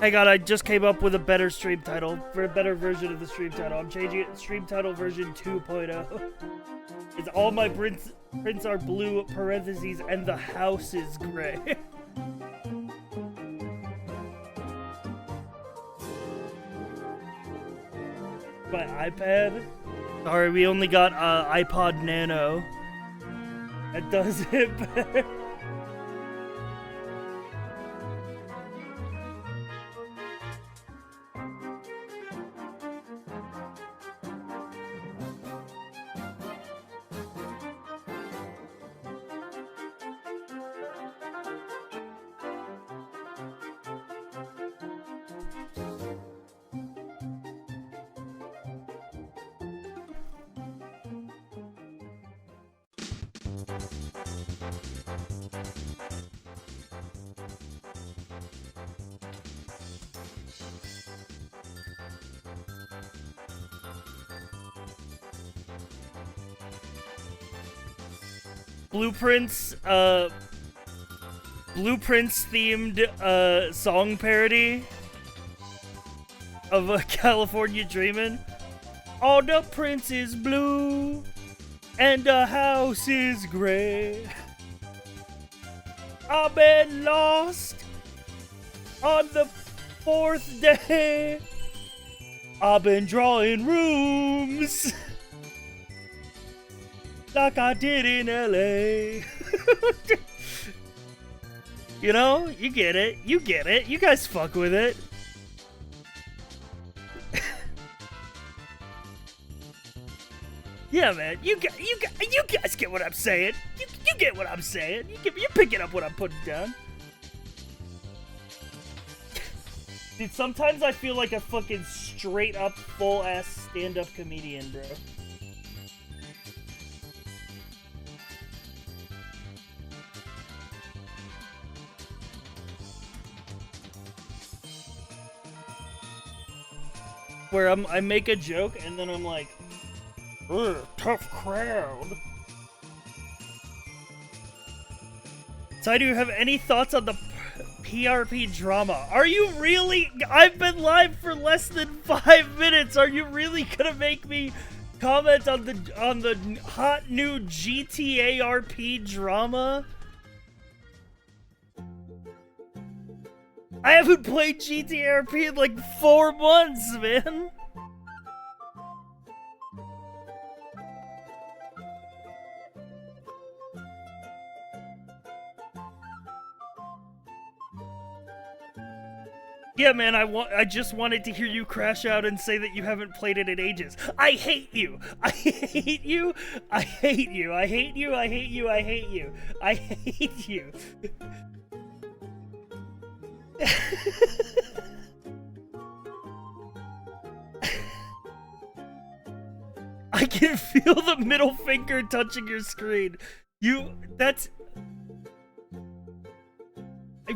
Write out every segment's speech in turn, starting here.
Hang on, I just came up with a better stream title. For a better version of the stream title. I'm changing it stream title version 2.0. It's all my prints are blue, parentheses, and the house is gray. My iPad? Sorry, we only got iPod Nano. That does it better. Blueprints themed song parody of California Dreamin'. All the prints is blue and the house is gray. I've been lost on the 4th day. I've been drawing rooms like I did in LA. You know, you get it. You get it. You guys fuck with it. Yeah, man. You guys get what I'm saying. You get what I'm saying. You're picking up what I'm putting down. Dude, sometimes I feel like a fucking straight up full ass stand up comedian, bro. Where I make a joke and then I'm like, ugh, tough crowd. So do you have any thoughts on the PRP drama? Are you really? I've been live for less than 5 minutes. Are you really gonna make me comment on the hot new GTA RP drama? I haven't played GTA RP in like 4 months, man. Yeah, man, I just wanted to hear you crash out and say that you haven't played it in ages. I hate you. I hate you. I hate you. I hate you. I hate you. I hate you. I hate you. I can feel the middle finger touching your screen.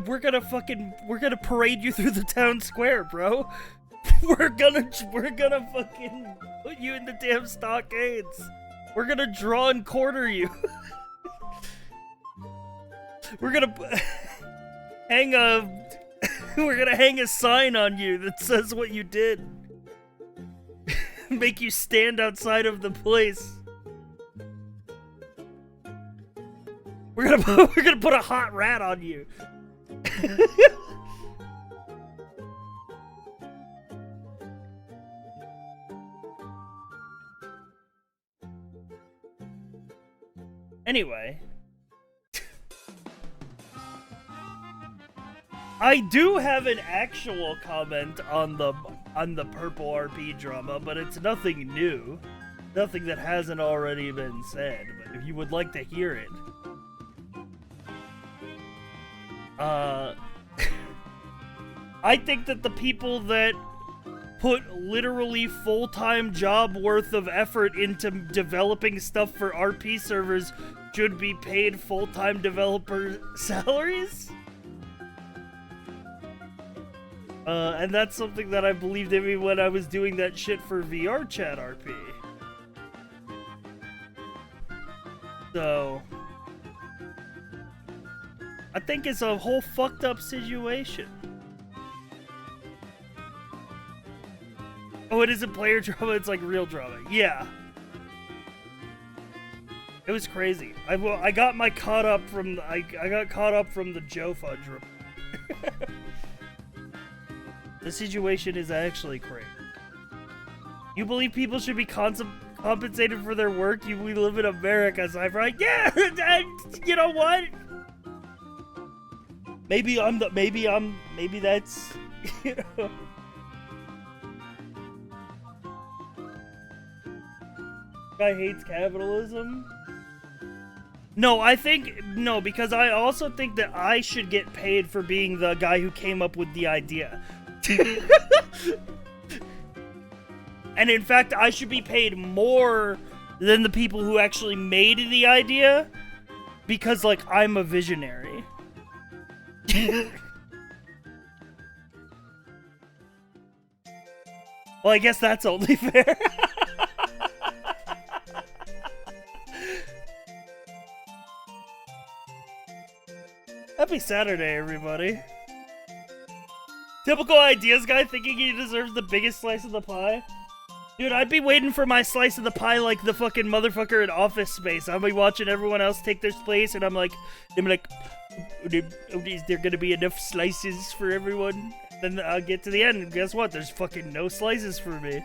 We're gonna parade you through the town square, bro. We're gonna fucking put you in the damn stockades. We're gonna draw and quarter you. We're gonna hang a sign on you that says what you did. Make you stand outside of the place. We're gonna put a hot rat on you. Anyway, I do have an actual comment on the Purple RP drama, but it's nothing new. Nothing that hasn't already been said, but if you would like to hear it. I think that the people that put literally full-time job worth of effort into developing stuff for RP servers should be paid full-time developer salaries. And that's something that I believed in me when I was doing that shit for VR Chat RP. So I think it's a whole fucked up situation. Oh, it isn't player drama, it's like real drama. Yeah. It was crazy. I got caught up from the Joe Fudge report. The situation is actually crazy. You believe people should be compensated for their work? We live in America, so I'm like, yeah, you know what? Maybe that's, you know. Guy hates capitalism. No, because I also think that I should get paid for being the guy who came up with the idea. And in fact, I should be paid more than the people who actually made the idea, because, like, I'm a visionary. Well, I guess that's only fair. Happy Saturday, everybody. Typical ideas guy thinking he deserves the biggest slice of the pie. Dude, I'd be waiting for my slice of the pie like the fucking motherfucker in Office Space. I'll be watching everyone else take their place, and I'm like, is there gonna be enough slices for everyone? Then I'll get to the end, and guess what? There's fucking no slices for me.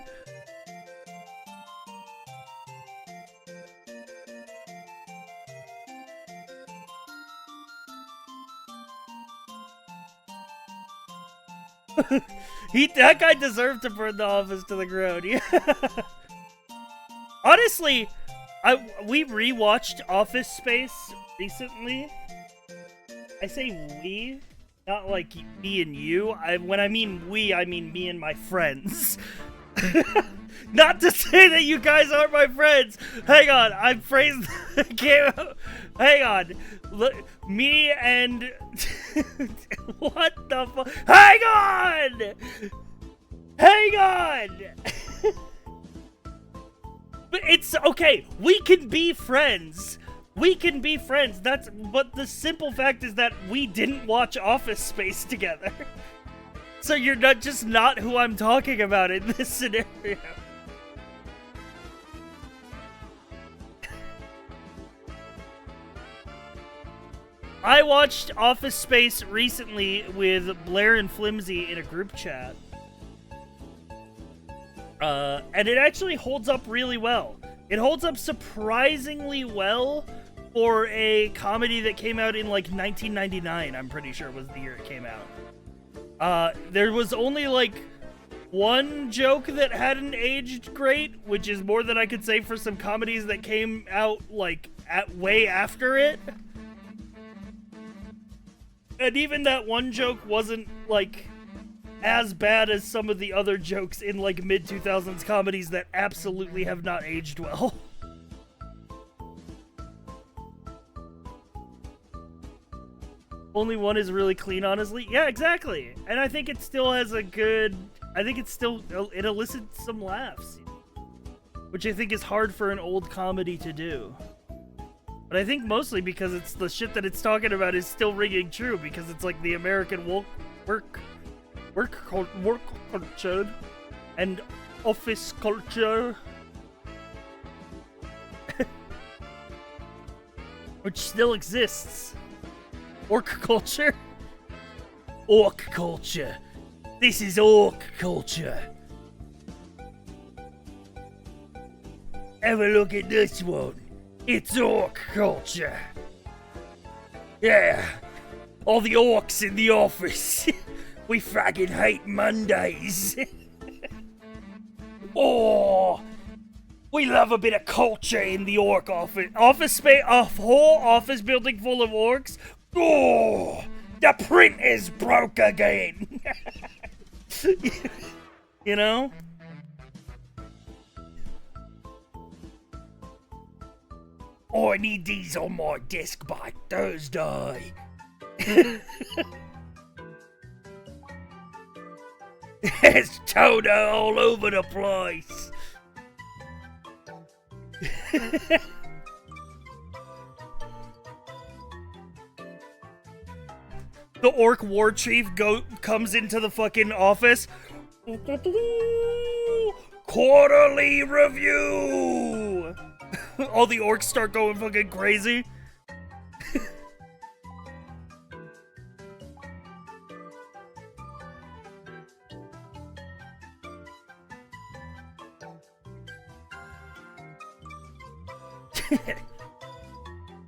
That guy deserved to burn the office to the ground. Yeah. Honestly, we rewatched Office Space recently. I say we, not like me and you. When I mean we, I mean me and my friends. Not to say that you guys aren't my friends. Hang on, I phrased. Hang on. Look, me and what the fuck? Hang on! Hang on! But it's okay. We can be friends. We can be friends. But the simple fact is that we didn't watch Office Space together. So you're not who I'm talking about in this scenario. I watched Office Space recently with Blair and Flimsy in a group chat. And it actually holds up really well. It holds up surprisingly well for a comedy that came out in like 1999, I'm pretty sure was the year it came out. There was only like one joke that hadn't aged great, which is more than I could say for some comedies that came out like way after it. And even that one joke wasn't, like, as bad as some of the other jokes in, like, mid-2000s comedies that absolutely have not aged well. Only one is really clean, honestly. Yeah, exactly. And I think it still has a good... it elicits some laughs. Which I think is hard for an old comedy to do. But I think mostly because it's the shit that it's talking about is still ringing true, because it's like the American work culture and office culture, which still exists. Orc culture? Orc culture. This is orc culture. Have a look at this one. It's orc culture. Yeah. All the orcs in the office. We fragging hate Mondays. Oh, we love a bit of culture in the orc office. Office space, a whole office building full of orcs. Oh, the print is broke again. You know? Oh, I need these on my desk by Thursday. There's toner all over the place. The orc war chief comes into the fucking office. Quarterly review! All the orcs start going fucking crazy.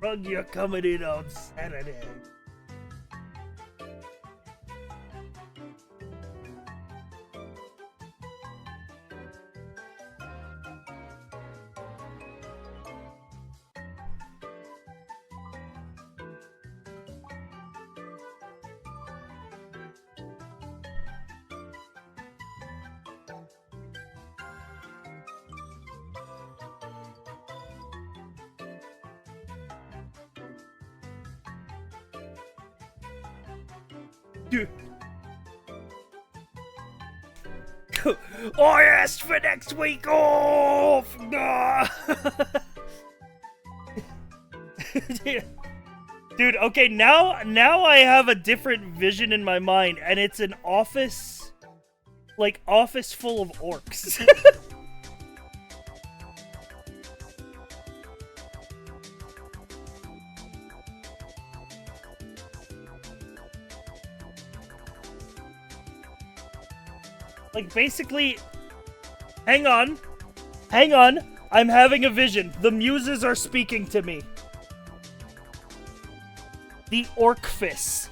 Rug, you're coming in on Saturday. I asked for next week off! Dude, okay, now I have a different vision in my mind, and it's an office, like, office full of orcs. Like, basically, hang on, I'm having a vision. The muses are speaking to me. The Orcfis.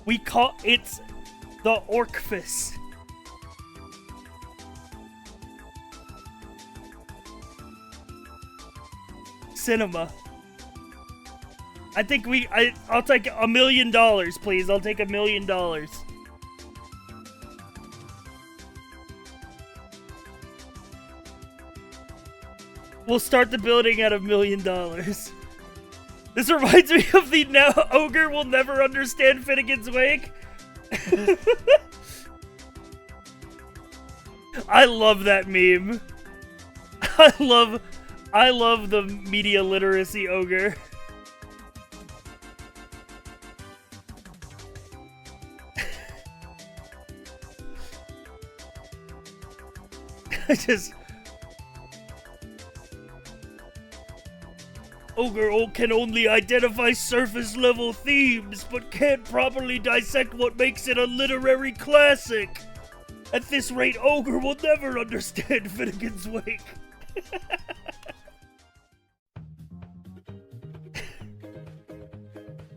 We call it's the Orcfis. Cinema. I think I'll take $1 million, please. I'll take $1 million. We'll start the building at $1 million. This reminds me of the now ogre will never understand Finnegan's Wake. I love that meme. I love the media literacy ogre. Ogre can only identify surface level themes, but can't properly dissect what makes it a literary classic. At this rate, Ogre will never understand Finnegan's Wake.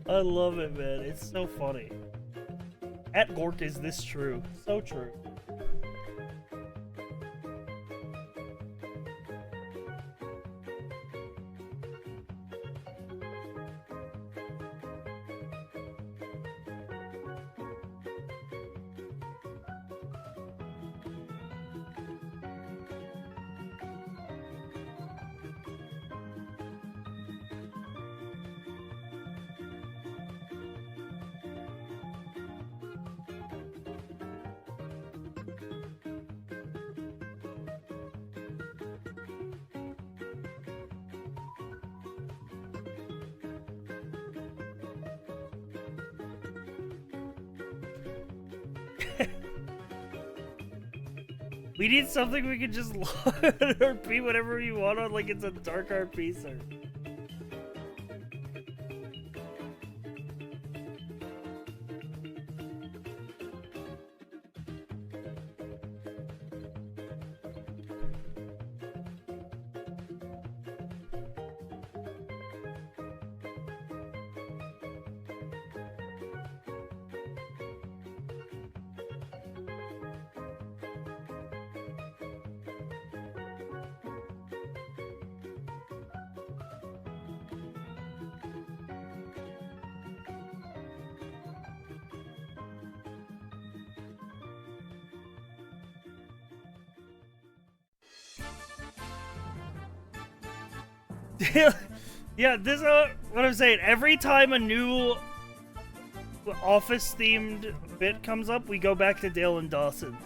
I love it, man. It's so funny. At Gork, is this true? So true. We need something we can just RP whatever you want on, like it's a dark RP server. Yeah, this is what I'm saying. Every time a new office-themed bit comes up, we go back to Dale and Dawson.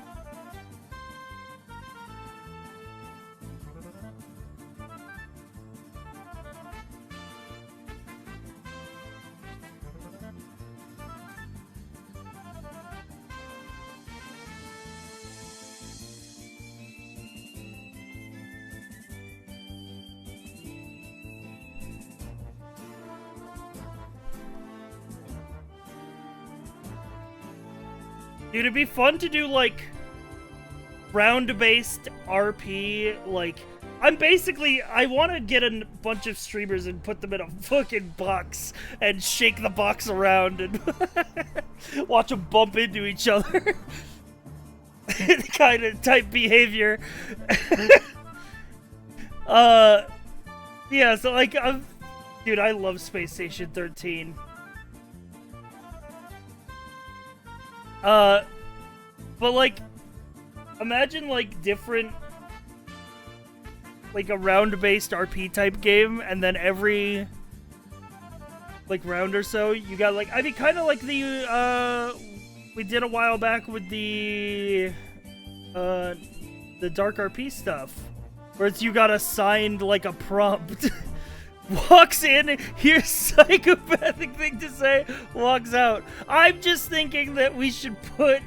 Dude, it'd be fun to do, like, round-based RP, like... I want to get a bunch of streamers and put them in a fucking box and shake the box around and watch them bump into each other. Kind of type behavior. Yeah, so, like, dude, I love Space Station 13. But, like, imagine, like, different, like, a round-based RP type game, and then every, like, round or so, you got, like, I mean, kind of like the, we did a while back with the Dark RP stuff, where it's you got assigned, like, a prompt. Walks in, hears psychopathic thing to say, walks out. I'm just thinking that we should put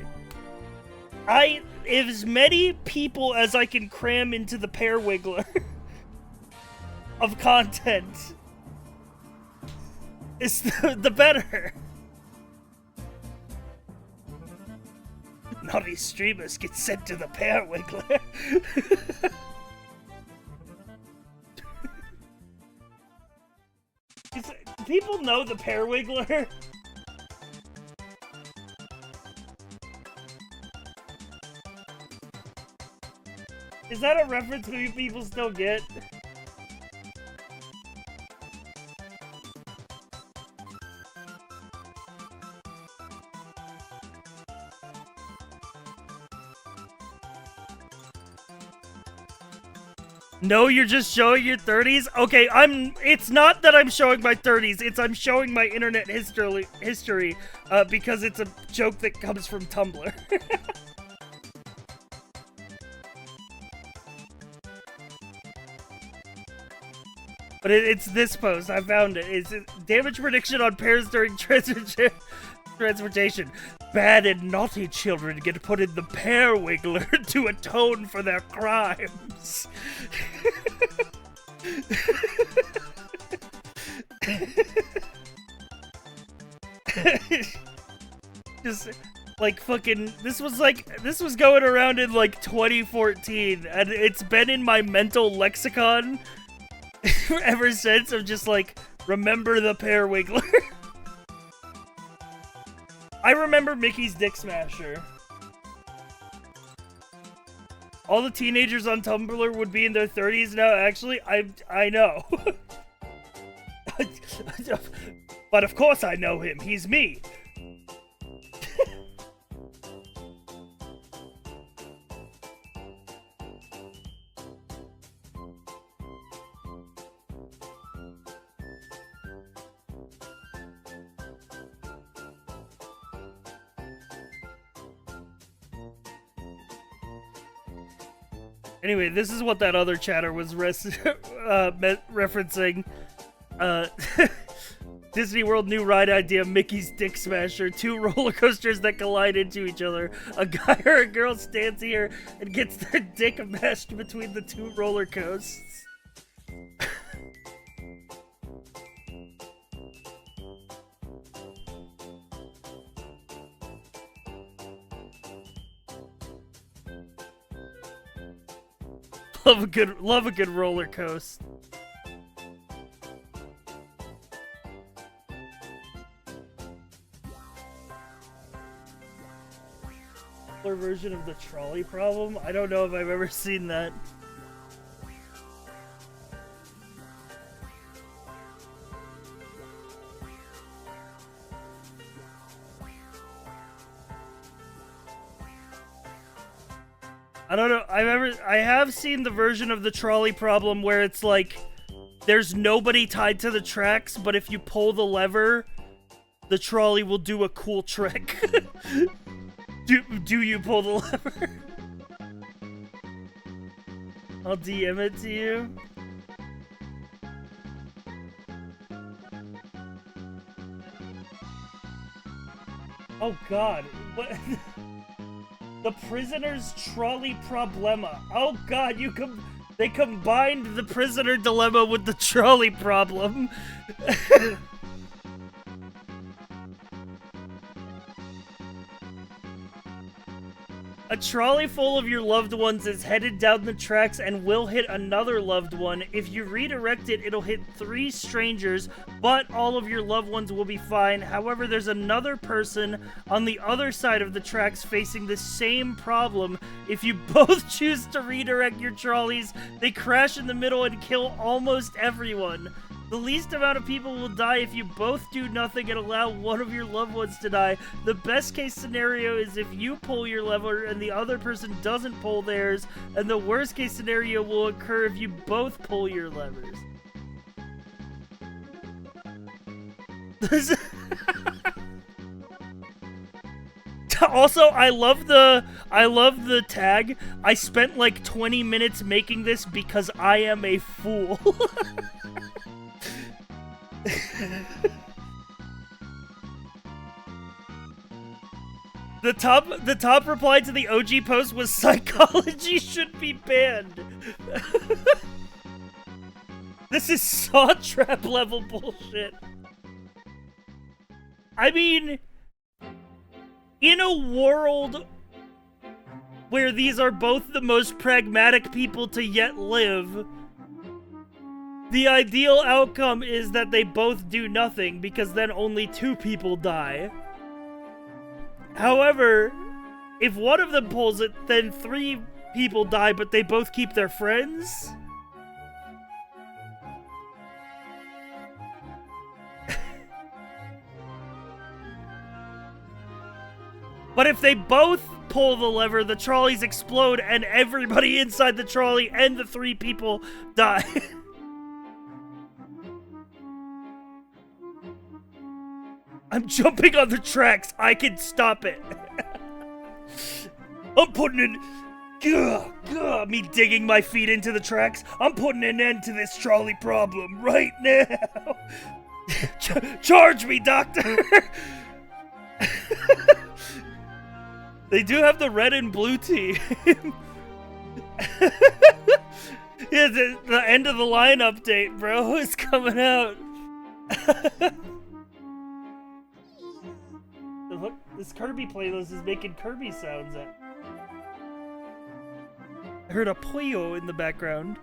as many people as I can cram into the Pear Wiggler of content is the better. Naughty streamers get sent to the Pear Wiggler. People know the Pear Wiggler. Is that a reference maybe people still get? No, you're just showing your 30s? Okay, it's not that I'm showing my 30s, it's I'm showing my internet history, because it's a joke that comes from Tumblr. But it's this post, I found it. It's damage prediction on pairs during transportation. Bad and naughty children get put in the Pear Wiggler to atone for their crimes. Just like fucking this was going around in like 2014, and it's been in my mental lexicon ever since. Of just like, remember the Pear Wiggler. I remember Mickey's Dick Smasher. All the teenagers on Tumblr would be in their 30s now. Actually, I know. But of course I know him. He's me. Anyway, this is what that other chatter was referencing. Disney World new ride idea, Mickey's Dick Smasher. 2 roller coasters that collide into each other. A guy or a girl stands here and gets their dick mashed between the 2 roller coasters. Love a good roller coaster. Version of the trolley problem? I don't know if I've ever seen that. I don't know. I have seen the version of the trolley problem where it's like there's nobody tied to the tracks, but if you pull the lever, the trolley will do a cool trick. Do you pull the lever? I'll DM it to you. Oh god, what? The Prisoner's Trolley Problema. Oh god, they combined the Prisoner Dilemma with the trolley problem. A trolley full of your loved ones is headed down the tracks and will hit another loved one. If you redirect it, it'll hit 3 strangers, but all of your loved ones will be fine. However, there's another person on the other side of the tracks facing the same problem. If you both choose to redirect your trolleys, they crash in the middle and kill almost everyone. The least amount of people will die if you both do nothing and allow one of your loved ones to die. The best case scenario is if you pull your lever and the other person doesn't pull theirs, and the worst case scenario will occur if you both pull your levers. Also, I love the tag. I spent like 20 minutes making this because I am a fool. The top reply to the OG post was psychology should be banned. This is Saw Trap level bullshit. I mean, in a world where these are both the most pragmatic people to yet live, the ideal outcome is that they both do nothing, because then only 2 people die. However, if one of them pulls it, then 3 people die, but they both keep their friends? But if they both pull the lever, the trolleys explode, and everybody inside the trolley and the 3 people die. I'm jumping on the tracks. I can stop it. I'm putting in... me digging my feet into the tracks. I'm putting an end to this trolley problem right now. Charge me, doctor. They do have the red and blue team. Yeah, the end of the line update, bro, is coming out. Look, this Kirby playlist is making Kirby sounds. I heard a Puyo in the background.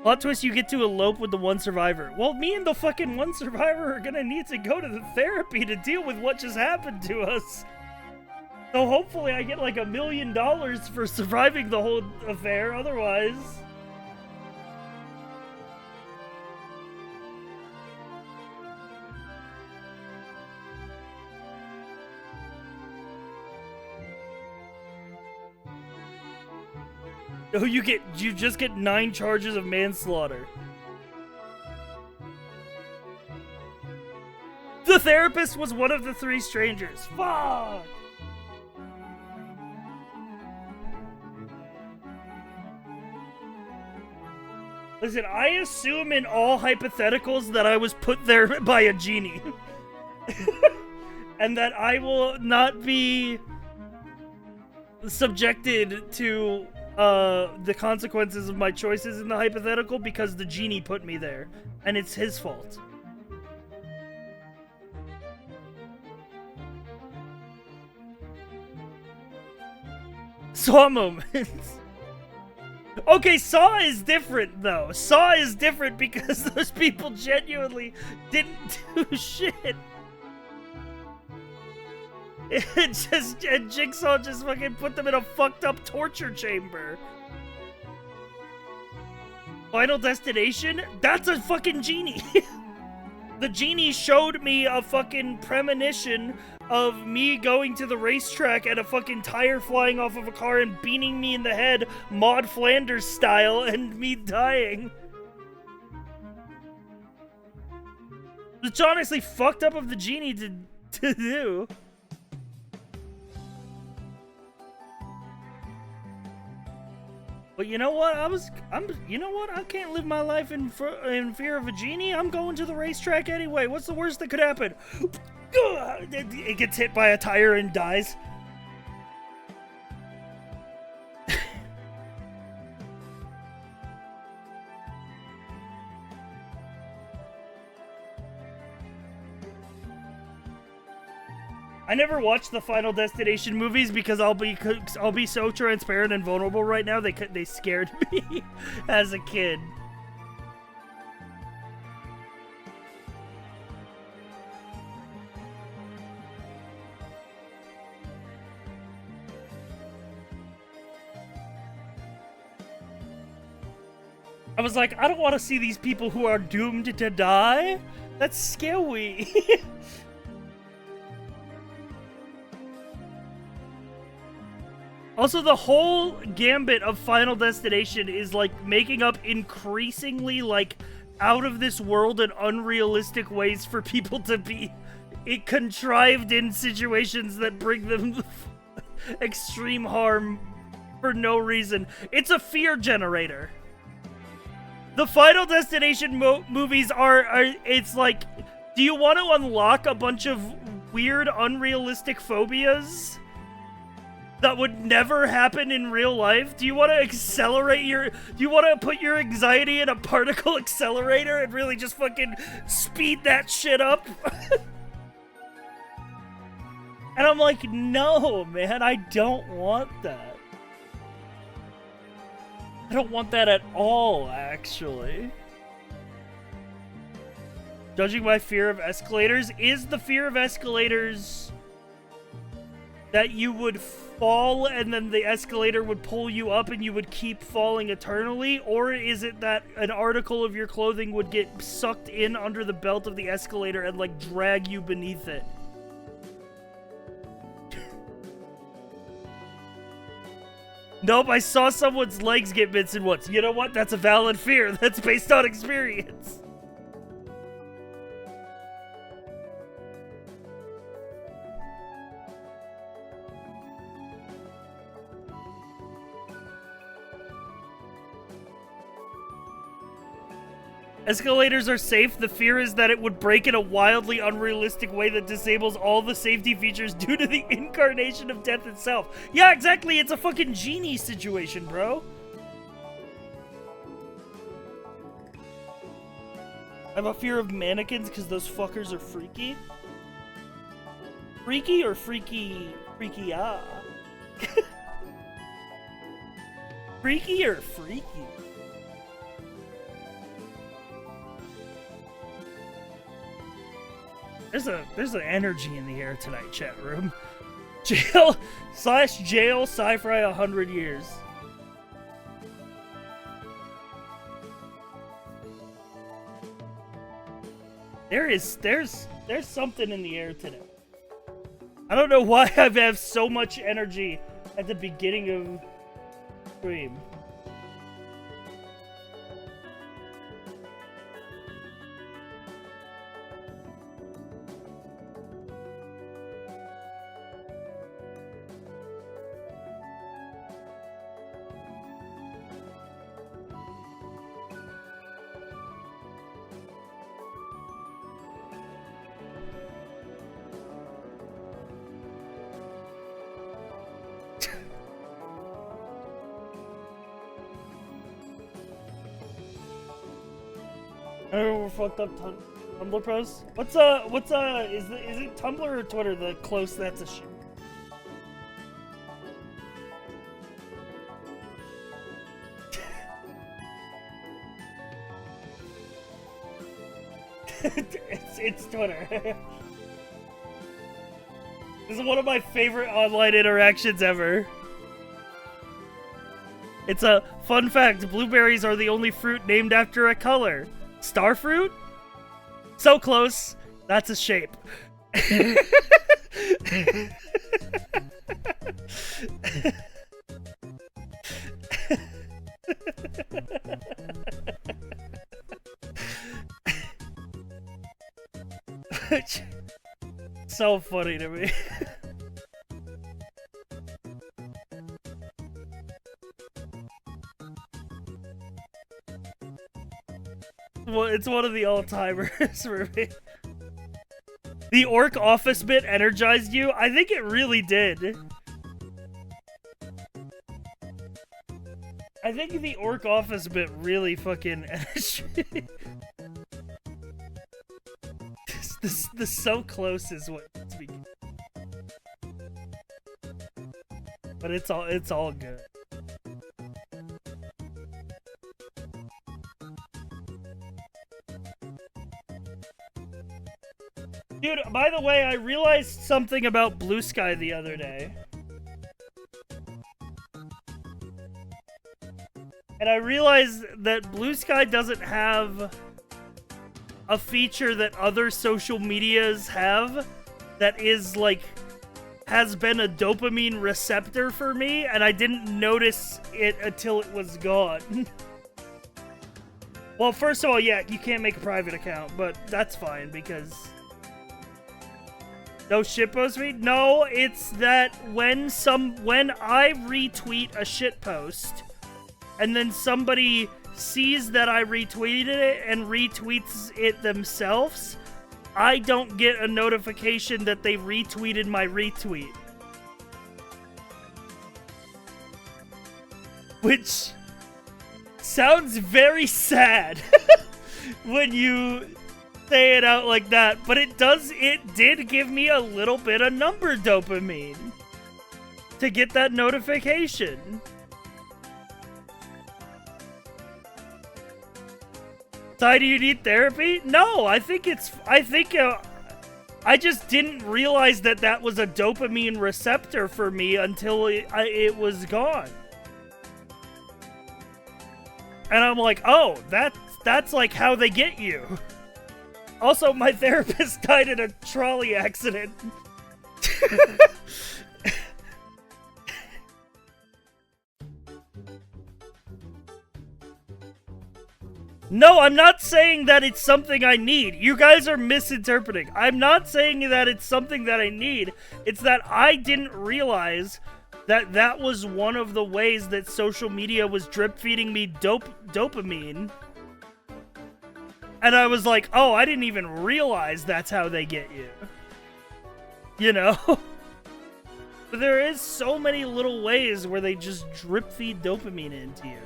Plot twist, you get to elope with the one survivor. Well, me and the fucking one survivor are gonna need to go to the therapy to deal with what just happened to us. So hopefully I get like $1 million for surviving the whole affair, otherwise... Oh, you just get 9 charges of manslaughter. The therapist was one of the 3 strangers. Fuck! Listen, I assume in all hypotheticals that I was put there by a genie. And that I will not be subjected to the consequences of my choices in the hypothetical because the genie put me there. And it's his fault. Saw moments. Okay, Saw is different, though. Saw is different because those people genuinely didn't do shit. And Jigsaw just fucking put them in a fucked up torture chamber. Final Destination? That's a fucking genie. The genie showed me a fucking premonition of me going to the racetrack and a fucking tire flying off of a car and beating me in the head, Maud Flanders style, and me dying. It's honestly fucked up of the genie to do. But you know what? You know what? I can't live my life in fear of a genie. I'm going to the racetrack anyway. What's the worst that could happen? It gets hit by a tire and dies. I never watched the Final Destination movies because I'll be so transparent and vulnerable right now. They scared me as a kid. I was like, I don't want to see these people who are doomed to die. That's scary. Also, the whole gambit of Final Destination is, like, making up increasingly, like, out of this world and unrealistic ways for people to be contrived in situations that bring them extreme harm for no reason. It's a fear generator. The Final Destination movies it's like, do you want to unlock a bunch of weird, unrealistic phobias that would never happen in real life? Do you want to do you want to put your anxiety in a particle accelerator and really just fucking speed that shit up? And I'm like, no, man, I don't want that. I don't want that at all, actually. Judging by fear of escalators, is the fear of escalators that you would fall and then the escalator would pull you up and you would keep falling eternally? Or is it that an article of your clothing would get sucked in under the belt of the escalator and, like, drag you beneath it? Nope, I saw someone's legs get missing once. You know what? That's a valid fear. That's based on experience. Escalators are safe. The fear is that it would break in a wildly unrealistic way that disables all the safety features due to the incarnation of death itself. Yeah, exactly. It's a fucking genie situation, bro. I have a fear of mannequins because those fuckers are freaky. Freaky or freaky? Freaky, ah. Freaky or freaky? There's an energy in the air tonight, chat room. Jail sci-fi 100 years. There's something in the air today. I don't know why I have so much energy at the beginning of stream. We're fucked up Tumblr posts. Is it Tumblr or Twitter the close that's a shit? it's Twitter. This is one of my favorite online interactions ever. It's a fun fact. Blueberries are the only fruit named after a color. Starfruit? So close. That's a shape. So funny to me. Well, it's one of the all-timers for me. The orc office bit energized you? I think it really did. I think the orc office bit really fucking this so close is what it's become. But it's all good. Dude, by the way, I realized something about Blue Sky the other day. And I realized that Blue Sky doesn't have a feature that other social medias have that is, like, has been a dopamine receptor for me, and I didn't notice it until it was gone. Well, first of all, yeah, you can't make a private account, but that's fine, because... No shitpost feed? No, it's that when I retweet a shitpost, and then somebody sees that I retweeted it and retweets it themselves, I don't get a notification that they retweeted my retweet. Which sounds very sad when you say it out like that, but it did give me a little bit of number dopamine to get that notification. Ty, do you need therapy? No, I just didn't realize that that was a dopamine receptor for me until it was gone. And I'm like, oh, that's like how they get you. Also, my therapist died in a trolley accident. No, I'm not saying that it's something I need. You guys are misinterpreting. I'm not saying that it's something that I need. It's that I didn't realize that that was one of the ways that social media was drip feeding me dopamine. And I was like, oh, I didn't even realize that's how they get you. You know? But there is so many little ways where they just drip feed dopamine into you.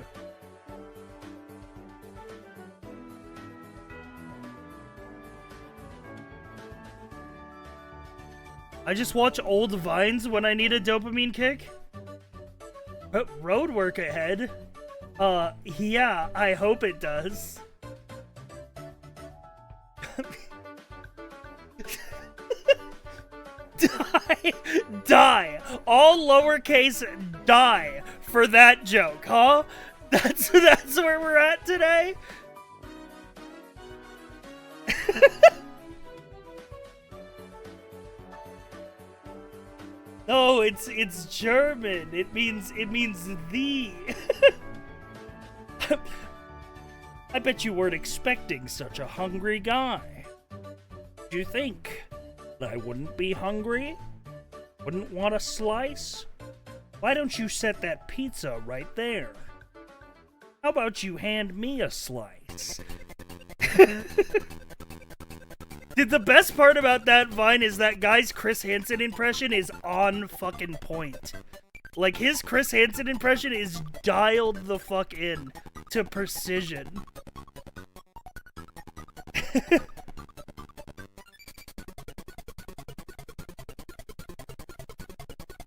I just watch old Vines when I need a dopamine kick. Road work ahead. Yeah, I hope it does. Die. All lowercase die for that joke, huh? That's where we're at today? No, it's German. It means the. I bet you weren't expecting such a hungry guy. Do you think that I wouldn't be hungry? Wouldn't want a slice? Why don't you set that pizza right there? How about you hand me a slice? Dude, the best part about that Vine is that guy's Chris Hansen impression is on fucking point. Like, his Chris Hansen impression is dialed the fuck in to precision.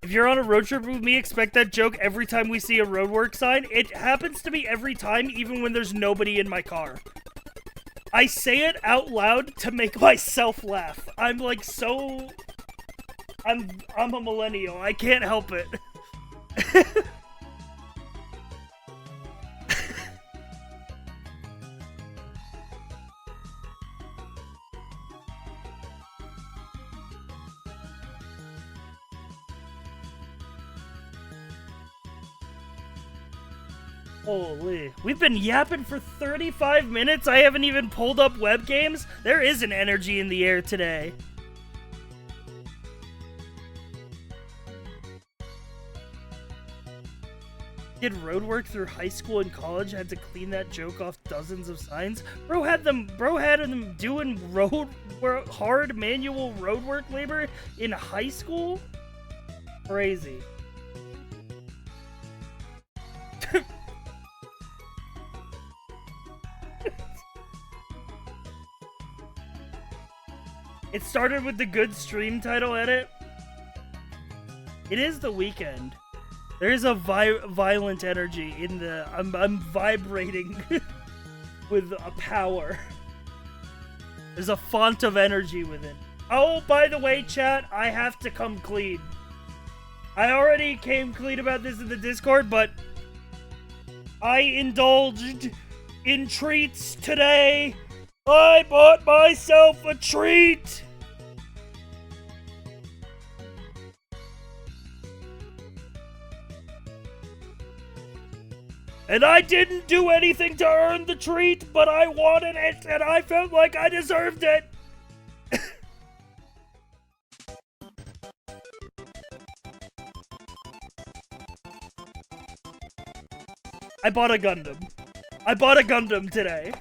If you're on a road trip with me, expect that joke every time we see a roadwork sign. It happens to me every time, even when there's nobody in my car. I say it out loud to make myself laugh. I'm like so... I'm a millennial. I can't help it. Holy. We've been yapping for 35 minutes. I haven't even pulled up web games. There is an energy in the air today. Did roadwork through high school and college, had to clean that joke off dozens of signs. Bro had them doing hard manual roadwork labor in high school? Crazy. It started with the good stream title edit. It is the weekend. There's a violent energy in the... I'm vibrating with a power. There's a font of energy within. Oh, by the way, chat, I have to come clean. I already came clean about this in the Discord, but I indulged in treats today. I bought myself a treat. And I didn't do anything to earn the treat, but I wanted it, and I felt like I deserved it. I bought a Gundam. I bought a Gundam today.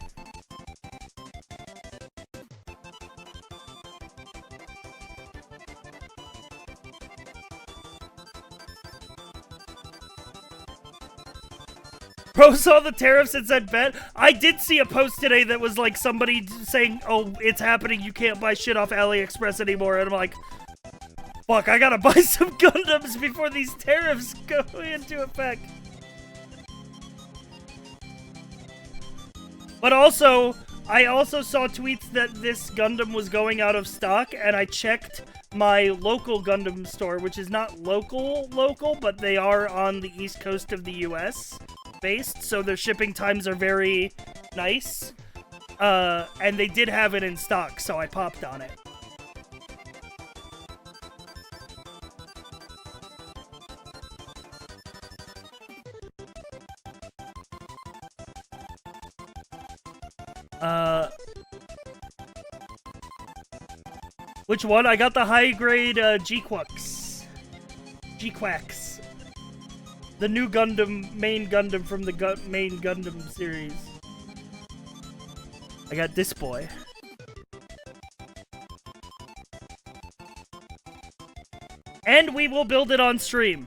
Bro saw the tariffs and said bet. I did see a post today that was like somebody saying, oh, it's happening, you can't buy shit off AliExpress anymore. And I'm like, fuck, I gotta buy some Gundams before these tariffs go into effect. But also, I also saw tweets that this Gundam was going out of stock, and I checked my local Gundam store, which is not local, but they are on the east coast of the US based, so their shipping times are very nice. And they did have it in stock, so I popped on it. Which one? I got the high-grade G-Quacks. G-Quacks. The new Gundam, main Gundam from the main Gundam series. I got this boy. And we will build it on stream.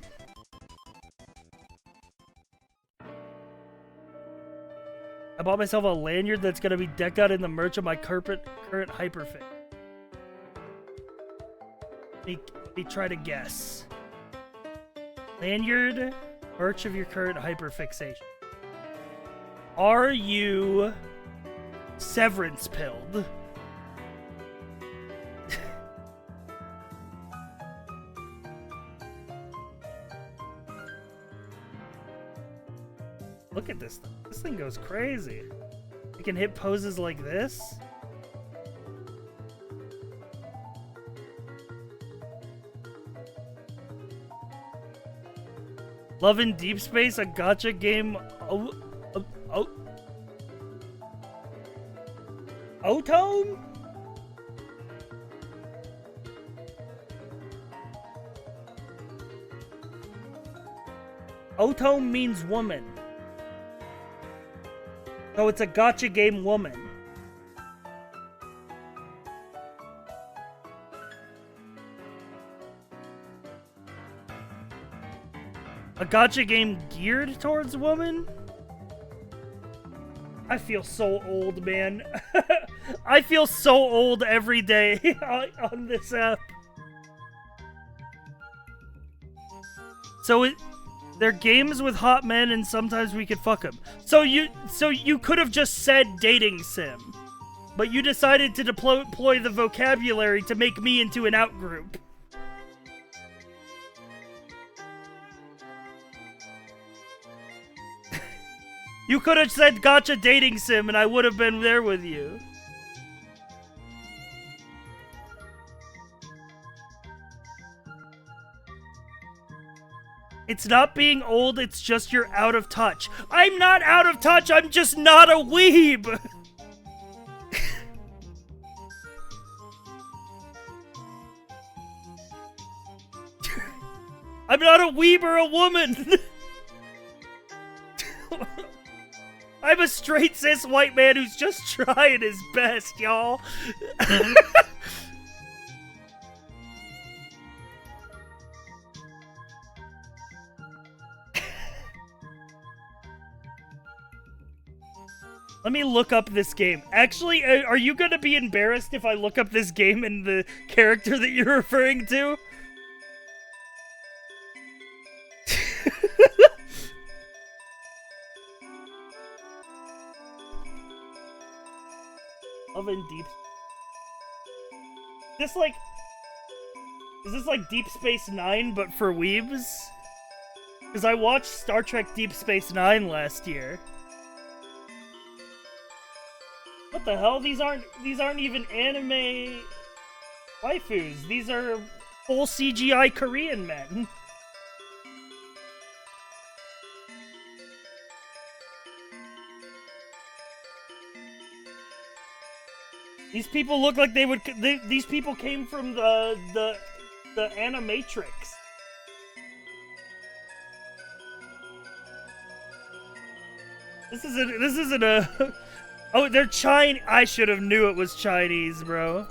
I bought myself a lanyard that's gonna be decked out in the merch of my current hyperfix. Let me try to guess. Lanyard, merch of your current hyperfixation. Are you severance pilled? Look at this thing. This thing goes crazy. You can hit poses like this. Love in Deep Space, a gacha game. Otome? Otome means woman. So it's a gacha game woman. A gacha game geared towards women? I feel so old, man. I feel so old every day on this app. So they're games with hot men, and sometimes we could fuck them. So you could have just said dating sim, but you decided to deploy the vocabulary to make me into an outgroup. You could have said gacha dating sim, and I would have been there with you. It's not being old, it's just you're out of touch. I'm not out of touch, I'm just not a weeb! I'm not a weeb or a woman! I'm a straight cis white man who's just trying his best, y'all. Let me look up this game. Actually, are you gonna be embarrassed if I look up this game and the character that you're referring to? love in Deep... This like... Is this like Deep Space Nine, but for weebs? Because I watched Star Trek Deep Space Nine last year. What the hell? These aren't even anime waifus. These are full CGI Korean men. These people look like they would. These people came from the Animatrix. This isn't a. Oh, they're Chinese. I should have knew it was Chinese, bro.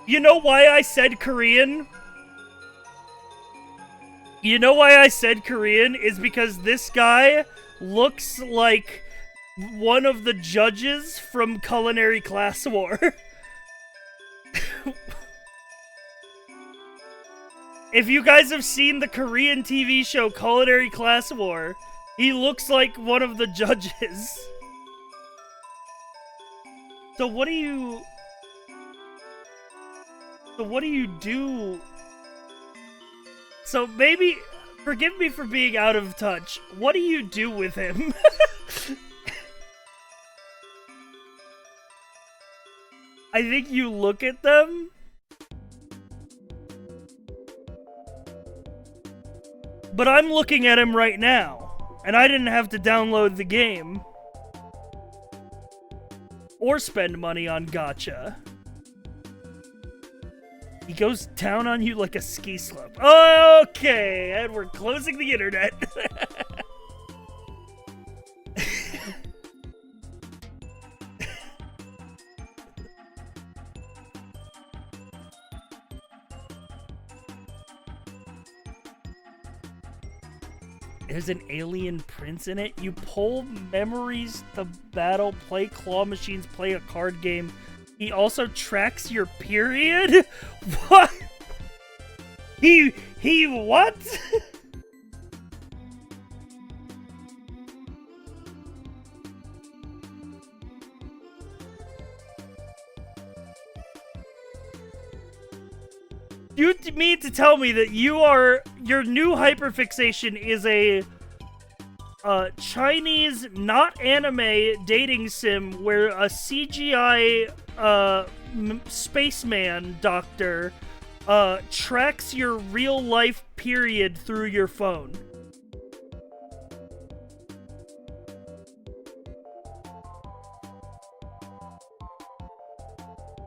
You know why I said Korean? You know why I said Korean is because this guy looks like one of the judges from Culinary Class War. If you guys have seen the Korean TV show Culinary Class War, he looks like one of the judges. So what do you do? So maybe, forgive me for being out of touch, what do you do with him? I think you look at them. But I'm looking at him right now, and I didn't have to download the game. Or spend money on gacha. He goes down on you like a ski slope. Okay, and we're closing the internet. There's an alien prince in it. You pull memories to battle, play claw machines, play a card game. He also tracks your period? What? He what? You mean to tell me that your new hyperfixation is a Chinese, not anime dating sim where a CGI spaceman doctor tracks your real life period through your phone?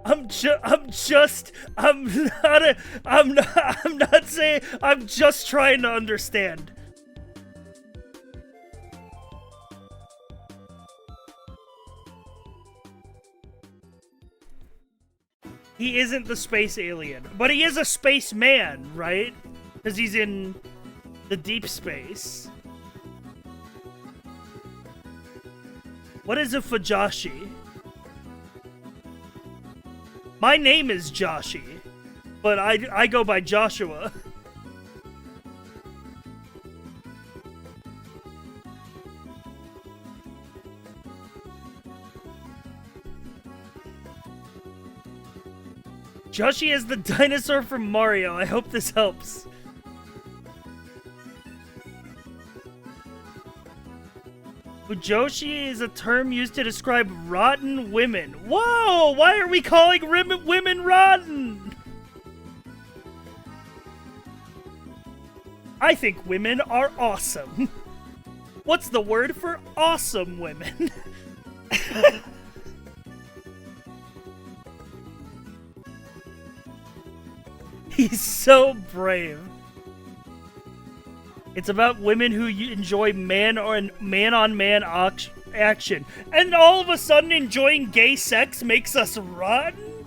I'm not saying, I'm just trying to understand. He isn't the space alien, but he is a spaceman, right? Because he's in the deep space. What is a Fujoshi? My name is Joshi, but I go by Joshua. Joshi is the dinosaur from Mario. I hope this helps. Fujoshi is a term used to describe rotten women. Whoa! Why are we calling women rotten? I think women are awesome. What's the word for awesome women? He's so brave. It's about women who enjoy man-on-man action. And all of a sudden enjoying gay sex makes us rotten?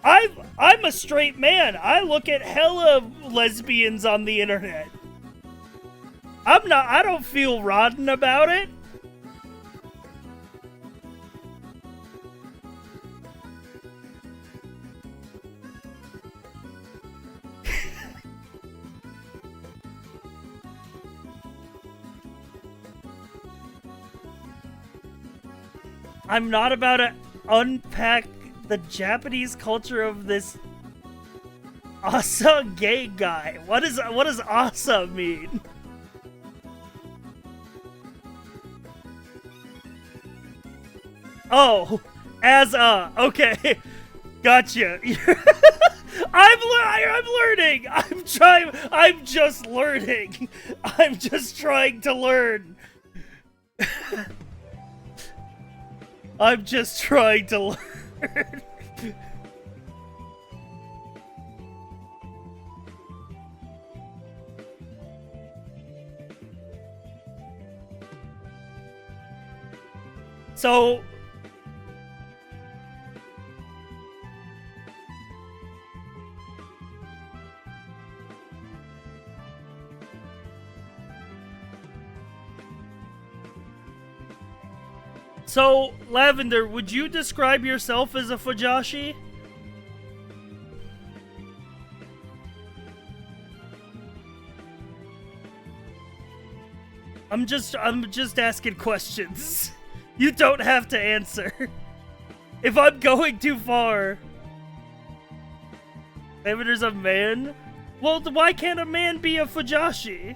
I'm a straight man. I look at hella lesbians on the internet. I don't feel rotten about it. I'm not about to unpack the Japanese culture of this Asa gay guy. What does Asa mean? Oh, okay. Gotcha. I'm learning. I'm just learning. I'm just trying to learn. I'm just trying to learn. So Lavender, would you describe yourself as a Fujoshi? I'm just asking questions. You don't have to answer. If I'm going too far. Lavender's a man? Well, why can't a man be a Fujoshi?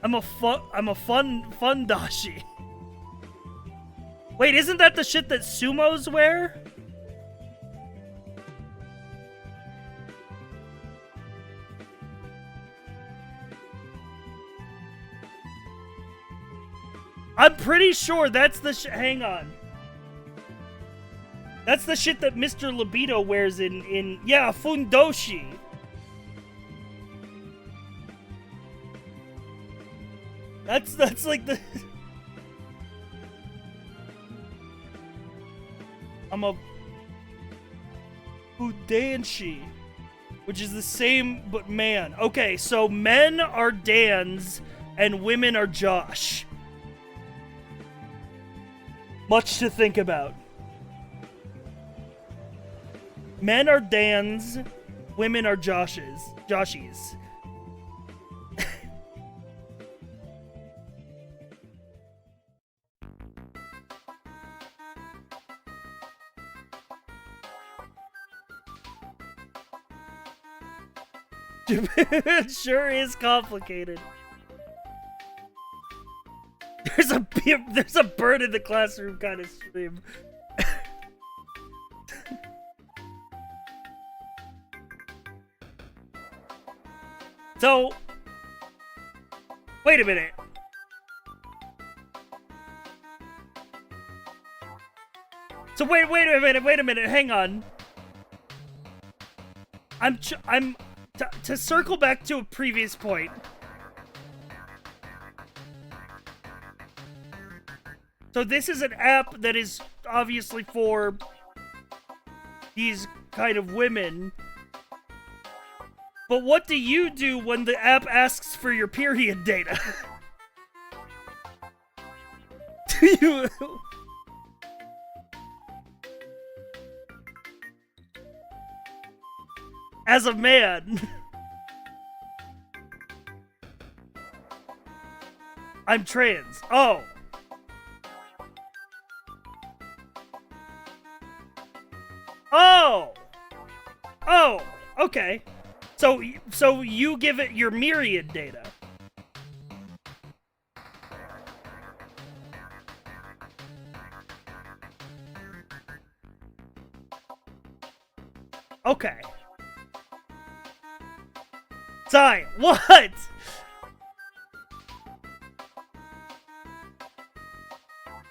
I'm a fundashi. Wait, isn't that the shit that sumos wear? I'm pretty sure that's the hang on. That's the shit that Mr. Libido wears in yeah, fundoshi. That's like the I'm a Fudanshi, which is the same but man. Okay, so men are Dans and women are Josh. Much to think about. Men are Dans, women are Joshies. It sure is complicated. There's a bird in the classroom kind of stream. So, wait a minute. So wait a minute, hang on. To circle back to a previous point. So this is an app that is obviously for these kind of women. But what do you do when the app asks for your period data? Do you... As a man. I'm trans. Oh. Oh. Oh. Okay. So you give it your myriad data. Okay. Sai, what?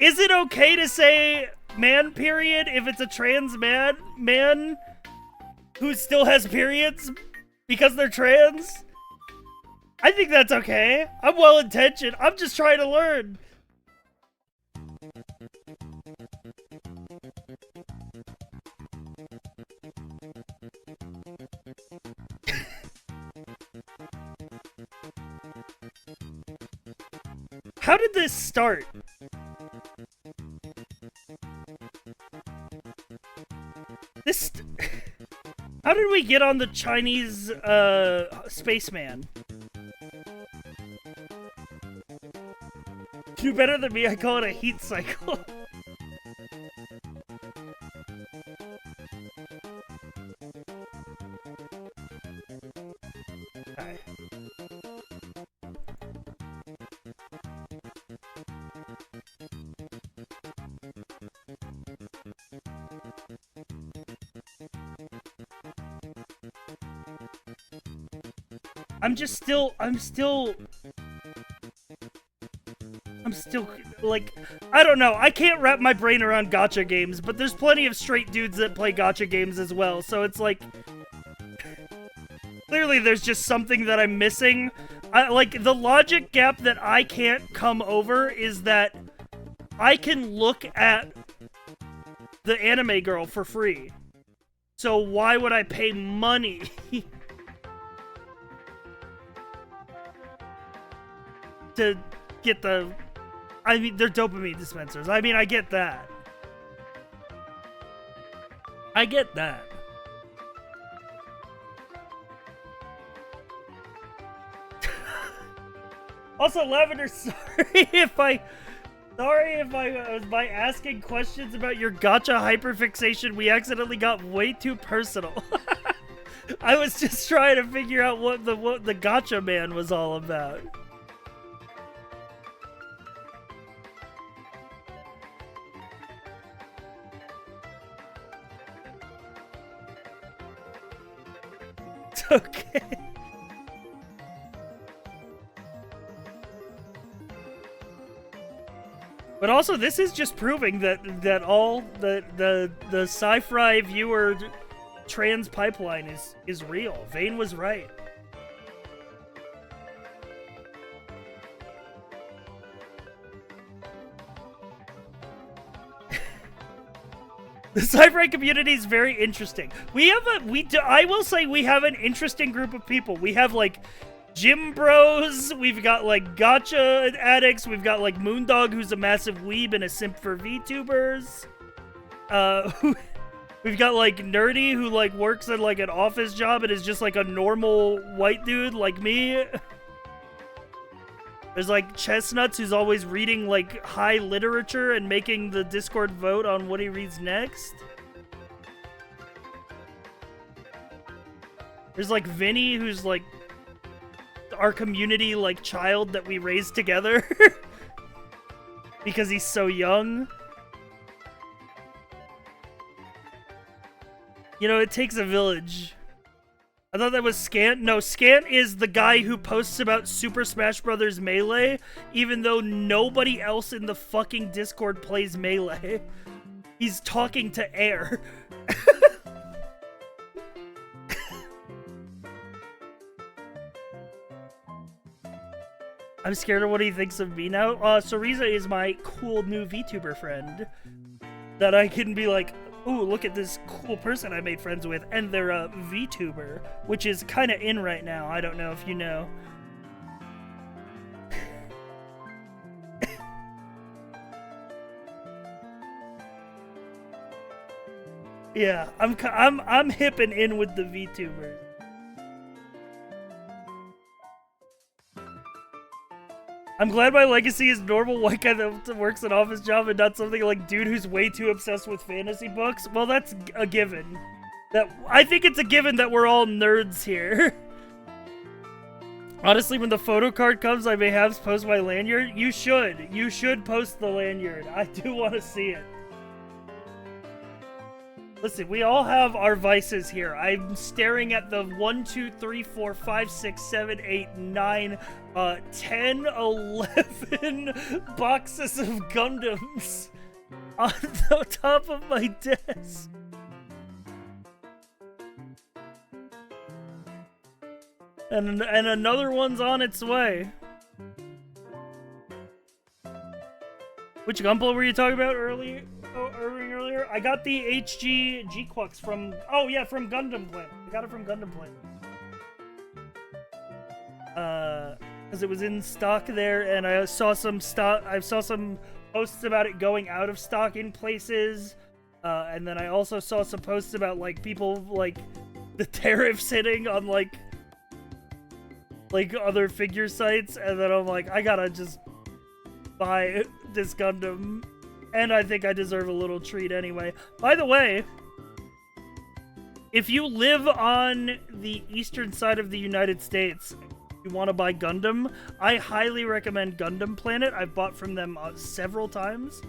Is it okay to say man period if it's a trans man who still has periods because they're trans? I think that's okay. I'm well-intentioned. I'm just trying to learn. How did this start? How did we get on the Chinese spaceman? Do better than me, I call it a heat cycle. Okay. I'm still, like, I don't know. I can't wrap my brain around gacha games, but there's plenty of straight dudes that play gacha games as well, so it's like, clearly there's just something that I'm missing. Like, the logic gap that I can't come over is that I can look at the anime girl for free. So why would I pay money? To get the... I mean, they're dopamine dispensers. I mean, I get that. I get that. Also, Lavender, sorry if I by asking questions about your gacha hyperfixation, we accidentally got way too personal. I was just trying to figure out what the gacha man was all about. Okay. But also, this is just proving that all the sci-fi viewer trans pipeline is real. Vane was right. The sci-fi community is very interesting. I will say we have an interesting group of people. We have like gym bros, we've got like gacha addicts, we've got like Moondog, who's a massive weeb and a simp for VTubers. We've got like Nerdy, who like works at like an office job and is just like a normal white dude like me. There's like Chestnuts, who's always reading like high literature and making the Discord vote on what he reads next. There's like Vinny, who's like our community like child that we raised together because he's so young. You know, it takes a village. I thought that was Scant. No, Scant is the guy who posts about Super Smash Bros. Melee, even though nobody else in the fucking Discord plays Melee. He's talking to air. I'm scared of what he thinks of me now. Soriza is my cool new VTuber friend that I can be like, ooh, look at this cool person I made friends with, and they're a VTuber, which is kind of in right now. I don't know if you know. Yeah, I'm hip and in with the VTubers. I'm glad my legacy is normal white guy that works an office job and not something like dude who's way too obsessed with fantasy books. Well, that's a given. I think it's a given that we're all nerds here. Honestly, when the photo card comes, I may have post my lanyard. You should. You should post the lanyard. I do want to see it. Listen, we all have our vices here. I'm staring at the 1, 2, 3, 4, 5, 6, 7, 8, 9, 10, 11 boxes of Gundams on the top of my desk. And another one's on its way. Which Gunpla were you talking about earlier? I got the HG G-Quux from... Oh, yeah, from Gundam Planet. I got it from Gundam Planet. Because it was in stock there, and I saw some posts about it going out of stock in places. And then I also saw some posts about, like, people, like, the tariffs hitting on, like other figure sites. And then I'm like, I gotta just buy this Gundam, and I think I deserve a little treat anyway. By the way, if you live on the eastern side of the United States, you want to buy Gundam, I highly recommend Gundam Planet. I've bought from them several times.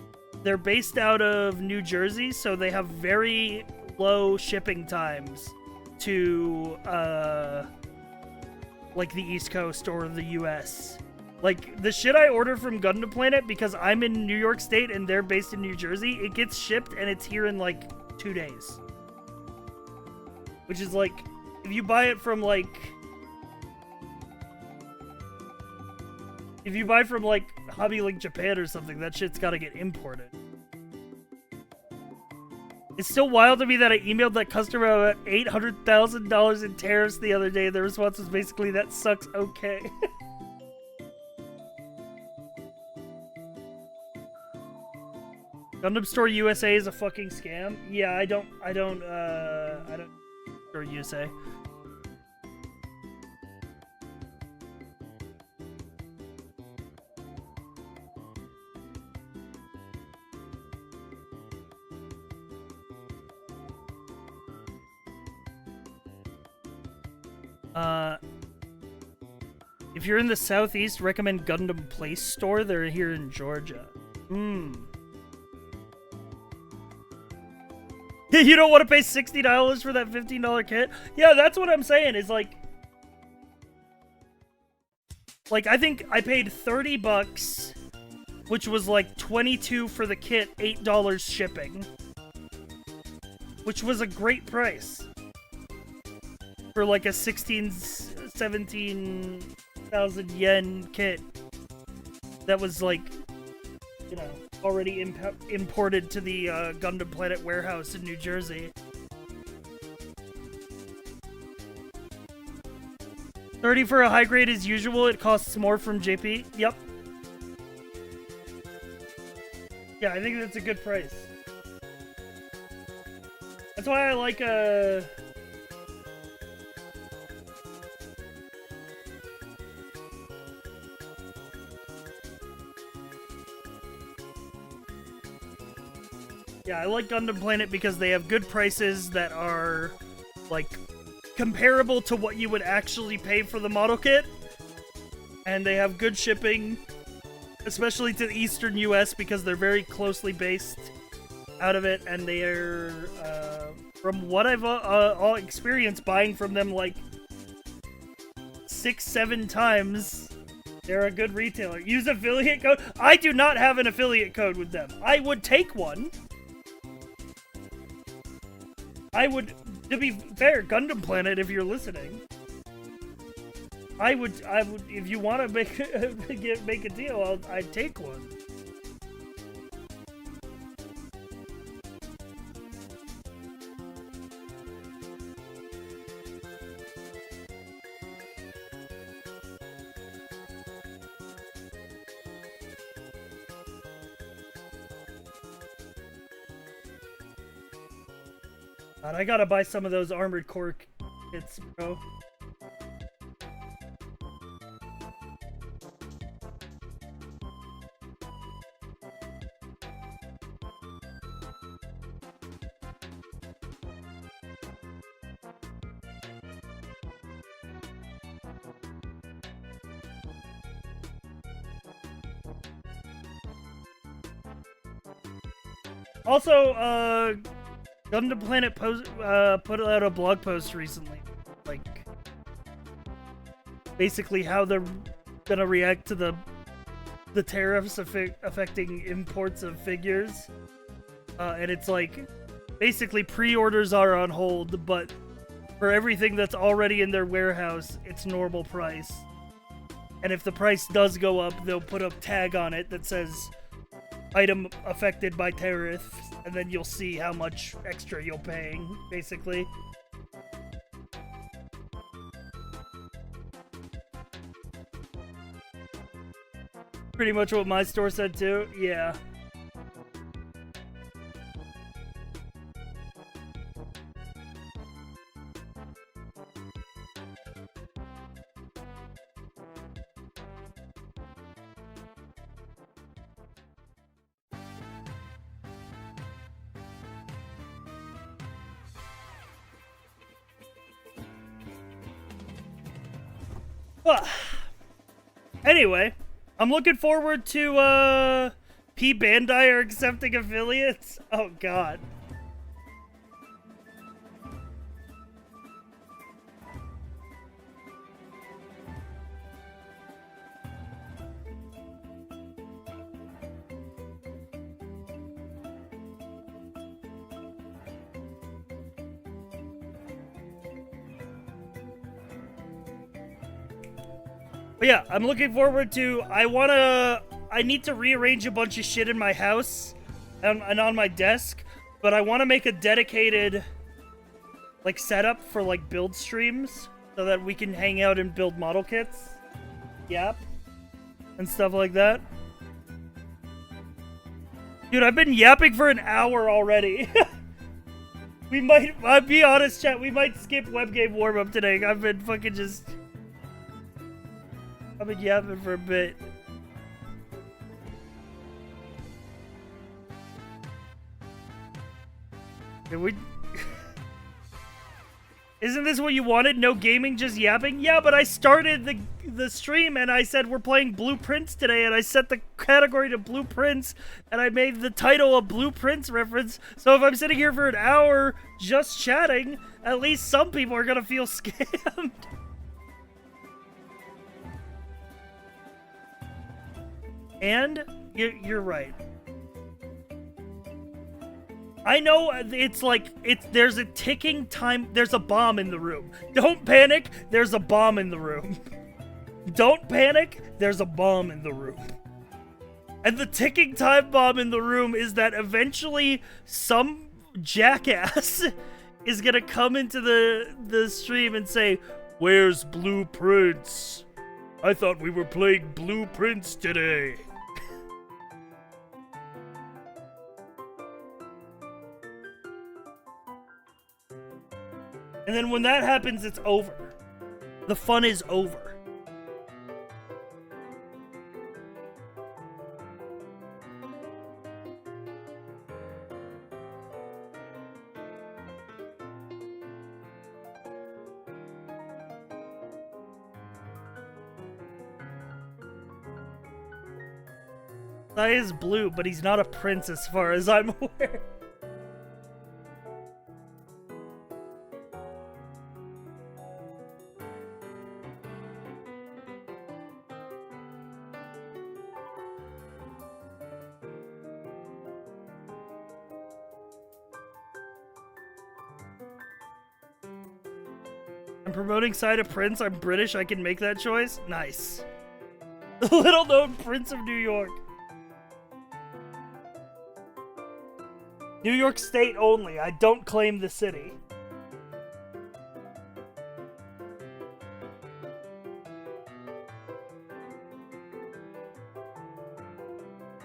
They're based out of New Jersey, so they have very low shipping times to like the East Coast or the US. Like the shit I order from Gundam Planet, because I'm in New York State and they're based in New Jersey, it gets shipped and it's here in like 2 days. Which is like, if you buy it from like Hobby Link Japan or something, that shit's gotta get imported. It's still wild to me that I emailed that customer about $800,000 in tariffs the other day. The response was basically, that sucks, okay. Gundam Store USA is a fucking scam? Yeah, I don't Store USA. If you're in the Southeast, recommend Gundam Place Store. They're here in Georgia. You don't want to pay $60 for that $15 kit? Yeah, that's what I'm saying, is like, I think I paid $30, which was like $22 for the kit, $8 shipping. Which was a great price. For like a 17,000 yen kit that was like, you know, already imported to the Gundam Planet warehouse in New Jersey. $30 for a high grade as usual. It costs more from JP. Yep. Yeah, I think that's a good price. That's why I like yeah, I like Gundam Planet because they have good prices that are, like, comparable to what you would actually pay for the model kit. And they have good shipping, especially to the eastern US, because they're very closely based out of it. And they are, from what I've all experienced buying from them, like, 6-7 times, they're a good retailer. Use affiliate code. I do not have an affiliate code with them. I would take one. I would, to be fair, Gundam Planet, if you're listening, I would, if you want to make a deal, I'd take one. God, I gotta buy some of those Armored Core kits, bro. Also, Gundam Planet put out a blog post recently, like, basically how they're gonna react to the tariffs affecting imports of figures, and it's like, basically pre-orders are on hold, but for everything that's already in their warehouse, it's normal price. And if the price does go up, they'll put a tag on it that says, item affected by tariffs, and then you'll see how much extra you'll pay, basically. Pretty much what my store said too, yeah. Well, anyway, I'm looking forward to P Bandai are accepting affiliates. Oh god. But yeah, I'm looking forward to, I need to rearrange a bunch of shit in my house and on my desk, but I want to make a dedicated, like, setup for, like, build streams so that we can hang out and build model kits. Yep. And stuff like that. Dude, I've been yapping for an hour already. I'll be honest, chat, we might skip web game warm-up today. I've been fucking just... I've been yapping for a bit. Isn't this what you wanted? No gaming, just yapping? Yeah, but I started the stream and I said we're playing Blueprints today, and I set the category to Blueprints, and I made the title a Blueprints reference. So if I'm sitting here for an hour just chatting, at least some people are gonna feel scammed. And you're right. I know it's like, there's a ticking time, there's a bomb in the room. Don't panic, there's a bomb in the room. Don't panic, there's a bomb in the room. And the ticking time bomb in the room is that eventually some jackass is gonna come into the stream and say, "Where's Blueprints? I thought we were playing Blueprints today." And then when that happens, it's over. The fun is over. Sai is blue, but he's not a prince as far as I'm aware. I'm promoting Sai to Prince. I'm British. I can make that choice. Nice. The little known Prince of New York. New York State only. I don't claim the city.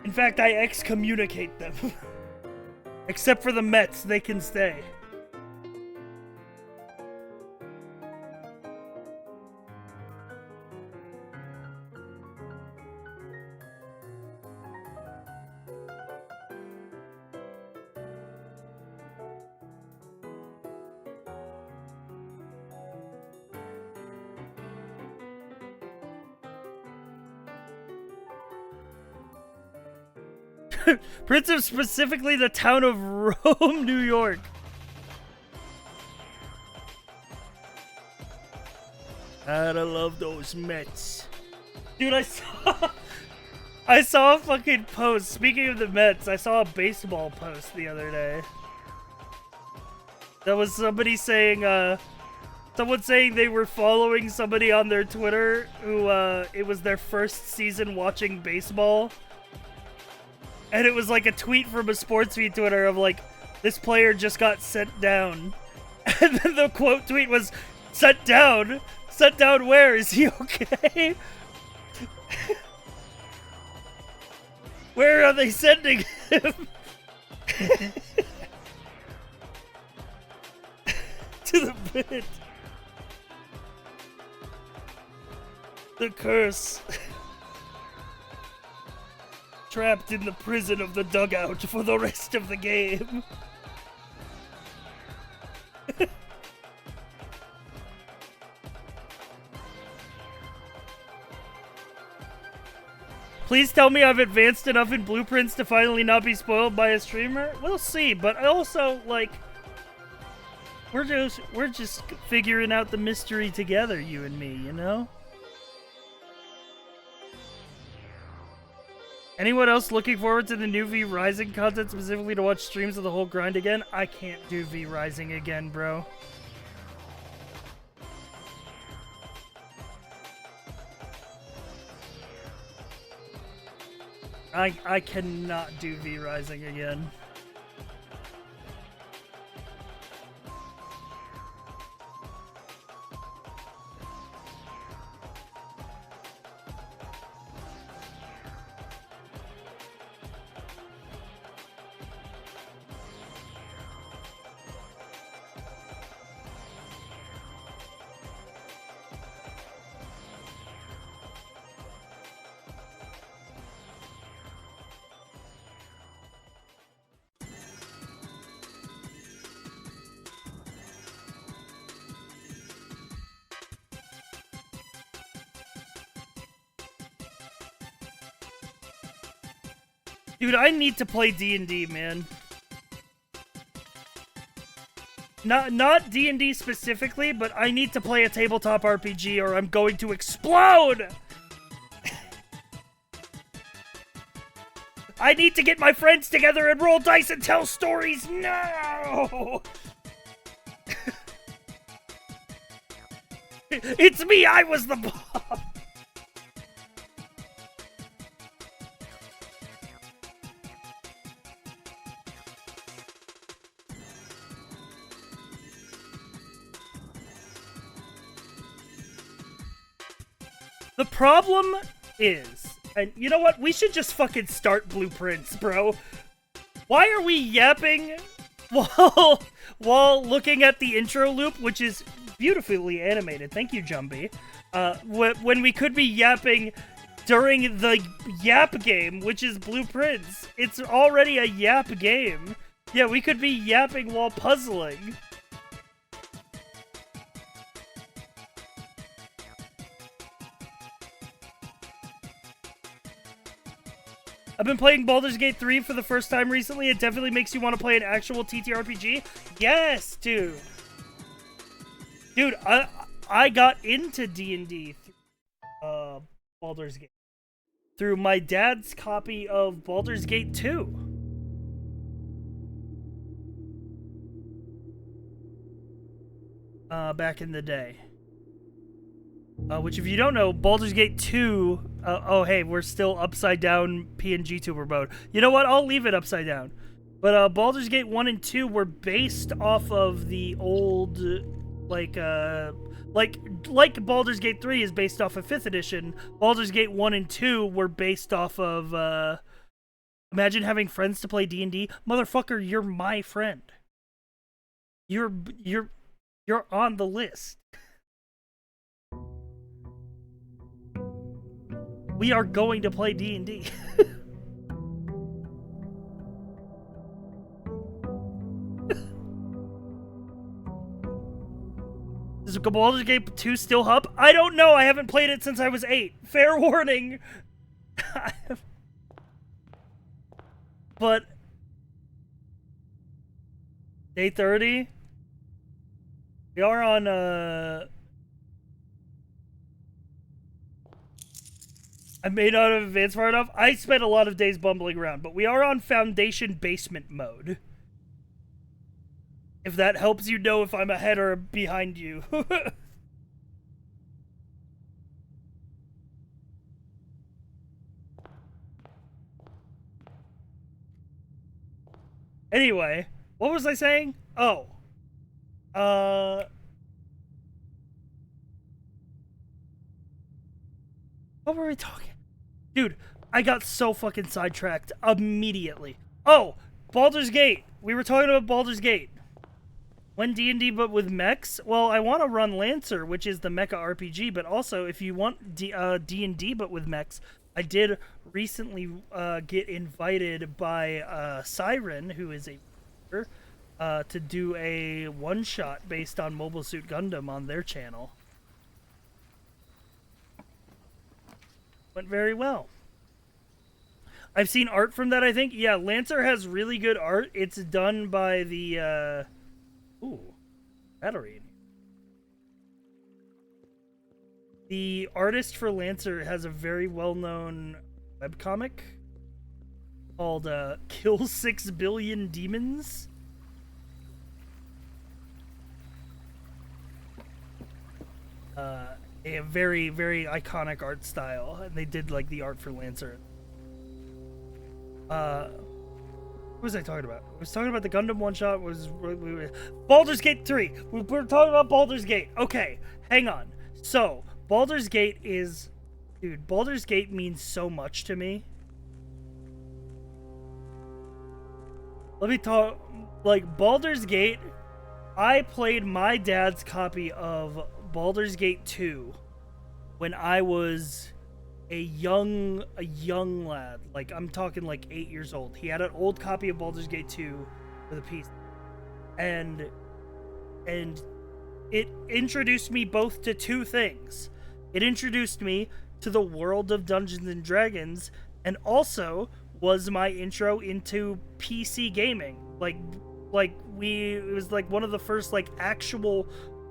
In fact, I excommunicate them. Except for the Mets, they can stay. Prince of specifically the town of Rome, New York. I love those Mets. Dude, I saw a fucking post. Speaking of the Mets, I saw a baseball post the other day. That was somebody saying, someone saying they were following somebody on their Twitter who, it was their first season watching baseball. And it was like a tweet from a sports feed Twitter of like, this player just got sent down. And then the quote tweet was, "Sent down? Sent down where? Is he okay?" Where are they sending him? To the pit. The curse. Trapped in the prison of the dugout for the rest of the game. Please tell me I've advanced enough in blueprints to finally not be spoiled by a streamer. We'll see, but also, like, we're just figuring out the mystery together, you and me, you know? Anyone else looking forward to the new V Rising content specifically to watch streams of the whole grind again? I can't do V Rising again, bro. I cannot do V Rising again. Dude, I need to play D&D, man. Not D&D specifically, but I need to play a tabletop RPG or I'm going to explode! I need to get my friends together and roll dice and tell stories now! It's me, I was the boss! The problem is, and you know what? We should just fucking start blueprints, bro. Why are we yapping while looking at the intro loop, which is beautifully animated? Thank you, Jumbie. When we could be yapping during the yap game, which is blueprints. It's already a yap game. Yeah, we could be yapping while puzzling. I've been playing Baldur's Gate 3 for the first time recently. It definitely makes you want to play an actual TTRPG. Yes, dude. Dude, I got into D&D through Baldur's Gate. Through my dad's copy of Baldur's Gate 2. Back in the day. Which, if you don't know, Baldur's Gate 2... oh, hey, we're still upside down PNG tuber mode. You know what? I'll leave it upside down. But Baldur's Gate 1 and 2 were based off of the old, like Baldur's Gate 3 is based off of 5th edition. Baldur's Gate 1 and 2 were based off of, imagine having friends to play D&D. Motherfucker, you're my friend. You're on the list. We are going to play D&D. Does Baldur's Gate 2 still up? I don't know. I haven't played it since I was 8. Fair warning. But day 30. We are on I may not have advanced far enough. I spent a lot of days bumbling around, but we are on Foundation Basement mode. If that helps you know if I'm ahead or behind you. Anyway, what was I saying? Oh. What were we talking? Dude, I got so fucking sidetracked immediately. Oh, Baldur's Gate. We were talking about Baldur's Gate. When D&D but with mechs? Well, I want to run Lancer, which is the mecha RPG, but also if you want D&D but with mechs, I did recently get invited by Siren, who is a to do a one-shot based on Mobile Suit Gundam on their channel. Went very well. I've seen art from that, I think. Yeah, Lancer has really good art. It's done by the, ooh, battery. The artist for Lancer has a very well-known webcomic called, Kill 6 Billion Demons. A very, very iconic art style, and they did, like, the art for Lancer. What was I talking about? I was talking about the Gundam one-shot. Baldur's Gate 3. We were talking about Baldur's Gate. Okay, hang on. So, Baldur's Gate is... Dude, Baldur's Gate means so much to me. Let me talk... Like, Baldur's Gate... I played my dad's copy of Baldur's Gate 2 when I was a young lad. Like, I'm talking like 8 years old. He had an old copy of Baldur's Gate 2 for the PC. And it introduced me both to two things. It introduced me to the world of Dungeons and Dragons, and also was my intro into PC gaming. It was like one of the first like actual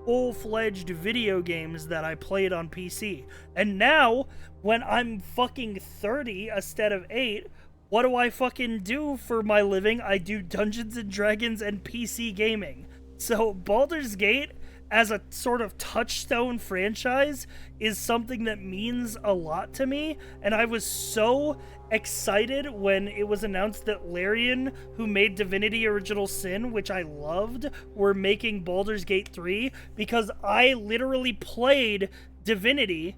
full-fledged video games that I played on PC. And now, when I'm fucking 30 instead of 8, what do I fucking do for my living? I do Dungeons and Dragons and PC gaming. So Baldur's Gate, as a sort of touchstone franchise, is something that means a lot to me, and I was so excited when it was announced that Larian, who made Divinity Original Sin, which I loved, were making Baldur's Gate 3, because I literally played Divinity,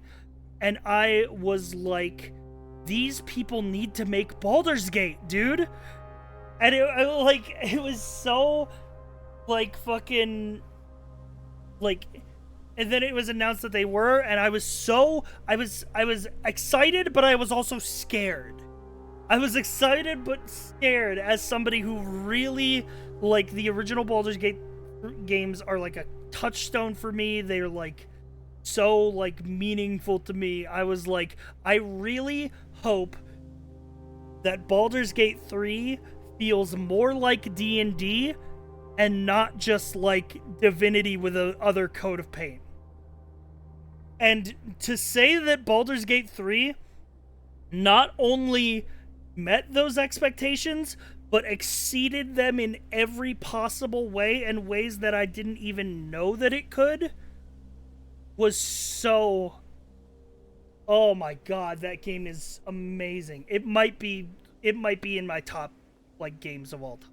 and I was like, these people need to make Baldur's Gate, dude. And it was so, like, fucking, like, and then it was announced that they were, and I was excited, but I was also scared. I was excited but scared as somebody who really, like, the original Baldur's Gate games are like a touchstone for me. They're like so like meaningful to me. I was like, I really hope that Baldur's Gate 3 feels more like D&D and not just like Divinity with a other coat of paint. And to say that Baldur's Gate 3 not only met those expectations, but exceeded them in every possible way, and ways that I didn't even know that it could, was so... Oh my god, that game is amazing. It might be in my top, like, games of all time.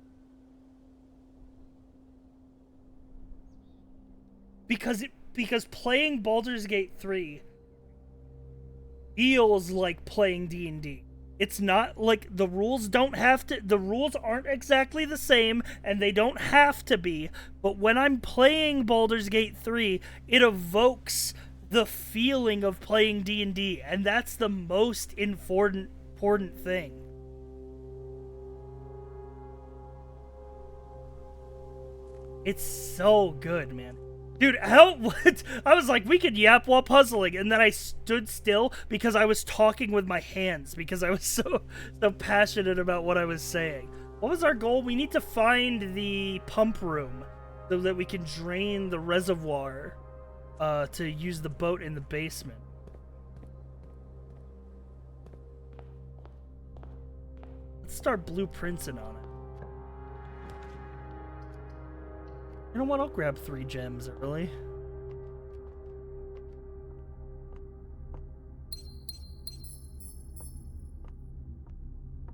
Because playing Baldur's Gate 3 feels like playing D&D. It's not like the rules aren't exactly the same, and they don't have to be, but when I'm playing Baldur's Gate 3, it evokes the feeling of playing D&D, and that's the most important thing. It's so good, man. Dude, what? I was like, we could yap while puzzling, and then I stood still because I was talking with my hands because I was so passionate about what I was saying. What was our goal? We need to find the pump room so that we can drain the reservoir to use the boat in the basement. Let's start blueprinting on it. You know what? I'll grab 3 gems early.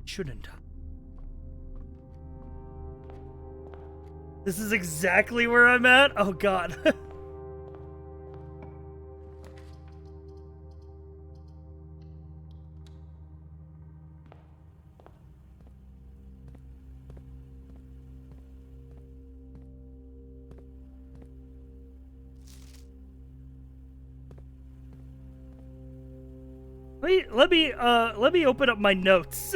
Shouldn't. This is exactly where I'm at? Oh god. Let me open up my notes.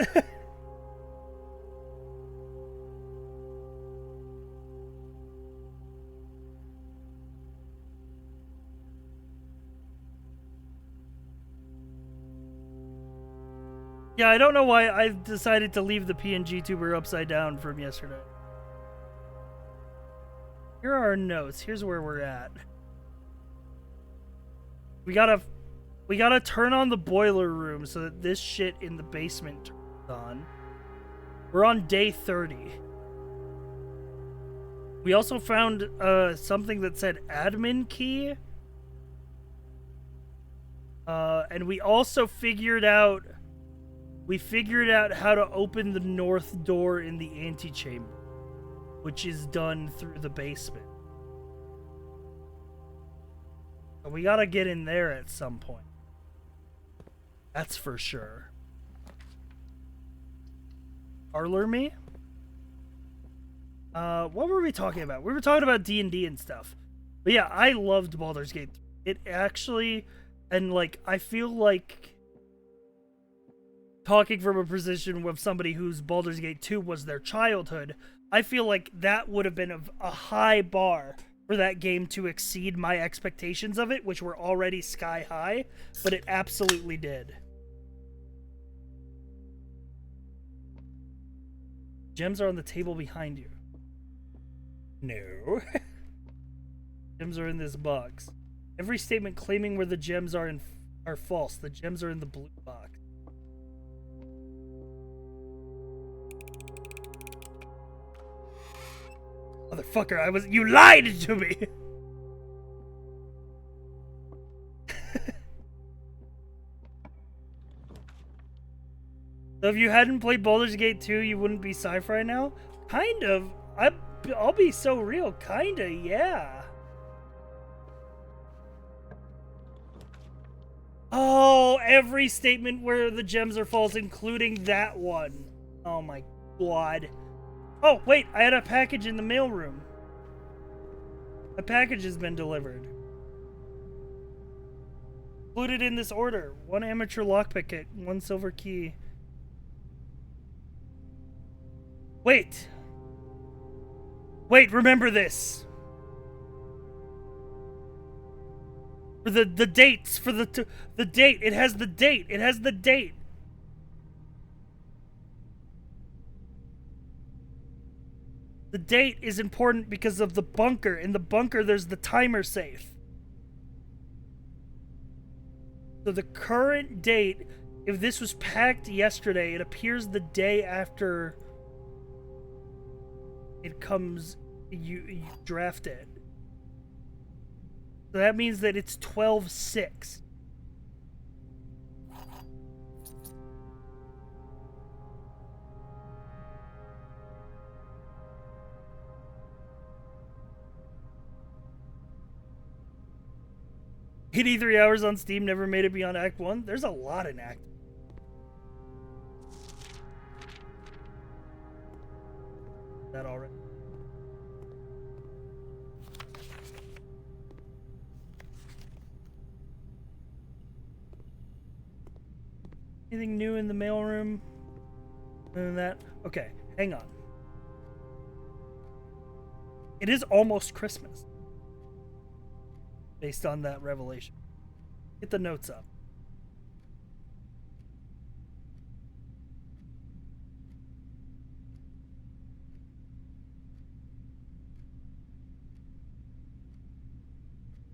Yeah, I don't know why I decided to leave the PNG tuber upside down from yesterday. Here are our notes. Here's where we're at. We gotta turn on the boiler room so that this shit in the basement turns on. We're on day 30. We also found something that said admin key. And we also figured out how to open the north door in the antechamber, which is done through the basement. So we gotta get in there at some point. That's for sure. Parlor me? What were we talking about? We were talking about D&D and stuff. But yeah, I loved Baldur's Gate. It actually, and like, I feel like talking from a position of somebody whose Baldur's Gate 2 was their childhood, I feel like that would have been a high bar for that game to exceed my expectations of it, which were already sky high, but it absolutely did. Gems are on the table behind you. No. Gems are in this box. Every statement claiming where the gems are false. The gems are in the blue box. Motherfucker, you lied to me! So if you hadn't played Baldur's Gate 2, you wouldn't be sci-fi now? Kind of. I'll be so real. Kinda, yeah. Oh, every statement where the gems are false, including that one. Oh my god. Oh, wait, I had a package in the mailroom. A package has been delivered. Included in this order. 1 amateur lockpick, 1 silver key. Wait. Wait, remember this. For the dates, for the date. It has the date. It has the date. The date is important because of the bunker. In the bunker, there's the timer safe. So the current date, if this was packed yesterday, it appears the day after it comes, you draft it. So that means that it's 12/6. $83 hours on Steam, never made it beyond Act 1. There's a lot in Act 1. That already. Anything new in the mailroom? Other than that? Okay, hang on. It is almost Christmas. Based on that revelation. Get the notes up.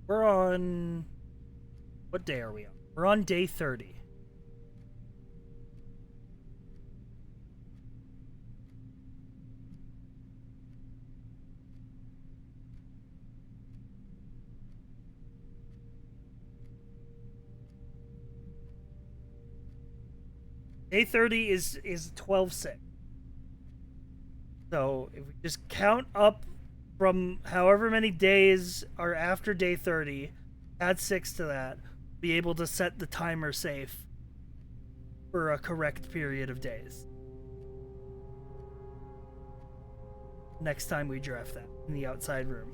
We're on... What day are we on? We're on day 30. Day 30 is 12/6. So if we just count up from however many days are after day 30, add 6 to that, be able to set the timer safe for a correct period of days. Next time we draft that in the outside room.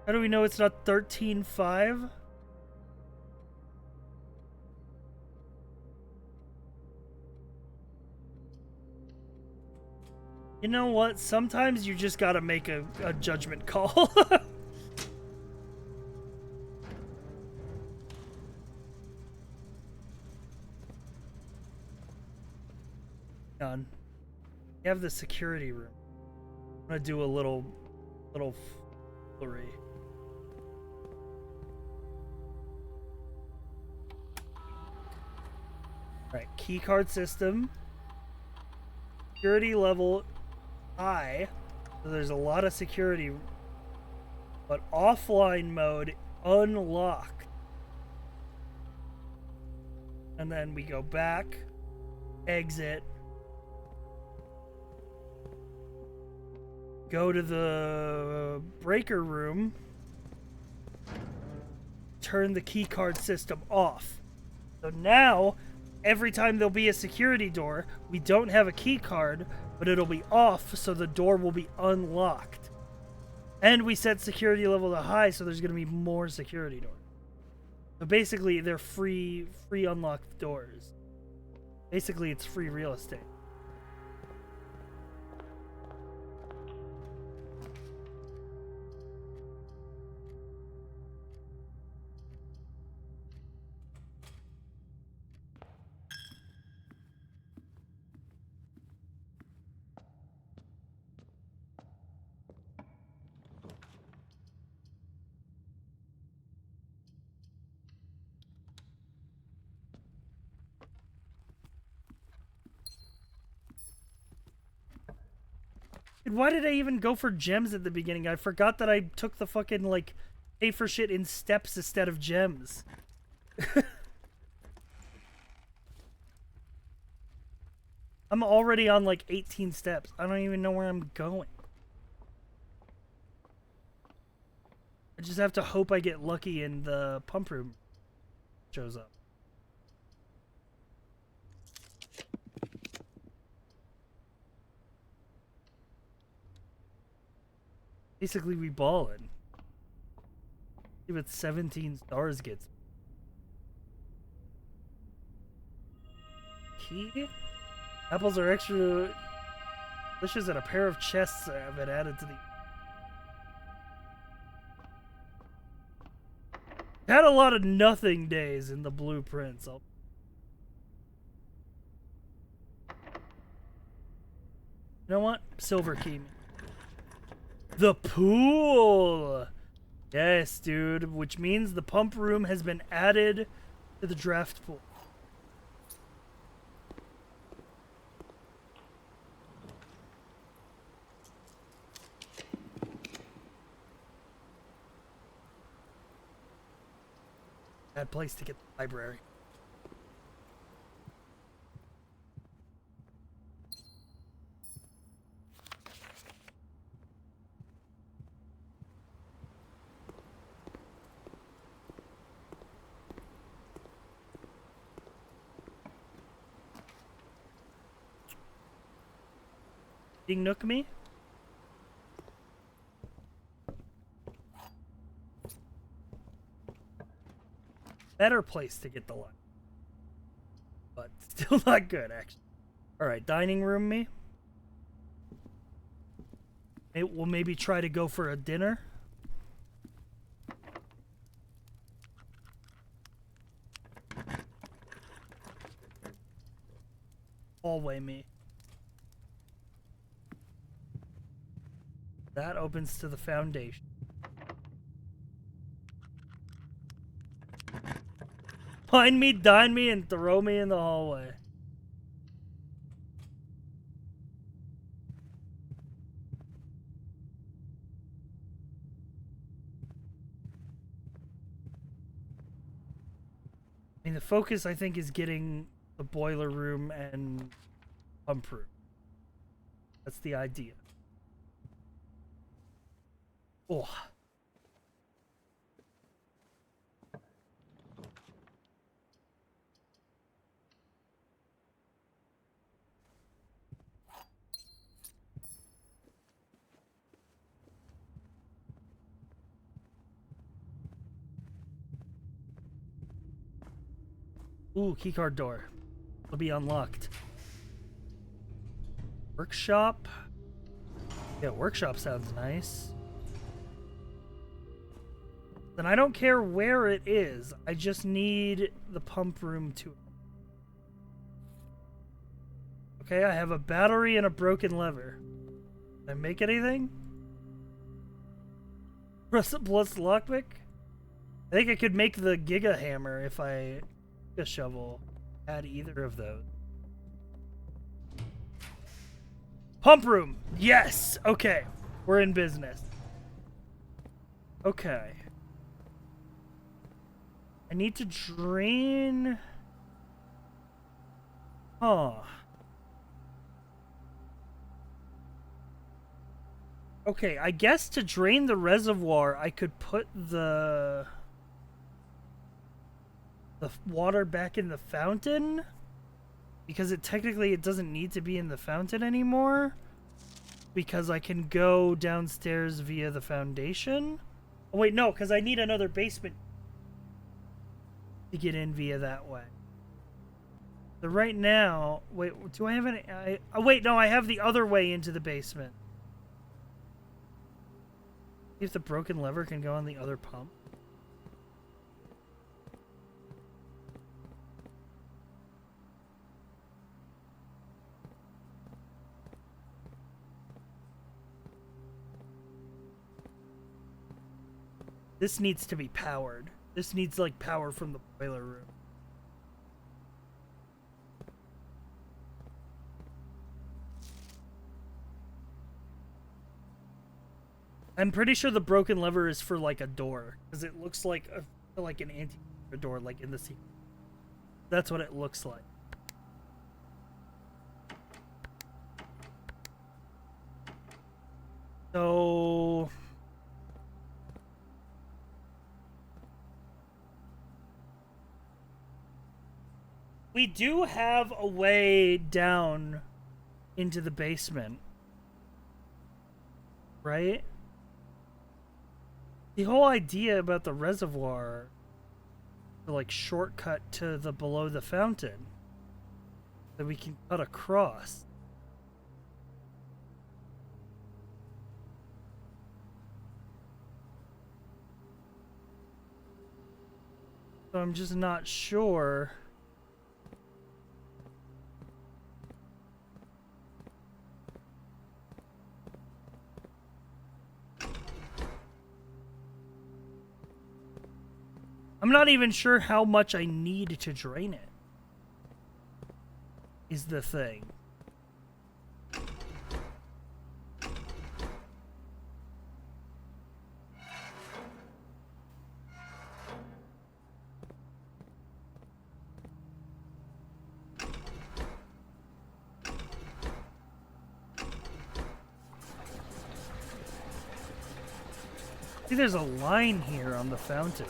How do we know it's not 13/5? You know what? Sometimes you just gotta make a judgment call. Done. You have the security room. I'm gonna do a little flurry. Alright, keycard system. Security level high. So there's a lot of security. But offline mode unlocked. And then we go back, exit, go to the breaker room, turn the keycard system off. So now, every time there'll be a security door, we don't have a key card, but it'll be off, so the door will be unlocked. And we set security level to high, so there's going to be more security doors. So basically, they're free unlocked doors. Basically, it's free real estate. Why did I even go for gems at the beginning? I forgot that I took the fucking, like, pay for shit in steps instead of gems. I'm already on, like, 18 steps. I don't even know where I'm going. I just have to hope I get lucky and the pump room shows up. Basically, we ballin'. See what 17 stars gets. Key? Apples are extra delicious and a pair of chests have been added to the... Had a lot of nothing days in the blueprints. You know what? Silver key. The pool! Yes, dude. Which means the pump room has been added to the draft pool. Bad place to get the library. Nook me? Better place to get the lunch. But still not good, actually. Alright, dining room me. We'll maybe try to go for a dinner. Hallway me. That opens to the foundation. Find me, dine me, and throw me in the hallway. I mean, the focus, I think, is getting the boiler room and pump room. That's the idea. Oh. Ooh, keycard door. It'll be unlocked. Workshop. Yeah, workshop sounds nice. Then I don't care where it is. I just need the pump room to... Okay, I have a battery and a broken lever. Did I make anything? Plus lockpick? I think I could make the Giga Hammer if I... a shovel. Add either of those. Pump room! Yes! Okay. We're in business. Okay. I need to drain... Huh. Okay, I guess to drain the reservoir, I could put the water back in the fountain, because it doesn't need to be in the fountain anymore, because I can go downstairs via the foundation. Oh wait, no, because I need another basement to get in via that way. So right now, wait, do I have any? Oh wait, no, I have the other way into the basement. See if the broken lever can go on the other pump. This needs to be powered. This needs, like, power from the boiler room. I'm pretty sure the broken lever is for, like, a door. Because it looks like an antique door, like, in the sequence. That's what it looks like. So... we do have a way down into the basement. Right? The whole idea about the reservoir, the, like, shortcut to the below the fountain, that we can cut across. So I'm just not sure. I'm not even sure how much I need to drain it, is the thing. See, there's a line here on the fountain.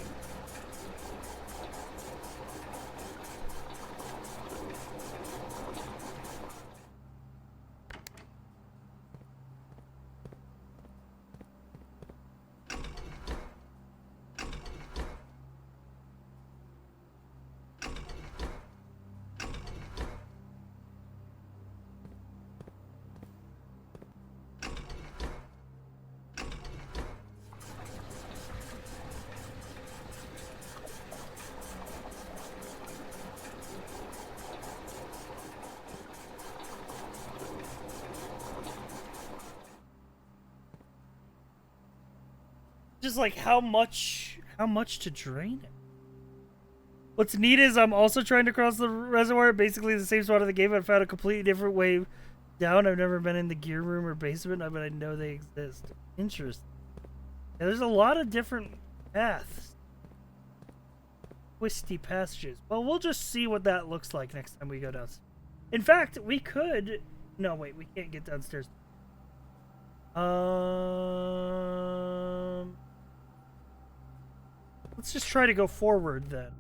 Just like how much to drain it. What's neat is I'm also trying to cross the reservoir, basically the same spot of the game. I found a completely different way down. I've never been in the gear room or basement, but I know they exist. Interesting. Yeah, there's a lot of different paths. Twisty passages. Well, we'll just see what that looks like next time we go downstairs. In fact, we could... no, wait, we can't get downstairs. Let's just try to go forward then.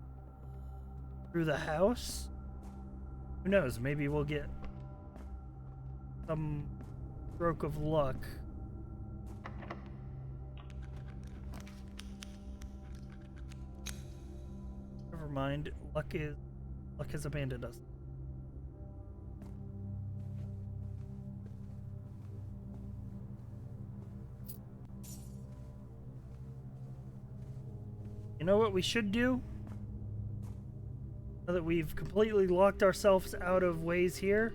Through the house? Who knows? Maybe we'll get some stroke of luck. Never mind. Luck has abandoned us. You know what we should do? Now that we've completely locked ourselves out of ways here.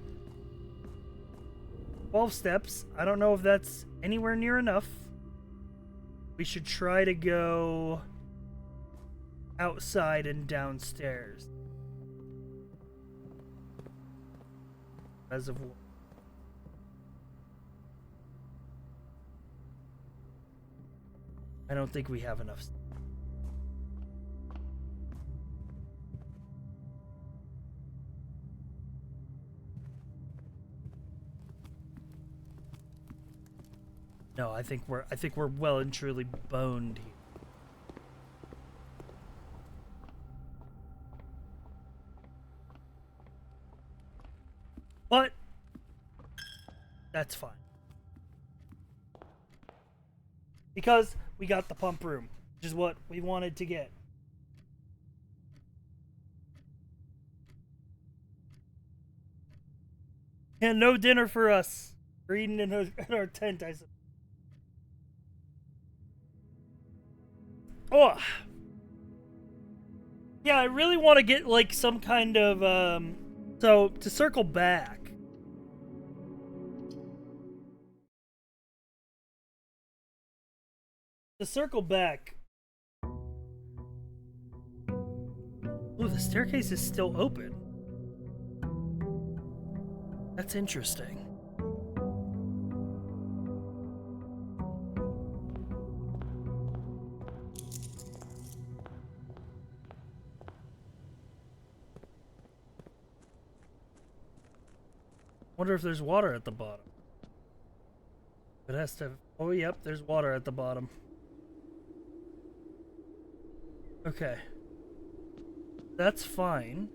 12 steps. I don't know if that's anywhere near enough. We should try to go outside and downstairs. Reservoir. I don't think we have enough. No, I think we're well and truly boned here. But that's fine. Because we got the pump room, which is what we wanted to get. And no dinner for us. We're eating in our tent, I suppose. Oh. Yeah, I really want to get like some kind of so to circle back. Ooh, the staircase is still open. That's interesting. Wonder if there's water at the bottom. It has to. Oh, yep, there's water at the bottom. Okay. That's fine.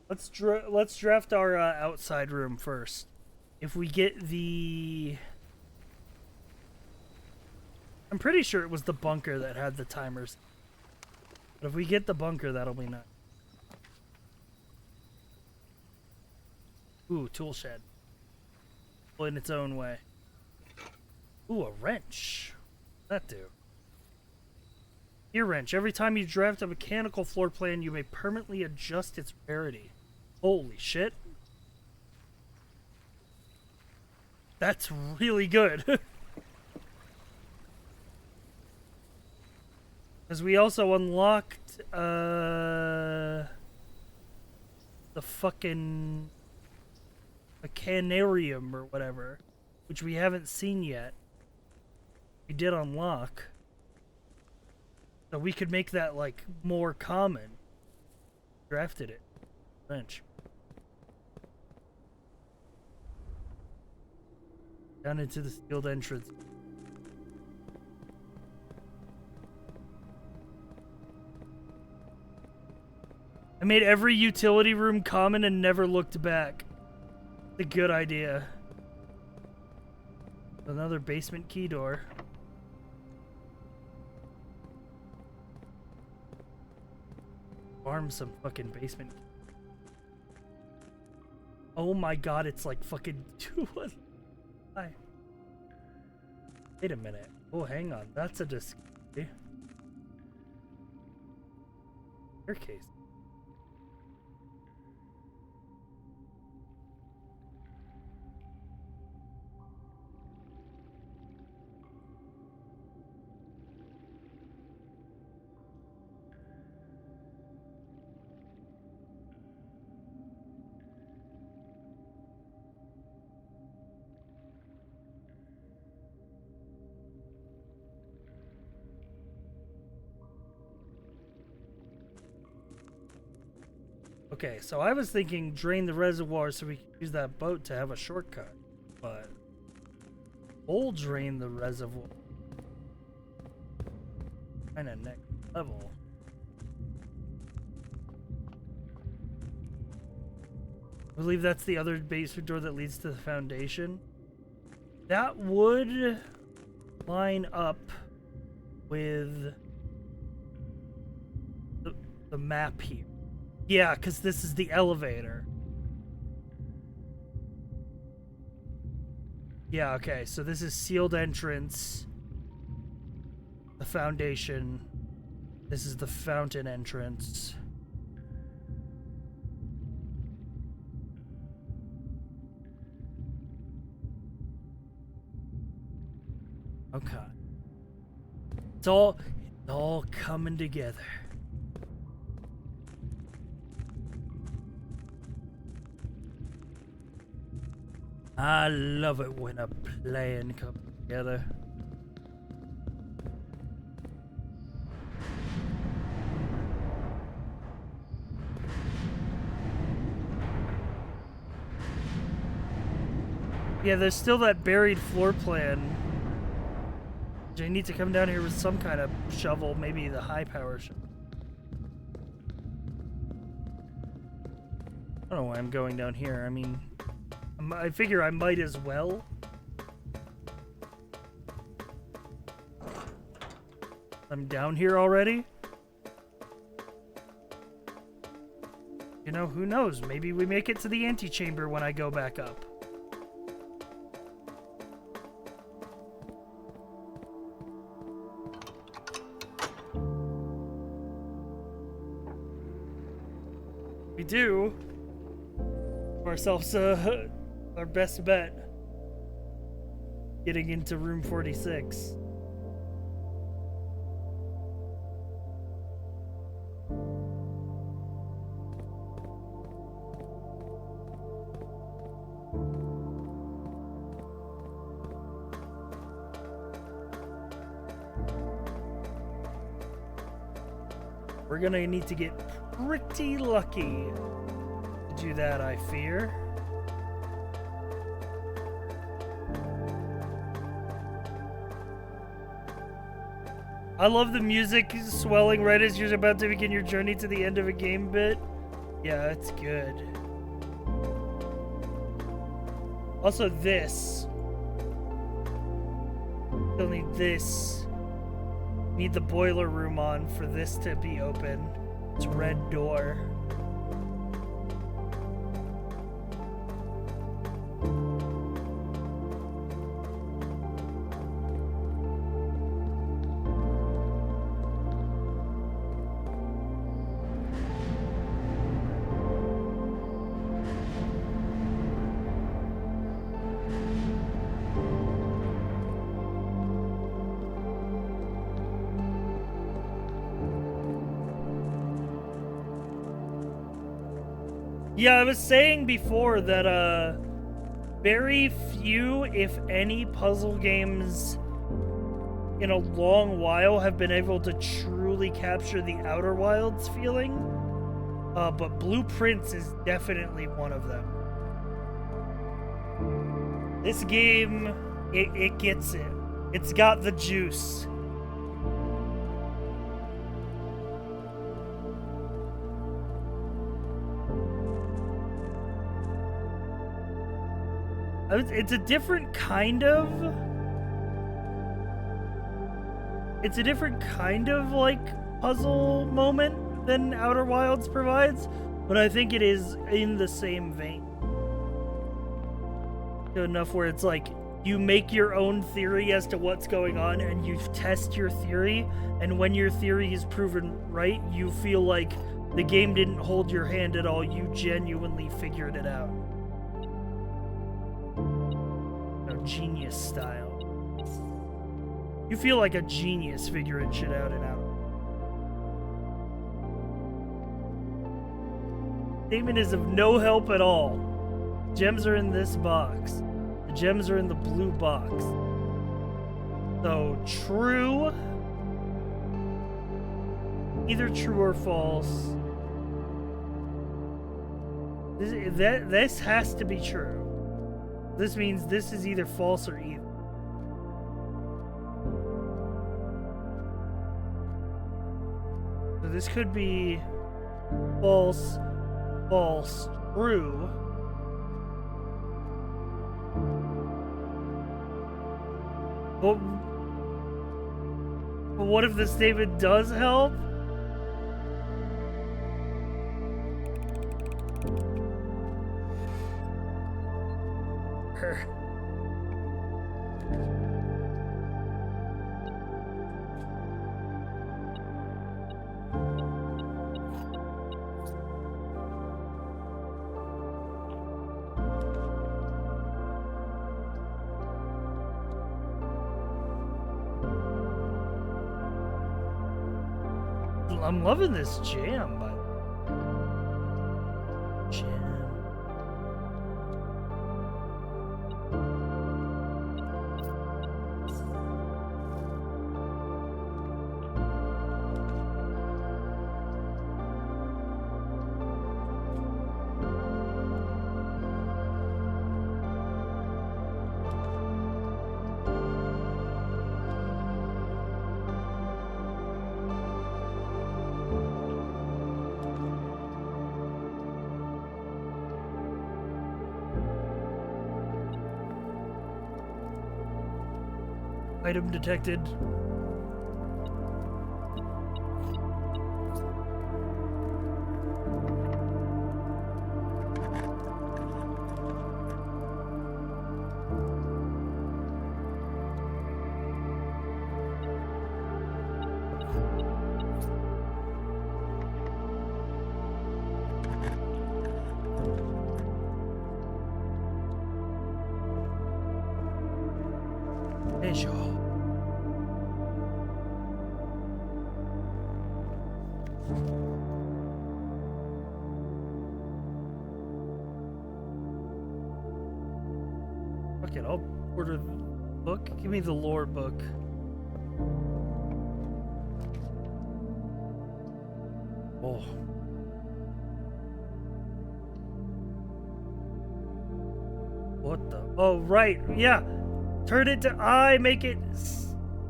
Let's draft our outside room first. If we get the... I'm pretty sure it was the bunker that had the timers. But if we get the bunker, that'll be nice. Ooh, tool shed. In its own way. Ooh, a wrench. What's that do? Gear wrench. Every time you draft a mechanical floor plan, you may permanently adjust its rarity. Holy shit. That's really good. Because we also unlocked the fucking Mechanarium or whatever, which we haven't seen yet. We did unlock. So we could make that like more common. Drafted it. Wrench. Down into the sealed entrance. I made every utility room common and never looked back. A good idea. Another basement key door. Farm some fucking basement. Oh my god, it's like fucking 2-1. Hi. Wait a minute. Oh, hang on. That's a discovery. Staircase. Okay, so I was thinking drain the reservoir so we can use that boat to have a shortcut, but we'll drain the reservoir. Kind of next level. I believe that's the other basement door that leads to the foundation. That would line up with the map here. Yeah, because this is the elevator. Yeah, okay, so this is sealed entrance. the foundation. This is the fountain entrance. Okay. It's all coming together. I love it when a plan comes together. Yeah, there's still that buried floor plan. I need to come down here with some kind of shovel, maybe the high power shovel. I don't know why I'm going down here. I mean, I figure I might as well. I'm down here already. You know, who knows? Maybe we make it to the antechamber when I go back up. We do. Ourselves our best bet. Getting into room 46. We're gonna need to get pretty lucky to do that, I fear. I love the music swelling right as you're about to begin your journey to the end of a game bit. Yeah, it's good. Also this. Still need this. Need the boiler room on for this to be open. It's red door. Yeah, I was saying before that, very few, if any, puzzle games in a long while have been able to truly capture the Outer Wilds feeling. But Blueprints is definitely one of them. This game, it gets it. It's got the juice. It's a different kind of... It's a different kind of, like, puzzle moment than Outer Wilds provides, but I think it is in the same vein. Good enough where it's like, you make your own theory as to what's going on, and you test your theory, and when your theory is proven right, you feel like the game didn't hold your hand at all, you genuinely figured it out. Genius style. You feel like a genius figuring shit out and out. Statement is of no help at all. Gems are in this box. The gems are in the blue box. So true. Either true or false. This has to be true. This means this is either false or either. So this could be false, false, true. But what if the statement does help? I'm loving this jam, by the way. Jam. Item detected. Fuck it, I'll order the book. Give me the lore book. Oh. What the? Oh, right. Yeah. Turn it to I, make it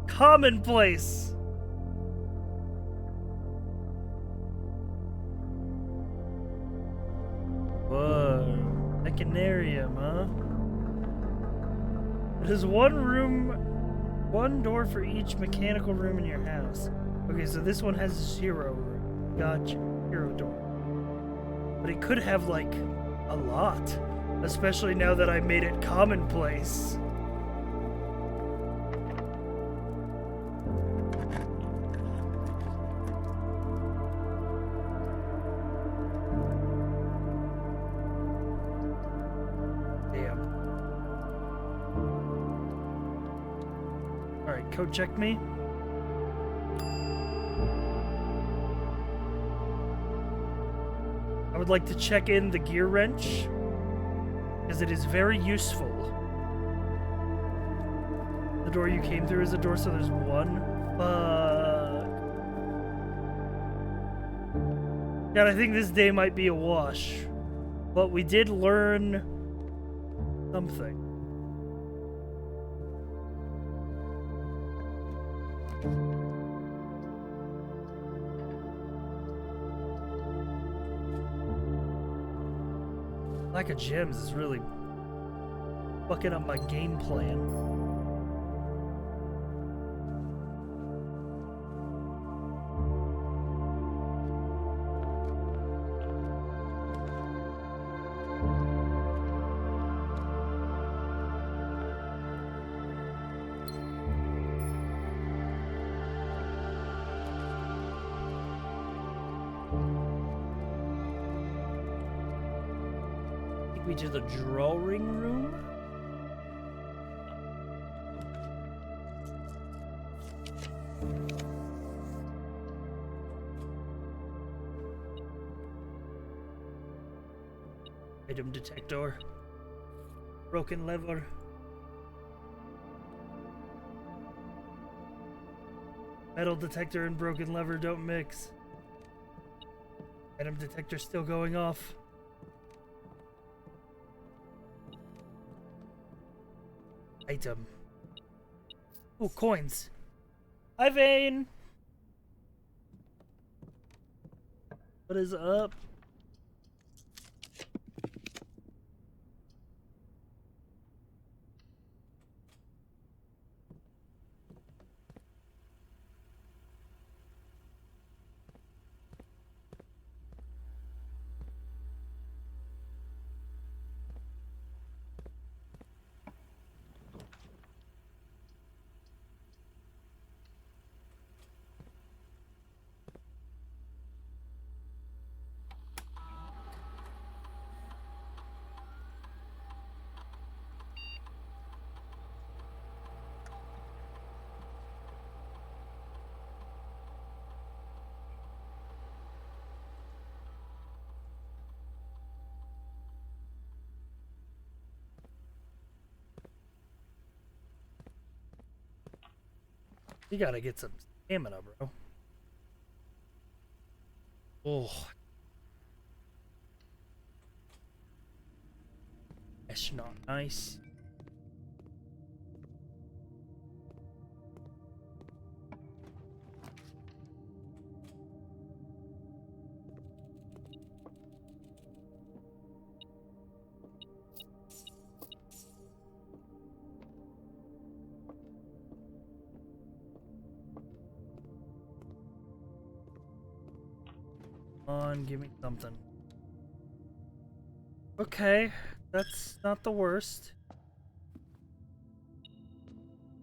commonplace. Whoa. Mechanarium, huh? There's one door for each mechanical room in your house. Okay, so this one has 0 room. Gotcha. 0 door. But it could have, like, a lot. Especially now that I made it commonplace. Damn. Alright, code check me. I would like to check in the gear wrench, because it is very useful. The door you came through is a door, so there's one. God, I think this day might be a wash. But we did learn something. Lack of gems is really fucking up my game plan. We do the drawing room. Item detector. Broken lever. Metal detector and broken lever don't mix. Item detector still going off. Item. Oh, coins. Hi, Vane. What is up? You gotta get some stamina, bro. Oh, that's not nice. Come on, give me something. Okay, that's not the worst.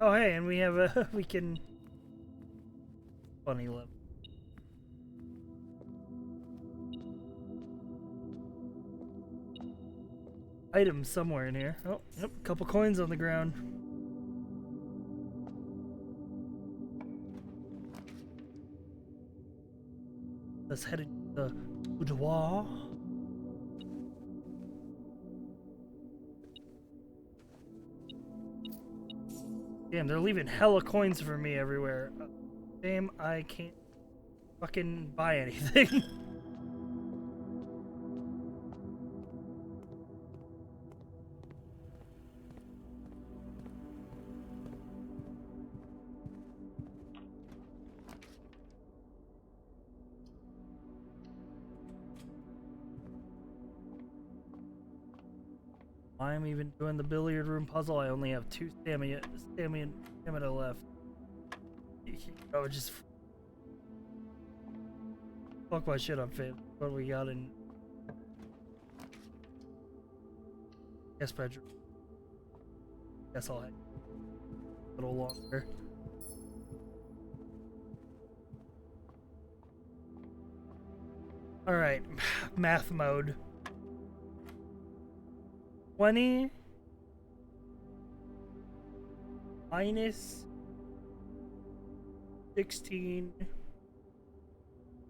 Oh, hey, and we have a we can funny level. Item somewhere in here. Oh, yep, couple coins on the ground. Let's head into the boudoir. Damn, they're leaving hella coins for me everywhere. Damn, I can't fucking buy anything. I'm even doing the billiard room puzzle. I only have 2 stamina left. I would just fuck my shit up, fam. What we got in guest bedroom? Guess I'll hang a little longer. All right, math mode. 20 minus 16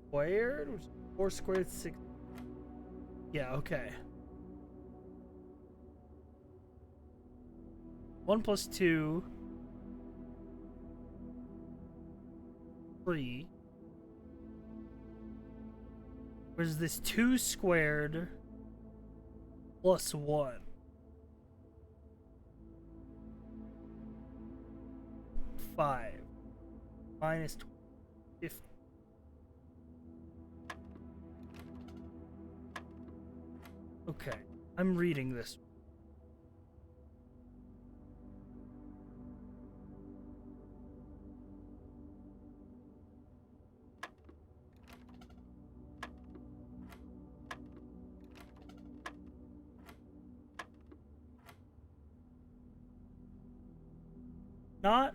squared, which is 4 squared 6. Yeah, okay. 1 plus 2, 3. Where's this 2 squared plus 1? 5 minus 50. Okay, I'm reading this. Not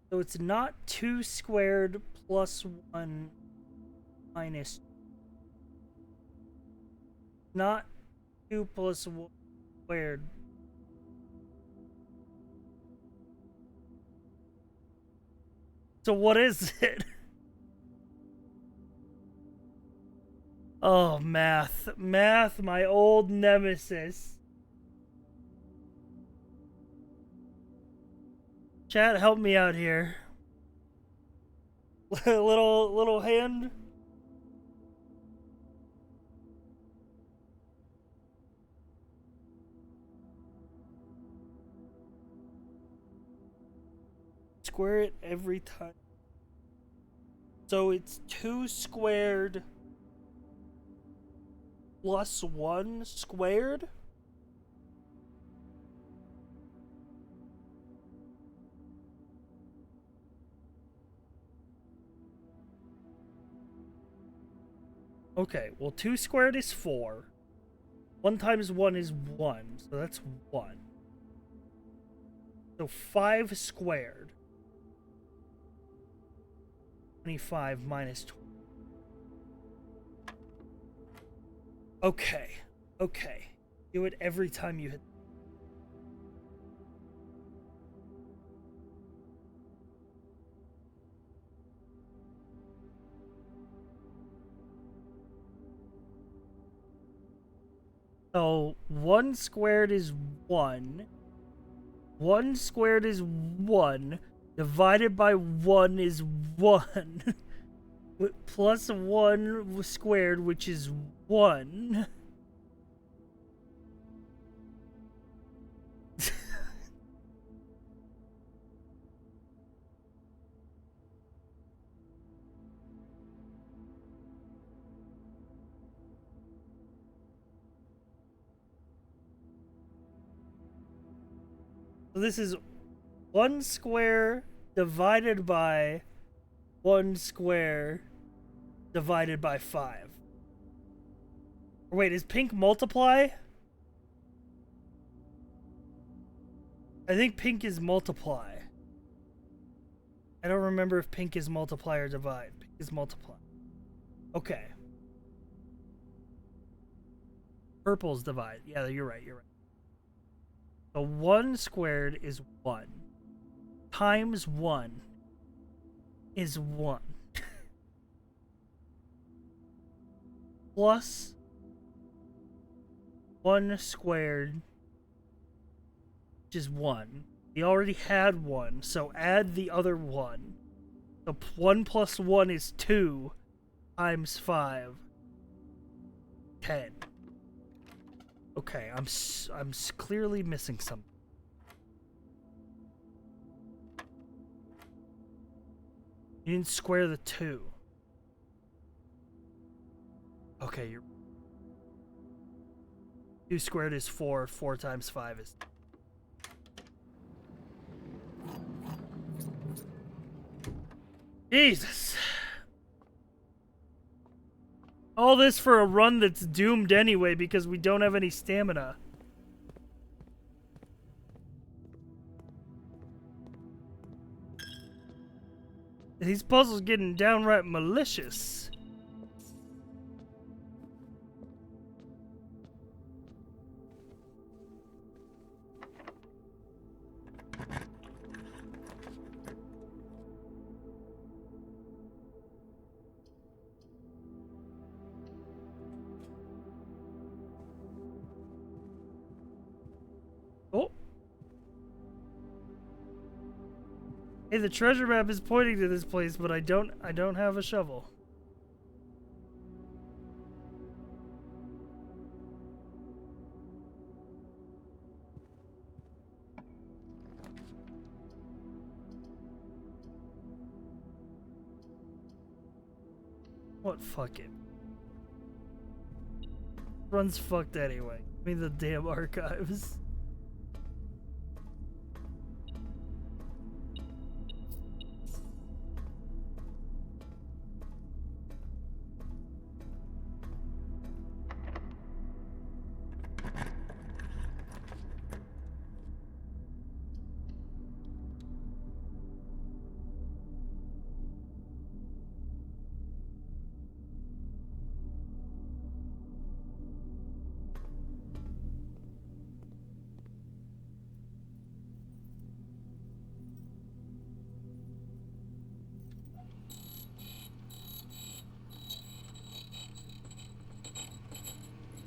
so it's not 2 squared plus 1 minus, not 2 plus 1 squared. So what is it? Oh, math. Math, my old nemesis. Chat, help me out here. little hand. Square it every time. So it's 2 squared plus 1 squared? Okay, well 2 squared is 4. 1 times 1 is 1, so that's 1. So 5 squared. 25 minus 20. Okay. Okay. Do it every time you hit. So 1 squared is 1. 1 squared is 1. Divided by 1 is 1. Plus 1 squared, which is 1. So this is 1 square divided by 1 square divided by 5. Or wait, is pink multiply? I think pink is multiply. I don't remember if pink is multiply or divide. Pink is multiply. Okay. Purple's divide. Yeah, you're right, you're right. So 1 squared is 1. Times 1 is 1. Plus 1 squared, which is 1. We already had 1, so add the other 1. So 1 plus 1 is 2 times 5. 10. Okay, I'm clearly missing something. You didn't square the 2. Okay, you're... 2 squared is 4. 4 times 5 is... Jesus! All this for a run that's doomed anyway because we don't have any stamina. These puzzles getting downright malicious. Oh. Hey, the treasure map is pointing to this place, but I don't have a shovel. What? Fuck it. Run's fucked anyway. I mean the damn archives.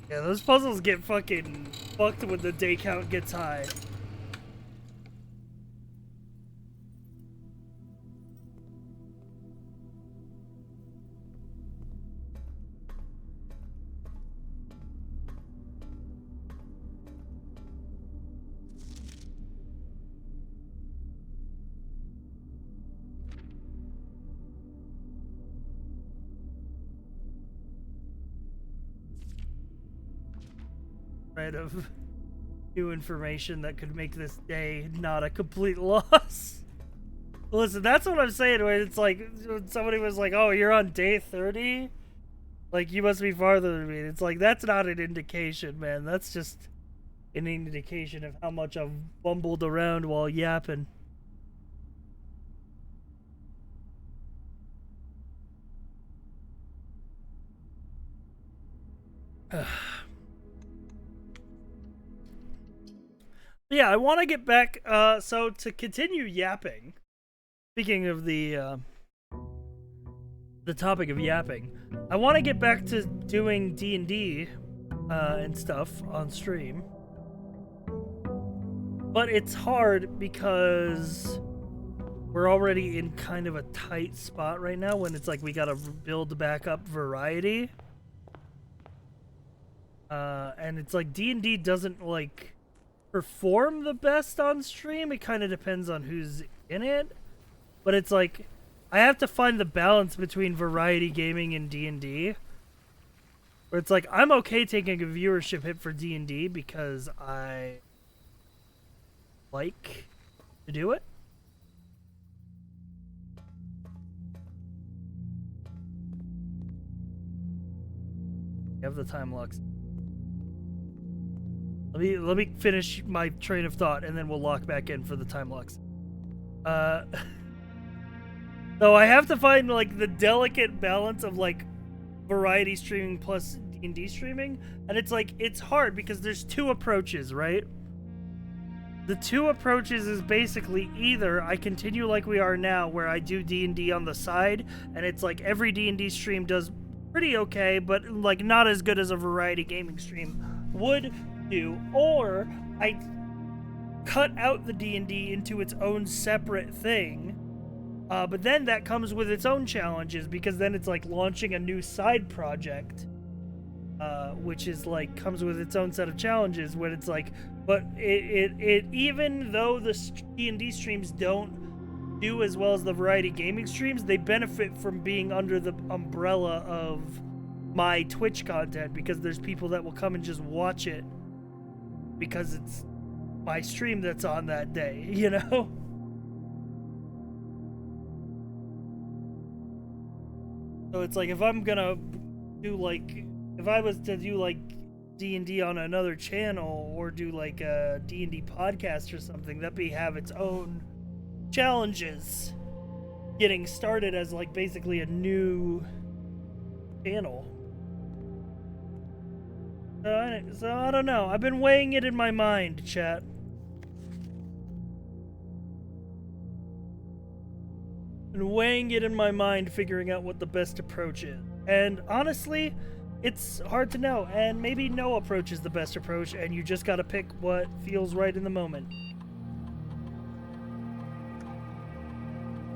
Yeah, those puzzles get fucking fucked when the day count gets high. Of new information that could make this day not a complete loss. Listen, that's what I'm saying when it's like when somebody was like, oh, you're on day 30, like you must be farther than me. It's like that's not an indication, man. That's just an indication of how much I've bumbled around while yapping. Yeah, I want to get back, so to continue yapping, speaking of the topic of yapping, I want to get back to doing D&D, and stuff on stream. But it's hard because we're already in kind of a tight spot right now when it's like we gotta build back up variety. And it's like D&D doesn't like perform the best on stream. It kind of depends on who's in it. But it's like I have to find the balance between variety gaming and D&D. Where it's like I'm okay taking a viewership hit for D&D because I like to do it. You have the time locks. Let me finish my train of thought and then we'll lock back in for the time locks. So I have to find like the delicate balance of like variety streaming plus D&D streaming, and it's like it's hard because there's two approaches, right? The two approaches is basically either I continue like we are now where I do D&D on the side and it's like every D&D stream does pretty okay but like not as good as a variety gaming stream would do, or I cut out the D&D into its own separate thing. But then that comes with its own challenges because then it's like launching a new side project, which is like comes with its own set of challenges. When it's like, but it even though the D&D streams don't do as well as the variety gaming streams, they benefit from being under the umbrella of my Twitch content because there's people that will come and just watch it because it's my stream that's on that day, you know? So it's like if I'm gonna do like, if I was to do like D&D on another channel or do like a D&D podcast or something, that'd have its own challenges getting started as like basically a new channel. So I don't know. I've been weighing it in my mind, chat. Been weighing it in my mind, figuring out what the best approach is. And honestly, it's hard to know. And maybe no approach is the best approach, and you just gotta pick what feels right in the moment.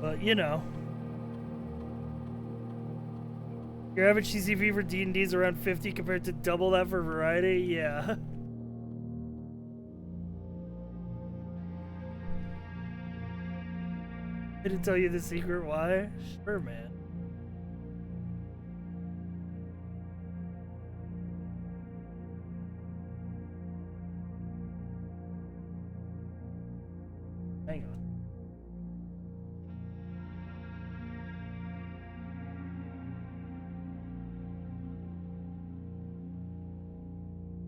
But, you know. Your average CCV for D&D is around 50 compared to double that for variety? Yeah. Didn't tell you the secret why? Sure, man. Hang on.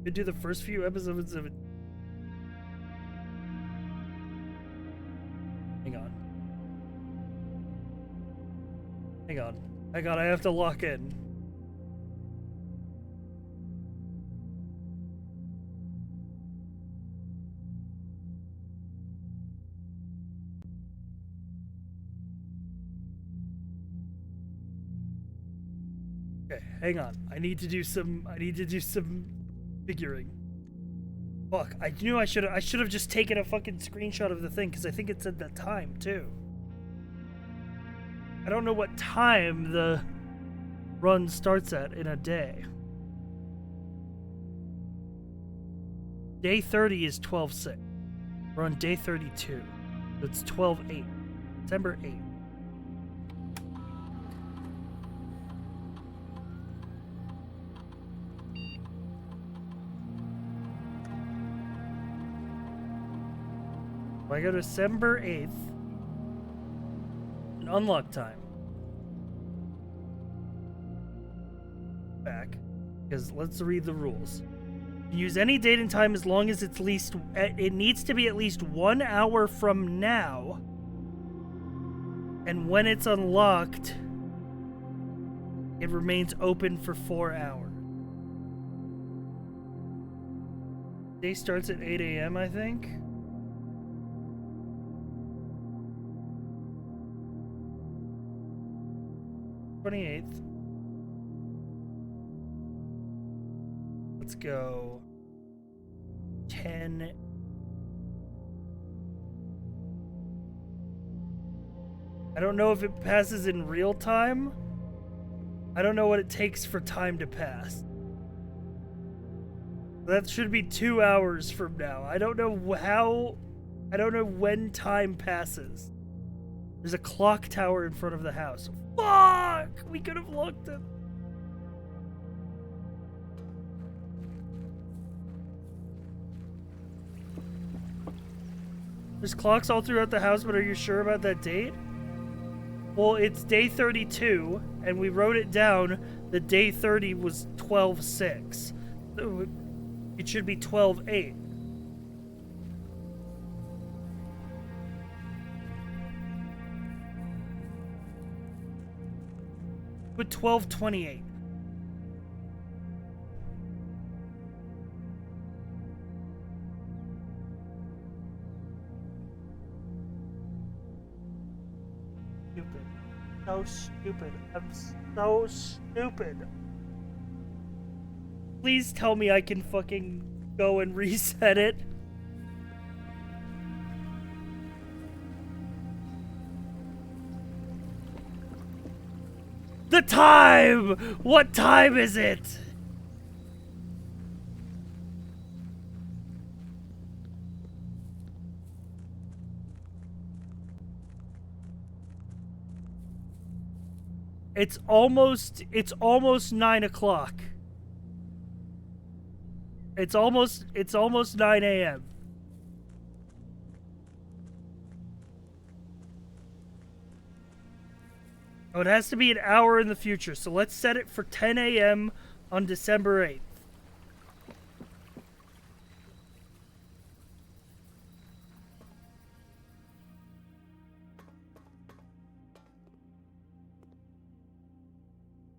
Could do the first few episodes of it. Hang on. Hang on. Hang on, I have to lock in. Okay, hang on. I need to do some figuring. Fuck, I knew I should have just taken a fucking screenshot of the thing because I think it said the time too. I don't know what time the run starts at in a day. Day 30 is 12/6. We're on day 32. So it's 12/8. December 8th. I go to December 8th. An unlock time. Back. Because let's read the rules. Use any date and time as long as it needs to be at least 1 hour from now. And when it's unlocked, it remains open for 4 hours. Day starts at 8 a.m., I think. 28th. Let's go 10. I don't know if it passes in real time. I don't know what it takes for time to pass. That should be 2 hours from now. I don't know how. I don't know when time passes. There's a clock tower in front of the house. Fuck! We could have looked at. There's clocks all throughout the house, but are you sure about that date? Well, it's day 32, and we wrote it down. The day 30 was 12/6. So it should be 12/8. But 12/28. Stupid. So stupid. I'm so stupid. Please tell me I can fucking go and reset it. The time! What time is it? It's almost 9 o'clock. It's almost 9 a.m. Oh, it has to be an hour in the future, so let's set it for 10 a.m. on December 8th.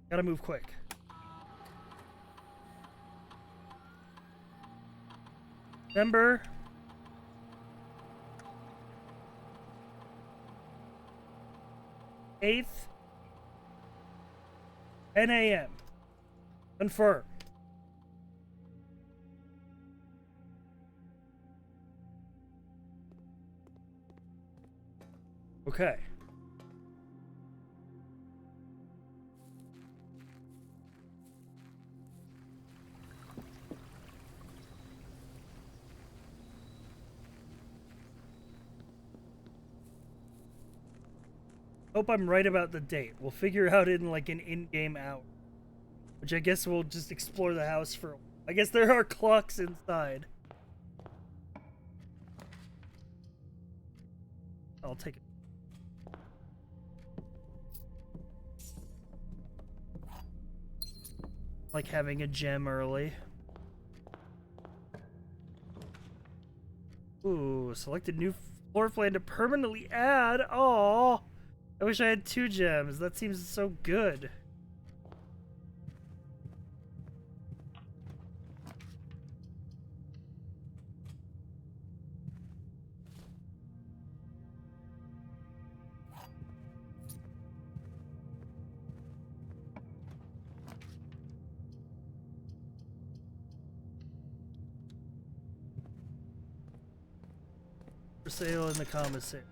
Gotta move quick. December 8th, 10 a.m. Confirm. Okay. Hope I'm right about the date. We'll figure out in like an in-game hour. Which I guess we'll just explore the house for. I guess there are clocks inside. I'll take it. Like having a gem early. Ooh, select a new floor plan to permanently add. Oh, I wish I had 2 gems. That seems so good. For sale in the commissary.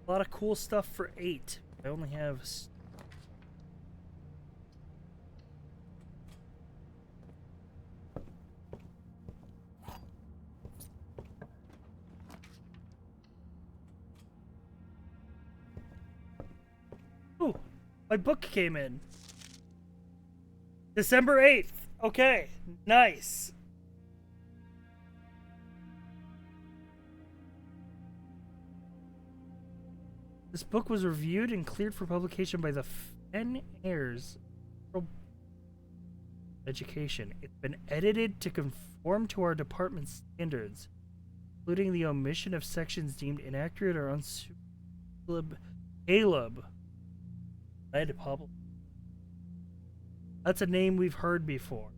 A lot of cool stuff for 8. I only have. Ooh, my book came in. December 8th. Okay, nice. This book was reviewed and cleared for publication by the Fen Airs Education. It's been edited to conform to our department's standards, including the omission of sections deemed inaccurate or unsuitable. Caleb. I had to publish. That's a name we've heard before.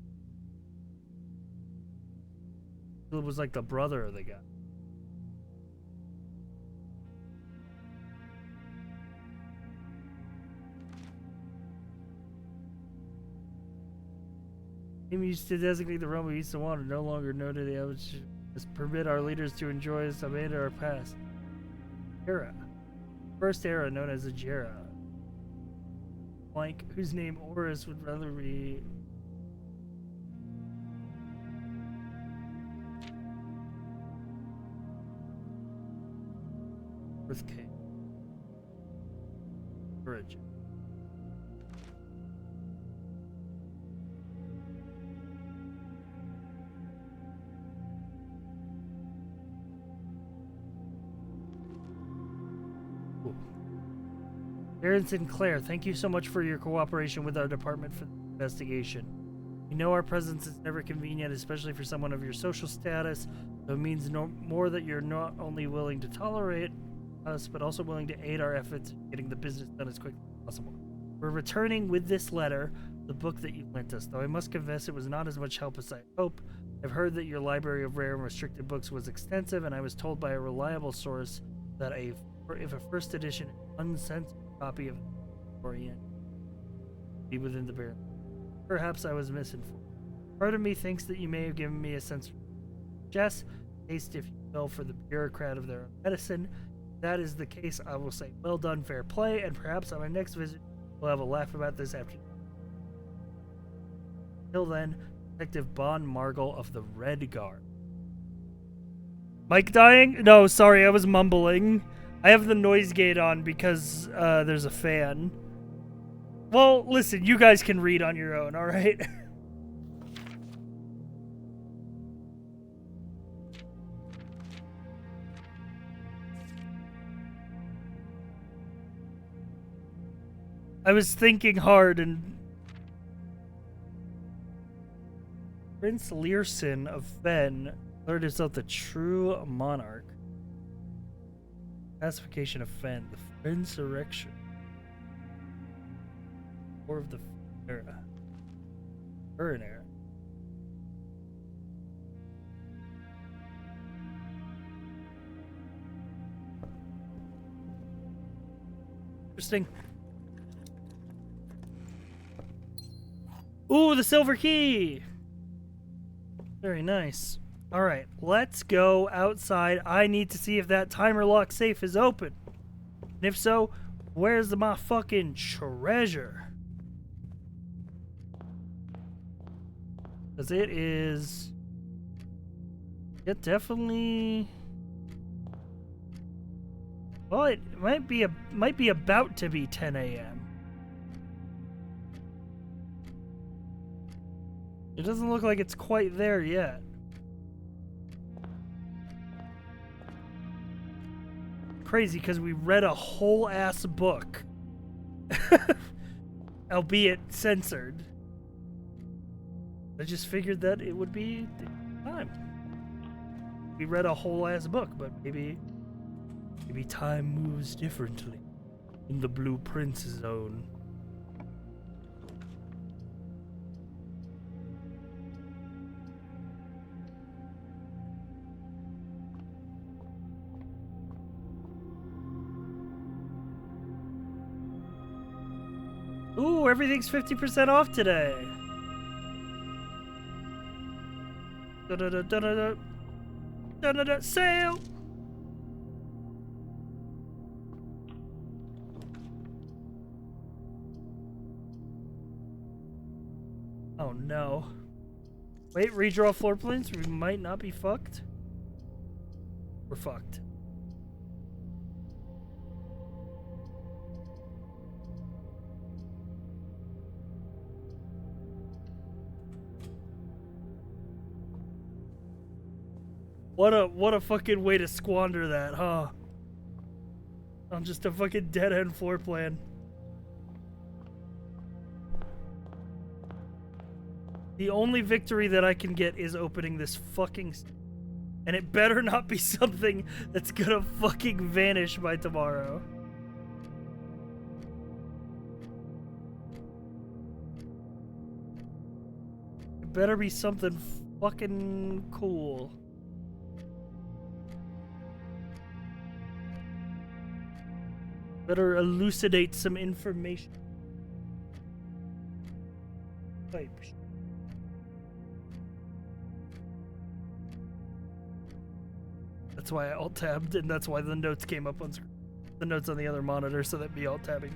Caleb was like the brother of the guy. Name used to designate the realm we used to want, no longer noted the average. Just permit our leaders to enjoy some of our past. Era. First era known as the Jera. Blank, whose name Oris would rather be. Earthcake. Origin. Aaron Sinclair, thank you so much for your cooperation with our department for the investigation. We know our presence is never convenient, especially for someone of your social status, so it means no more that you're not only willing to tolerate us, but also willing to aid our efforts in getting the business done as quickly as possible. We're returning with this letter, the book that you lent us, though I must confess it was not as much help as I hoped. I've heard that your library of rare and restricted books was extensive, and I was told by a reliable source that if a first edition uncensored copy of Orient be within the barrel. Perhaps I was misinformed. Part of me thinks that you may have given me a sense of jest, taste if you will, for the bureaucrat of their own medicine. If that is the case, I will say well done, fair play, and perhaps on my next visit we'll have a laugh about this afternoon. Till then, Detective Bon Margle of the Red Guard. Mic dying? No, sorry, I was mumbling. I have the noise gate on because there's a fan. Well, listen, you guys can read on your own, alright? I was thinking hard and... Prince Learson of Fen declared himself the true monarch. Pacification of Fen, the insurrection. War of the era. Current era. Interesting. Ooh, the silver key! Very nice. Alright, let's go outside. I need to see if that timer lock safe is open. And if so, where's my fucking treasure? Because it is... It definitely... Well, it might be about to be 10 a.m. It doesn't look like it's quite there yet. Crazy, because we read a whole ass book. Albeit censored. I just figured that it would be time. We read a whole ass book, but maybe time moves differently in the Blueprint zone. Ooh, everything's 50% off today. Da-da-da-da-da-da. Sale! Oh no. Wait, redraw floor plans? We might not be fucked. We're fucked. What a fucking way to squander that, huh? On just a fucking dead-end floor plan. The only victory that I can get is opening this fucking... And it better not be something that's gonna fucking vanish by tomorrow. It better be something fucking cool. Better elucidate some information. Type. That's why I alt-tabbed, and that's why the notes came up on the notes on the other monitor, so that me alt-tabbing.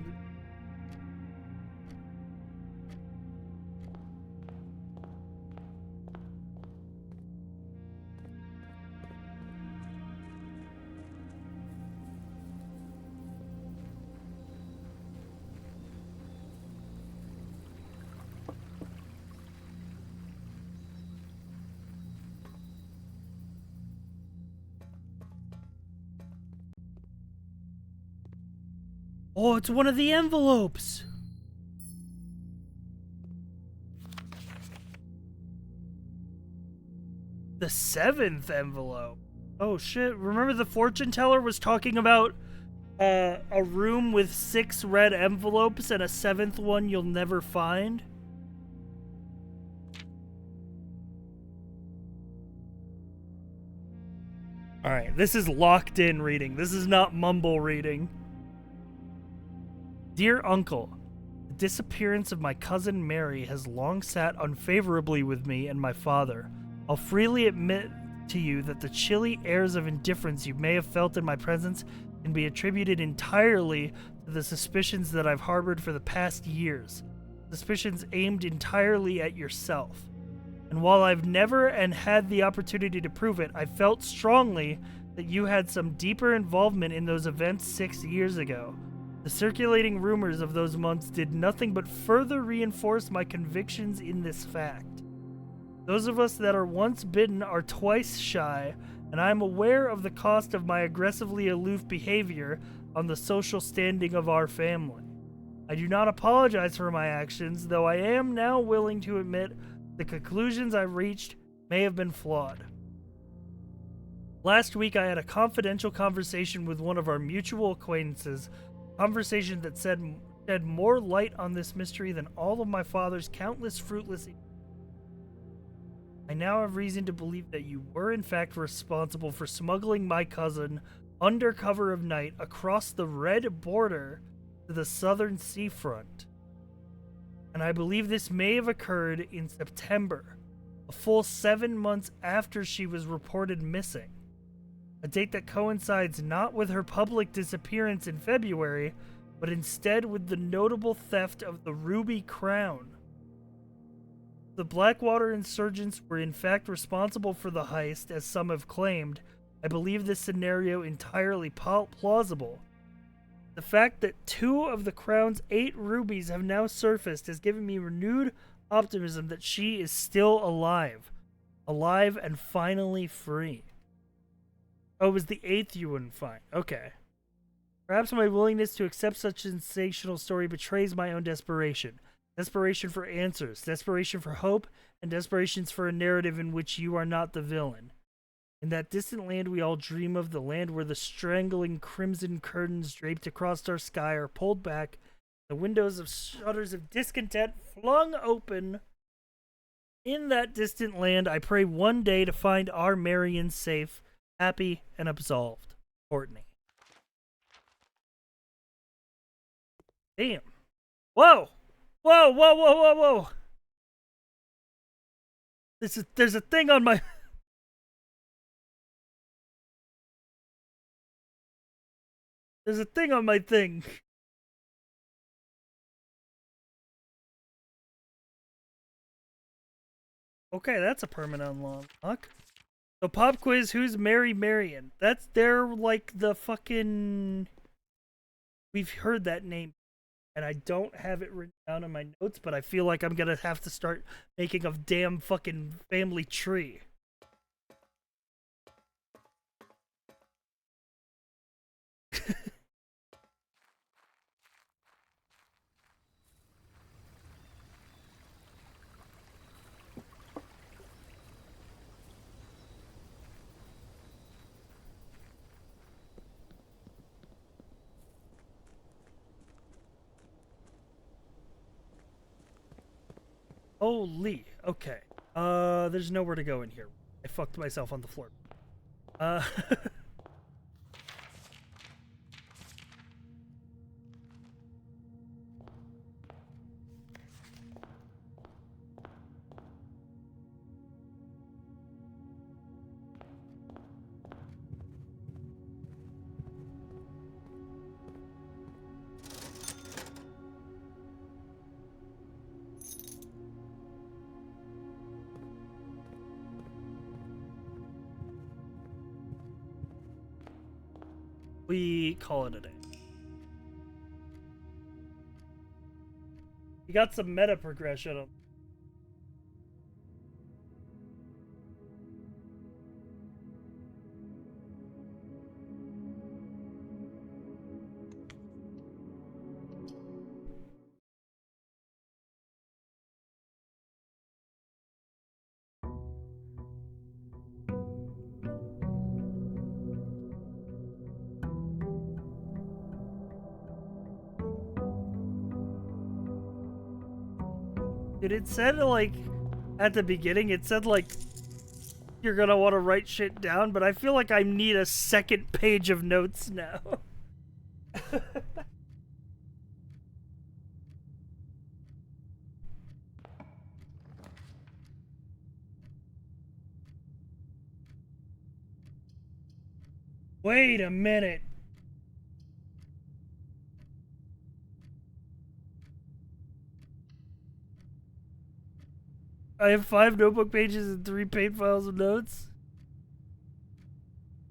Oh, it's one of the envelopes! The 7th envelope. Oh shit, remember the fortune teller was talking about a room with 6 red envelopes and a 7th one you'll never find? Alright, this is locked in reading. This is not mumble reading. Dear Uncle, the disappearance of my cousin Mary has long sat unfavorably with me and my father. I'll freely admit to you that the chilly airs of indifference you may have felt in my presence can be attributed entirely to the suspicions that I've harbored for the past years. Suspicions aimed entirely at yourself. And while I've never and had the opportunity to prove it, I felt strongly that you had some deeper involvement in those events 6 years ago. The circulating rumors of those months did nothing but further reinforce my convictions in this fact. Those of us that are once bitten are twice shy, and I am aware of the cost of my aggressively aloof behavior on the social standing of our family. I do not apologize for my actions, though I am now willing to admit the conclusions I reached may have been flawed. Last week I had a confidential conversation with one of our mutual acquaintances, a conversation that shed more light on this mystery than all of my father's countless fruitless. I now have reason to believe that you were in fact responsible for smuggling my cousin under cover of night across the red border to the southern seafront. And I believe this may have occurred in September, a full 7 months after she was reported missing. A date that coincides not with her public disappearance in February, but instead with the notable theft of the Ruby Crown. The Blackwater insurgents were in fact responsible for the heist, as some have claimed. I believe this scenario entirely plausible. The fact that 2 of the Crown's 8 rubies have now surfaced has given me renewed optimism that she is still alive. Alive and finally free. Oh, it was the 8th you wouldn't find. Okay. Perhaps my willingness to accept such a sensational story betrays my own desperation. Desperation for answers, desperation for hope, and desperations for a narrative in which you are not the villain. In that distant land we all dream of, the land where the strangling crimson curtains draped across our sky are pulled back, the windows of shutters of discontent flung open. In that distant land, I pray one day to find our Marion safe, happy, and absolved. Courtney. Damn. Whoa! Whoa, whoa, whoa, whoa, whoa! There's a thing on my... There's a thing on my thing. Okay, that's a permanent unlock. So pop quiz, who's Mary Marion? They're like the fucking... We've heard that name. And I don't have it written down in my notes, but I feel like I'm gonna have to start making a damn fucking family tree. Holy, okay. There's nowhere to go in here. I fucked myself on the floor. we call it a day. You got some meta progression on. Dude, it said, like, at the beginning, it said, like, you're gonna want to write shit down, but I feel like I need a second page of notes now. Wait a minute. I have 5 notebook pages and 3 paint files of notes.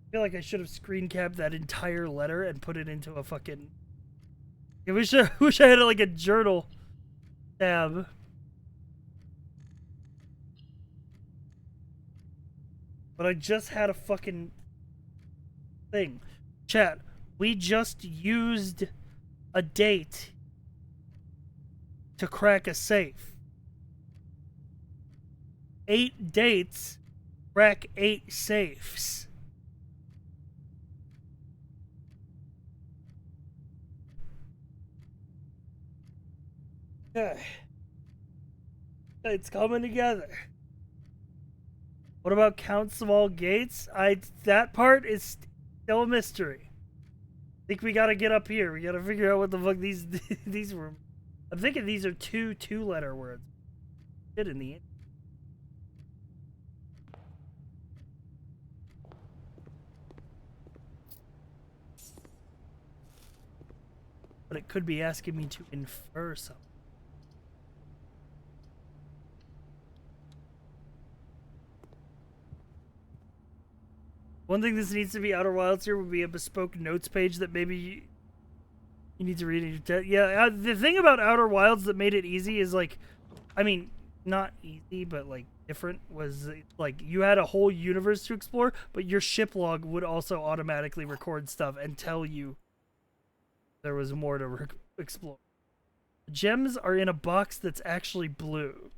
I feel like I should have screen capped that entire letter and put it into a fucking... I wish I had like a journal tab. But I just had a fucking thing. Chat, we just used a date to crack a safe. 8 dates, crack 8 safes. Okay. It's coming together. What about count small gates? That part is still a mystery. I think we gotta get up here. We gotta figure out what the fuck these were. I'm thinking these are 2 2-letter words. Shit in the end. But it could be asking me to infer something. One thing this needs to be Outer Wilds here would be a bespoke notes page that maybe you need to read in your yeah, the thing about Outer Wilds that made it easy is, like, I mean, not easy, but, like, different was, like, you had a whole universe to explore, but your ship log would also automatically record stuff and tell you there was more to explore. The gems are in a box that's actually blue.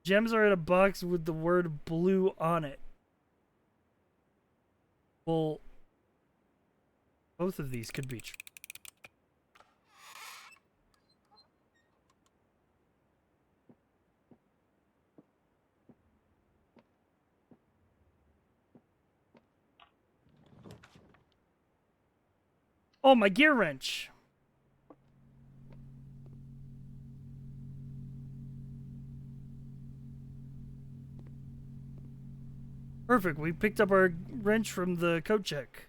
Gems are in a box with the word blue on it. Well, both of these could be true. Oh, my gear wrench. Perfect. We picked up our wrench from the code check.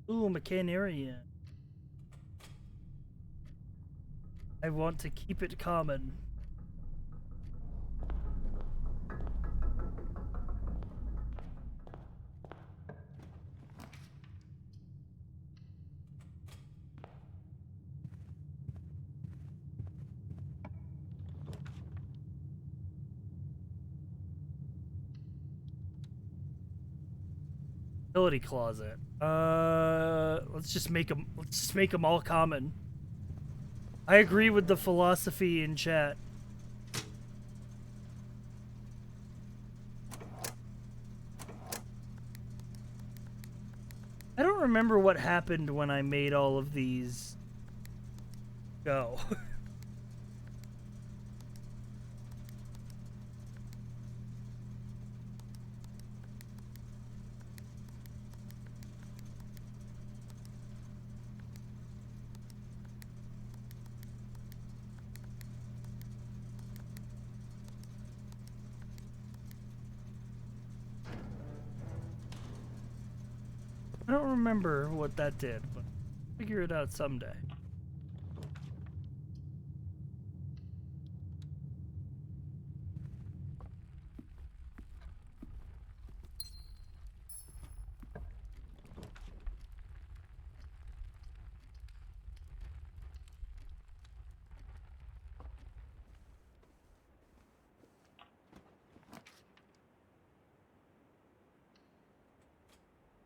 Ooh, Mechanarian. I want to keep it common. Ability closet. Let's just make them all common. I agree with the philosophy in chat. I don't remember what happened when I made all of these go. I don't remember what that did, but Figure it out someday.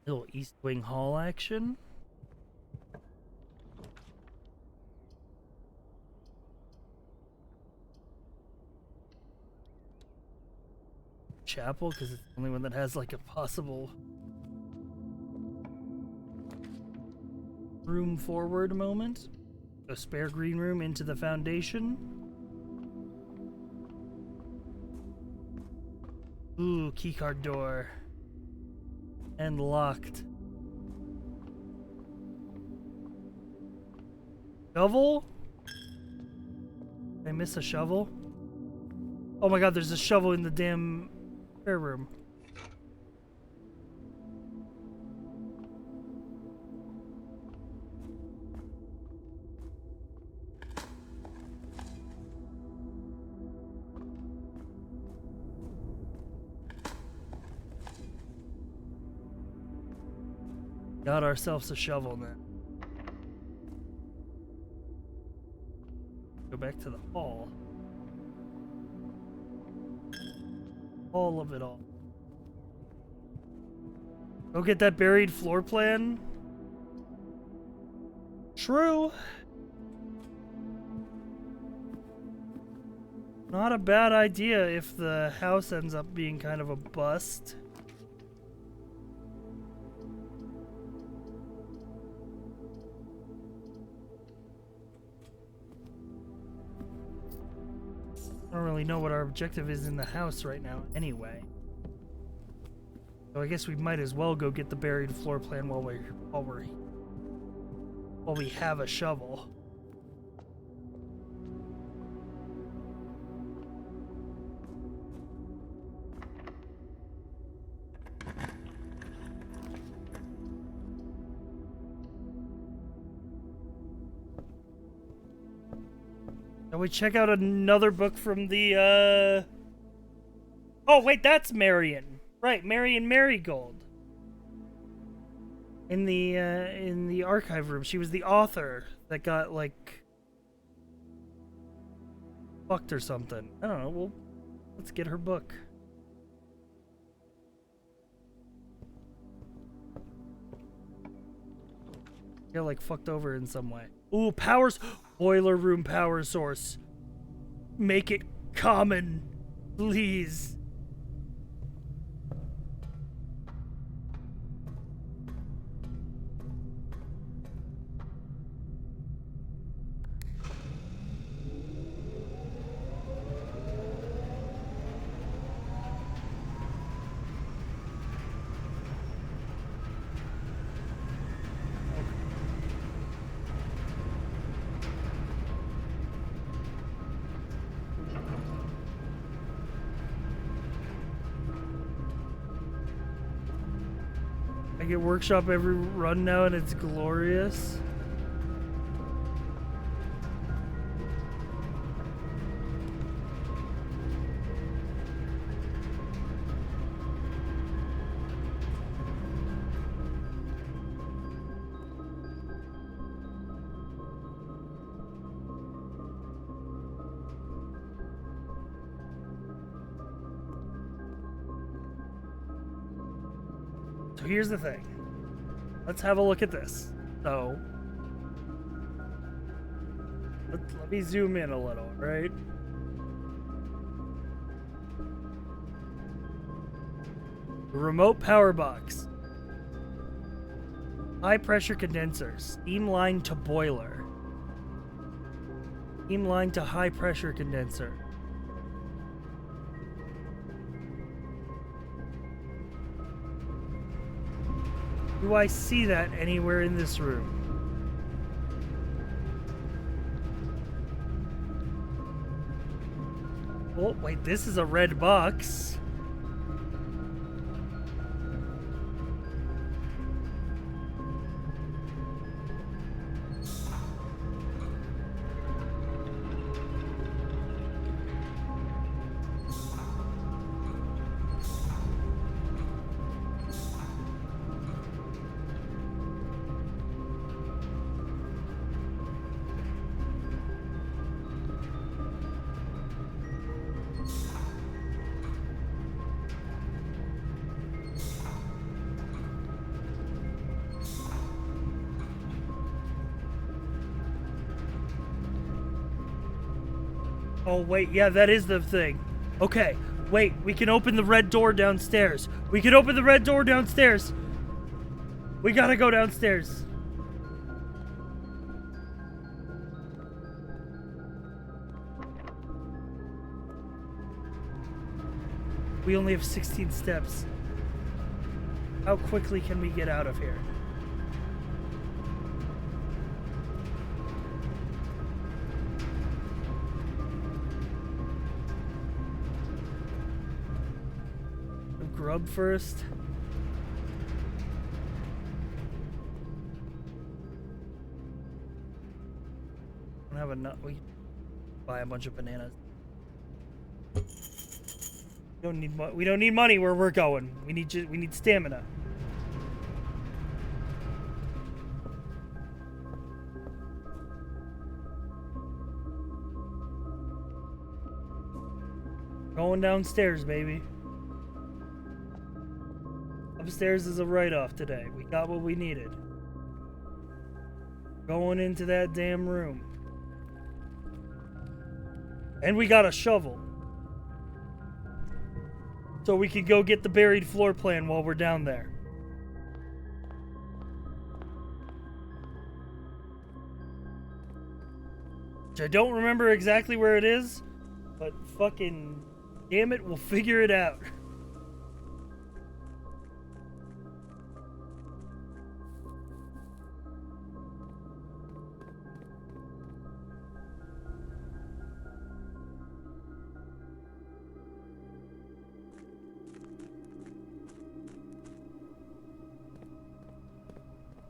Little East Wing Hall action. Chapel, because it's the only one that has like a possible room forward moment. A spare green room into the foundation. Ooh, keycard door. And locked. Shovel? Did I miss a shovel? Oh my god, there's a shovel in the damn prayer room. Got ourselves a shovel now. Go back to the hall. All of it all. Go get that buried floor plan. True. Not a bad idea if the house ends up being kind of a bust. I don't really know what our objective is in the house right now anyway. So I guess we might as well go get the buried floor plan while we have a shovel. Shall we check out another book from the, Oh, wait, that's Marion. Right, Marion Marigold. In the archive room. She was the author that got, like, fucked or something. I don't know, well, let's get her book. Got, like, fucked over in some way. Ooh, powers... Boiler room power source. Make it common, please. I get workshop every run now and it's glorious. So here's the thing. Let's have a look at this. So, let me zoom in a little, right? The remote power box. High pressure condenser. Steam line to boiler. Steam line to high pressure condenser. Do I see that anywhere in this room? Oh, wait, this is a red box. Oh, wait, yeah, that is the thing. Okay, wait, we can open the red door downstairs. We can open the red door downstairs. We gotta go downstairs. We only have 16 steps. How quickly can we get out of here? Grub first. Don't have enough. We buy a bunch of bananas. We don't need money where we're going. We need stamina. Going downstairs, baby. Upstairs is a write-off today. We got what we needed. Going into that damn room. And we got a shovel. So we can go get the buried floor plan while we're down there. Which I don't remember exactly where it is, but fucking damn it, we'll figure it out.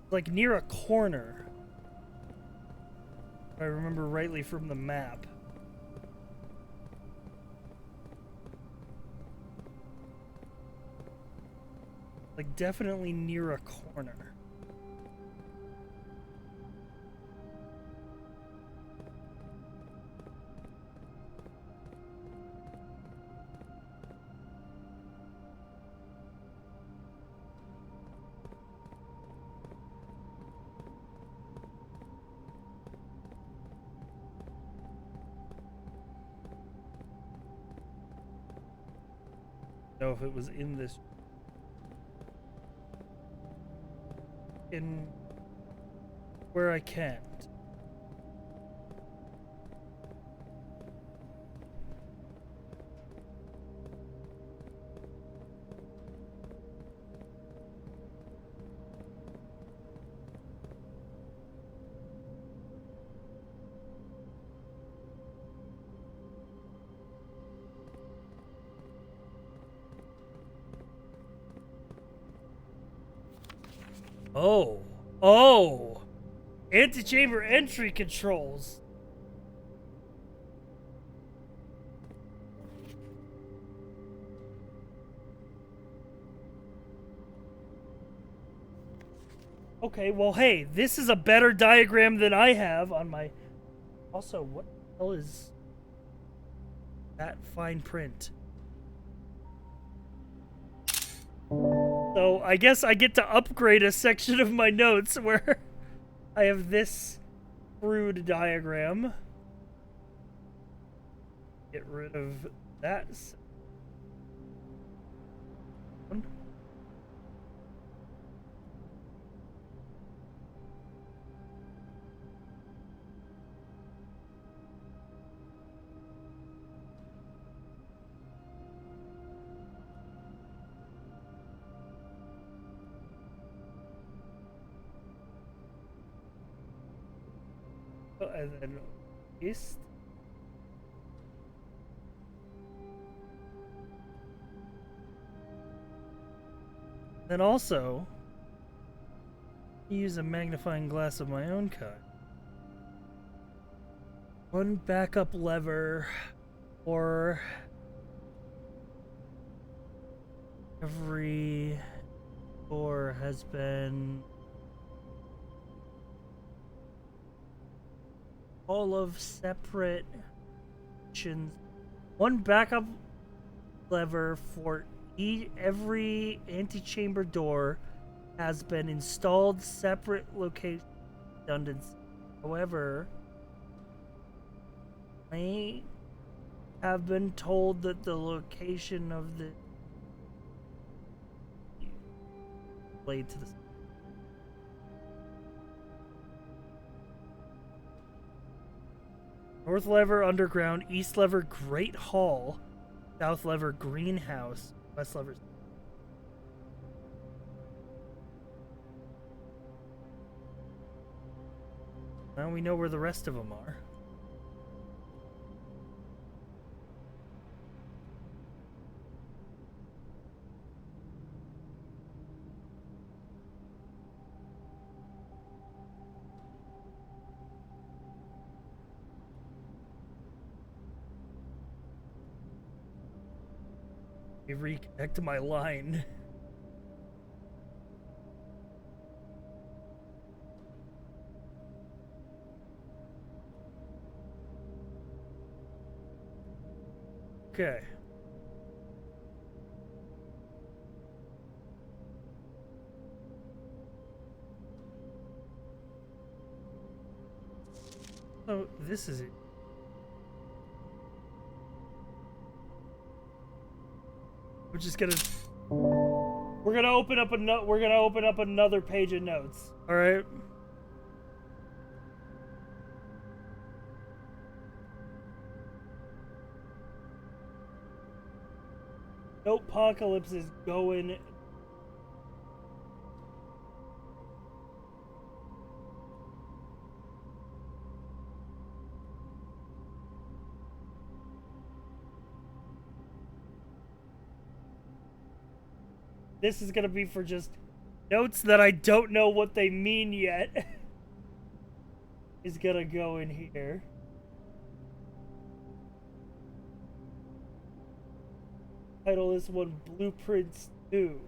Like near a corner, if I remember rightly from the map. Like definitely near a corner. Know if it was in this in where I can't. Oh! Antechamber entry controls. Okay, well, hey, this is a better diagram than I have on my... Also, what the hell is that fine print? So I guess I get to upgrade a section of my notes where I have this crude diagram. Get rid of that. And then east. Then also use a magnifying glass of my own kind. One backup lever for every door has been all of separate actions. One backup lever for every antechamber door has been installed separate location redundancy. However, may have been told that the location of the blade to the North Lever Underground, East Lever Great Hall, South Lever Greenhouse, West Lever. Now we know where the rest of them are. Reconnect my line. Okay. Oh, this is it. We're just gonna. We're gonna open up another page of notes. All right. Nope. Apocalypse is going. This is gonna be for just notes that I don't know what they mean yet. Is gonna go in here. Title this one Blueprints 2.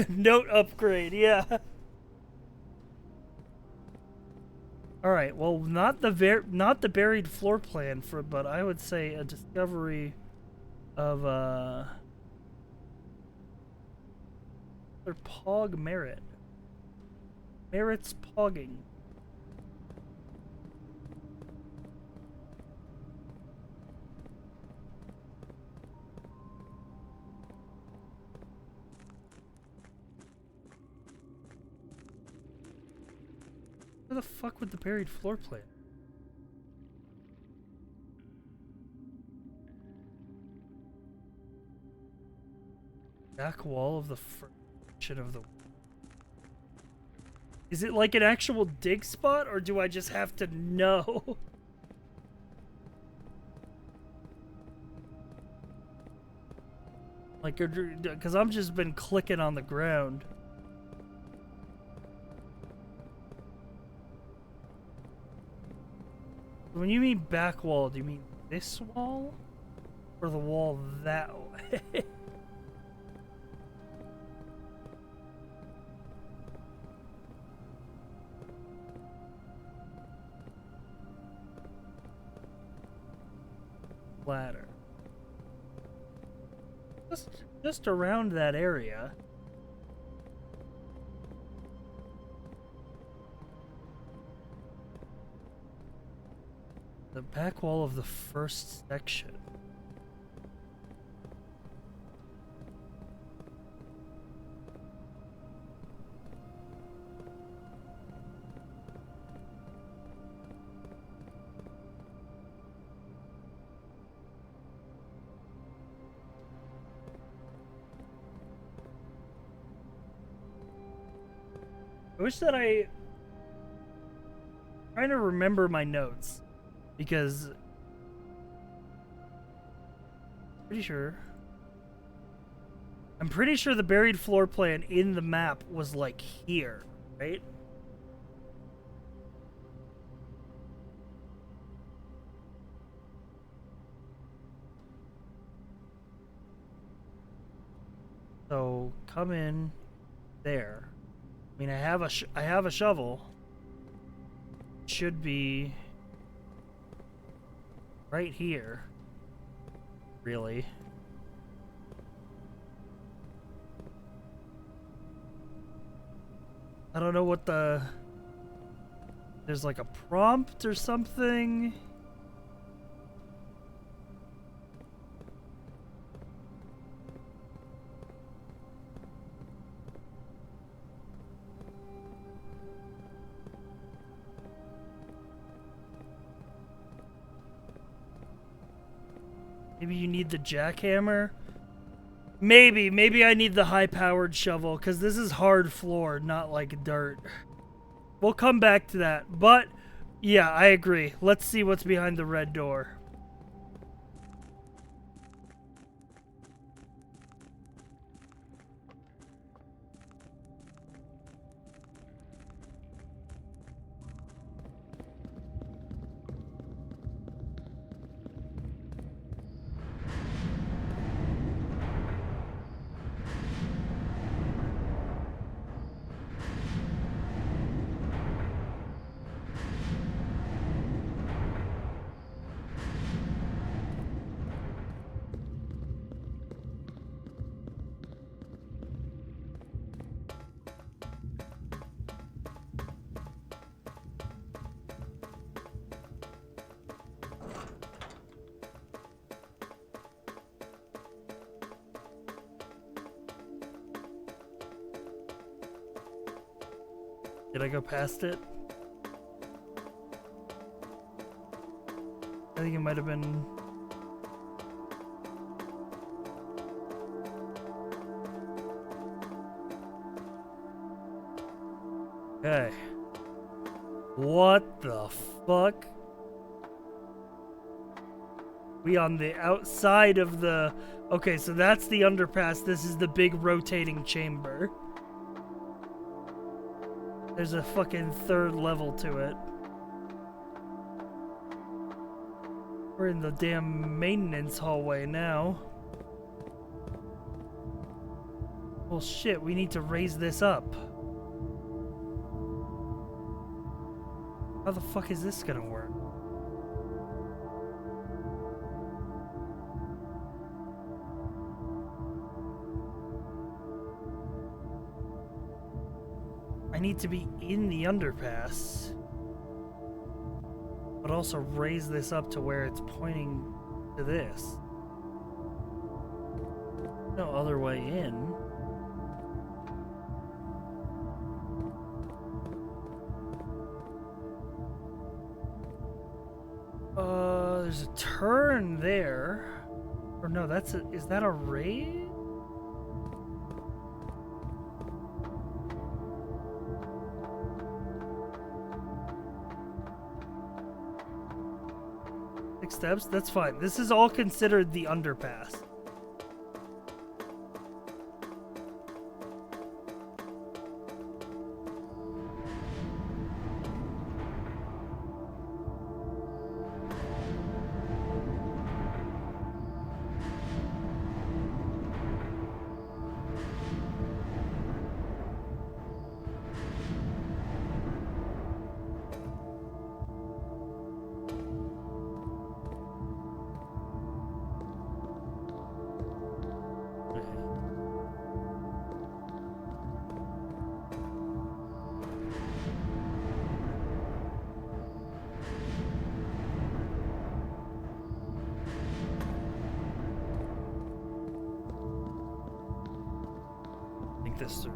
Note upgrade, yeah. All right. Well, not the buried floor plan but I would say a discovery of or Pog Merit. Merit's pogging. Where the fuck would the buried floor plan? Back wall of the first section of the. Is it like an actual dig spot, or do I just have to know? Like, because I've just been clicking on the ground. When you mean back wall, do you mean this wall? Or the wall that way? Ladder. Just around that area. The back wall of the first section. I wish that I'm trying to remember my notes. Because I'm pretty sure the buried floor plan in the map was like here, right? So come in there. I mean, I have a shovel. Should be right here, really. I don't know what the... There's like a prompt or something. Maybe you need the jackhammer? Maybe I need the high-powered shovel, because this is hard floor, not like dirt. We'll come back to that, but yeah, I agree. Let's see what's behind the red door. Did I go past it? I think it might have been... Okay. What the fuck? We on the outside of the... Okay, so that's the underpass. This is the big rotating chamber. There's a fucking third level to it. We're in the damn maintenance hallway now. Well, shit, we need to raise this up. How the fuck is this gonna work? I need to be in the underpass, but also raise this up to where it's pointing to this. No other way in. There's a turn there. Or no, that's a, is that a raise? Steps? That's fine. This is all considered the underpass. This through.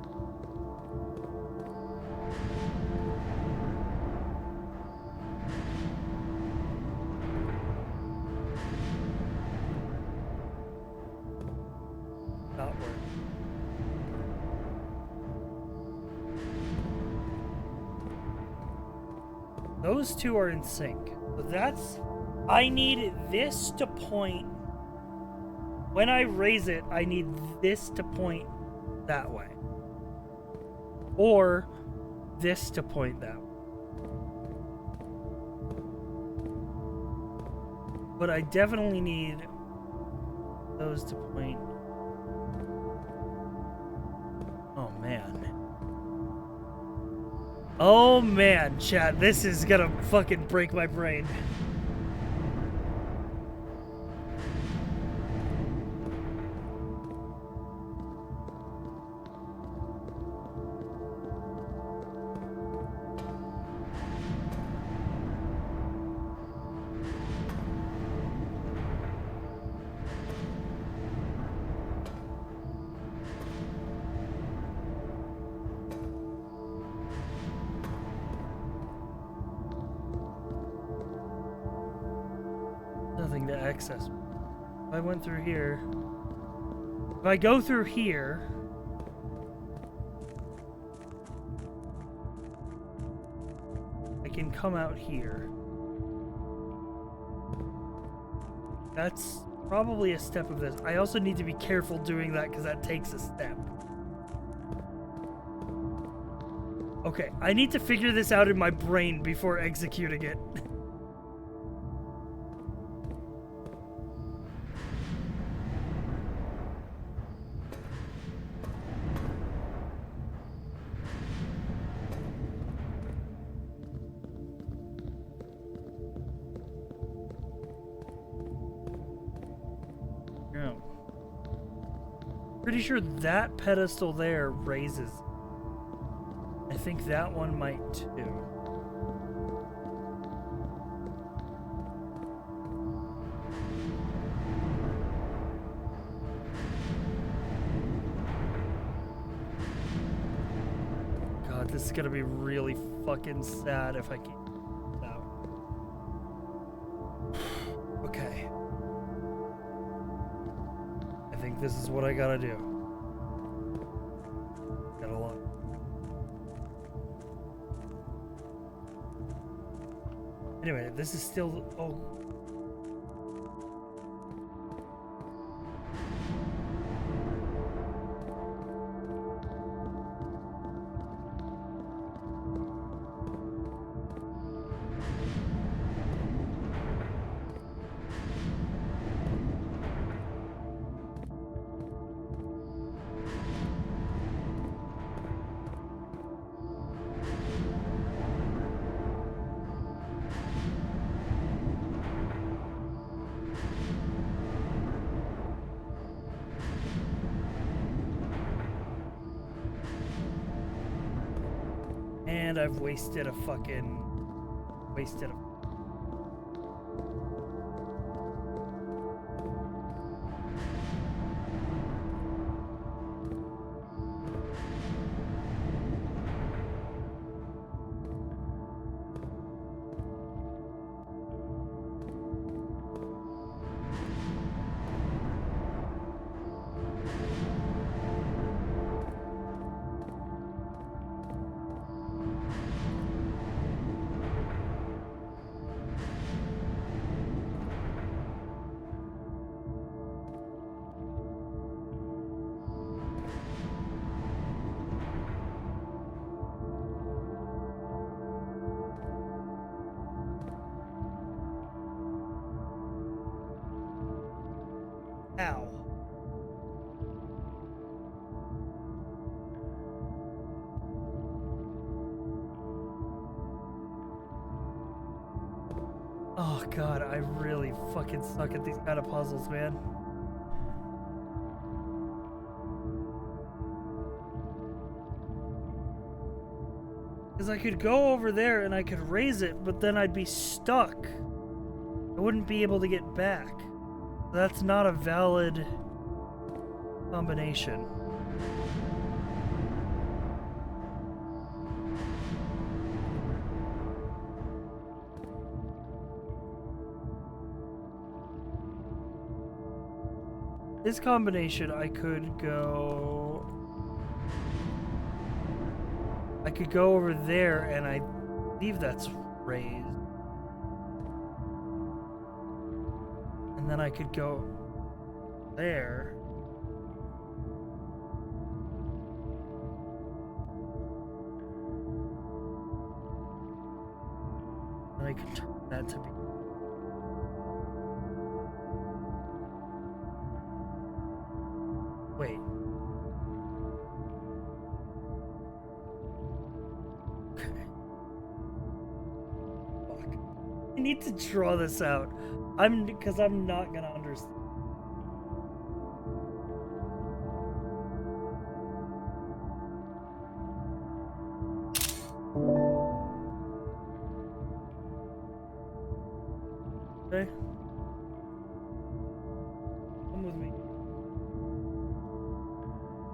Not work. Those two are in sync. So that's... I need this to point... When I raise it, I need this to point that way. Or this to point that way. But I definitely need those to point. Oh man. Oh man, chat, this is gonna fucking break my brain. to access. If I went through here. If I go through here. I can come out here. That's probably a step of this. I also need to be careful doing that because that takes a step. Okay, I need to figure this out in my brain before executing it. Pretty sure that pedestal there raises. I think that one might too. God, this is gonna be really fucking sad if I can't get this out. Okay. I think this is what I gotta do. Gotta look. Anyway, this is still... Oh. And I've wasted a fucking... Wasted a... Ow. Oh god, I really fucking suck at these kind of puzzles, man. Because I could go over there and I could raise it, but then I'd be stuck. I wouldn't be able to get back. That's not a valid combination. This combination, I could go over there, and I believe that's raised. And then I could go there. And I could turn that to be... Wait. Okay. Fuck. I need to draw this out. Because I'm not gonna understand. Okay. Come with me.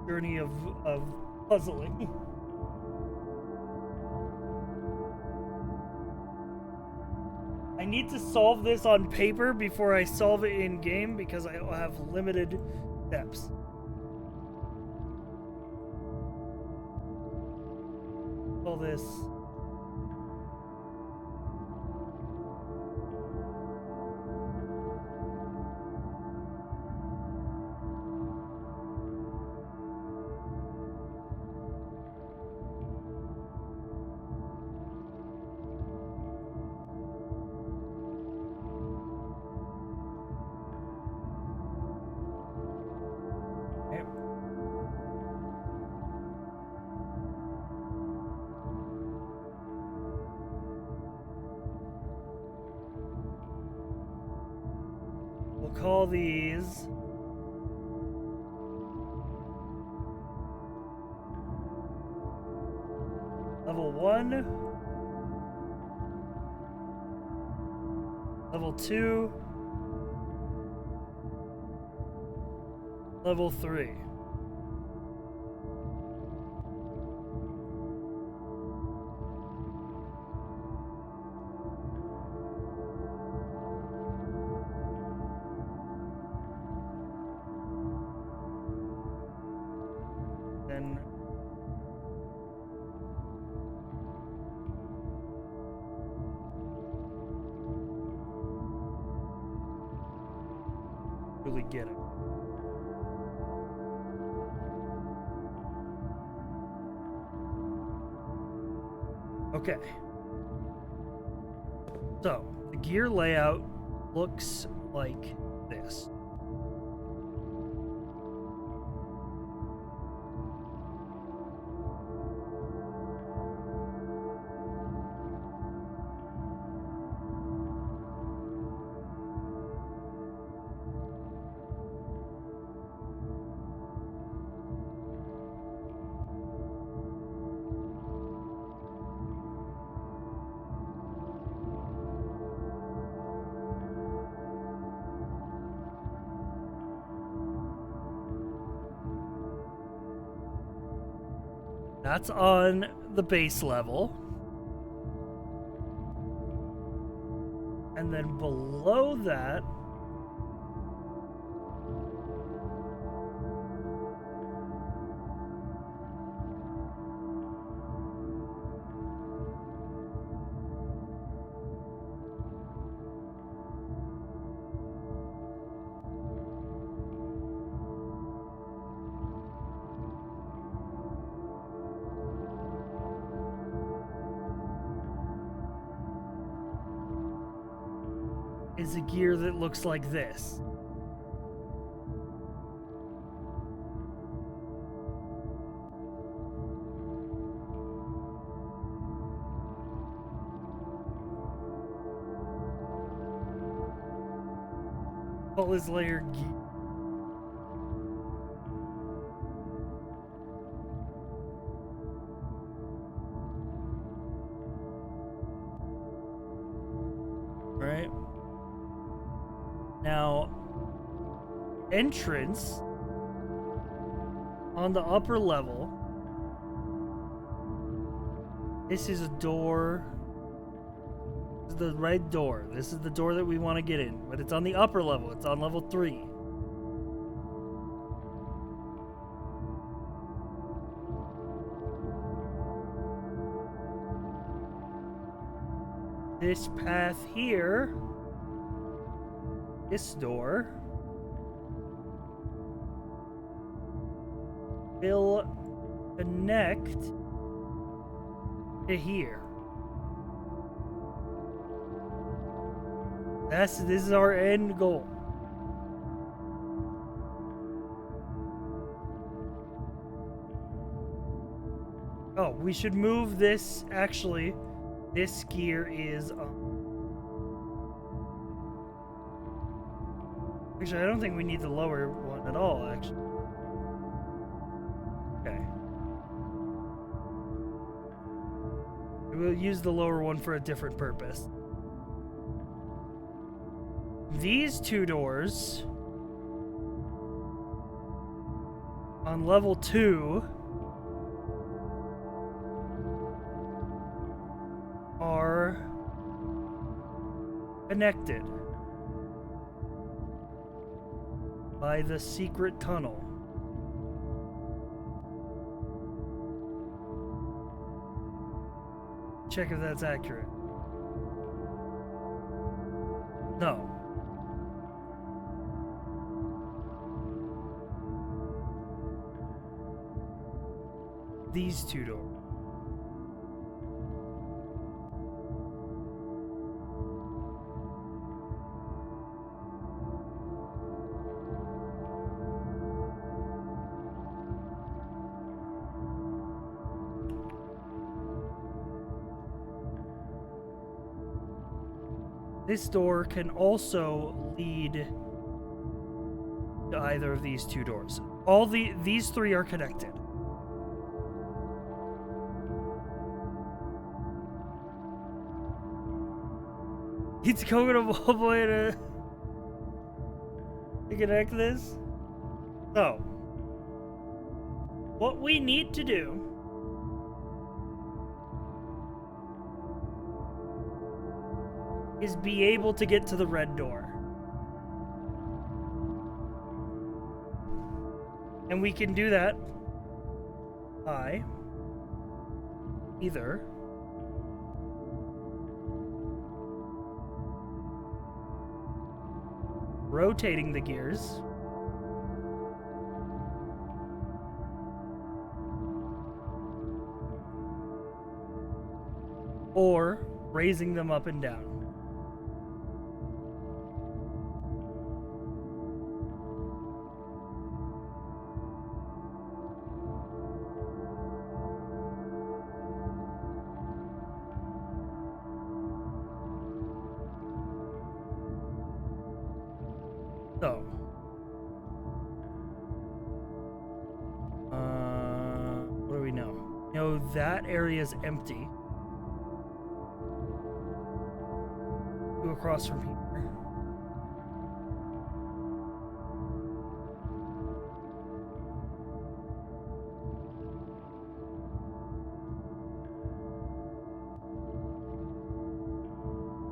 Journey of puzzling. I I need to solve this on paper before I solve it in game because I have limited steps. All this. Call these level 1, level 2, level 3. Really get it. Okay. So, the gear layout looks like this. That's on the base level. And then below that, is a gear that looks like this. All his layered gear. Right? Now, entrance on the upper level. This is a door. This is the red door. This is the door that we want to get in, but it's on the upper level. It's on level 3. This path here, this door, will connect to here. This is our end goal. Oh, we should move this. Actually, this gear is actually, I don't think we need the lower one at all, actually. Okay. We'll use the lower one for a different purpose. These two doors on level 2 are connected by the secret tunnel. Check if that's accurate. No. These two doors. This door can also lead to either of these two doors. These three are connected. It's Coconut Boy to connect this. So, what we need to do is be able to get to the red door. And we can do that by either rotating the gears or raising them up and down. So, what do we know? We know that area is empty. Go across from here.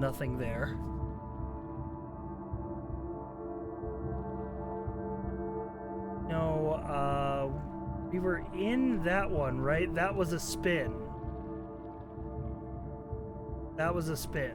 Nothing there. No, we were in that one, right? That was a spin. That was a spin.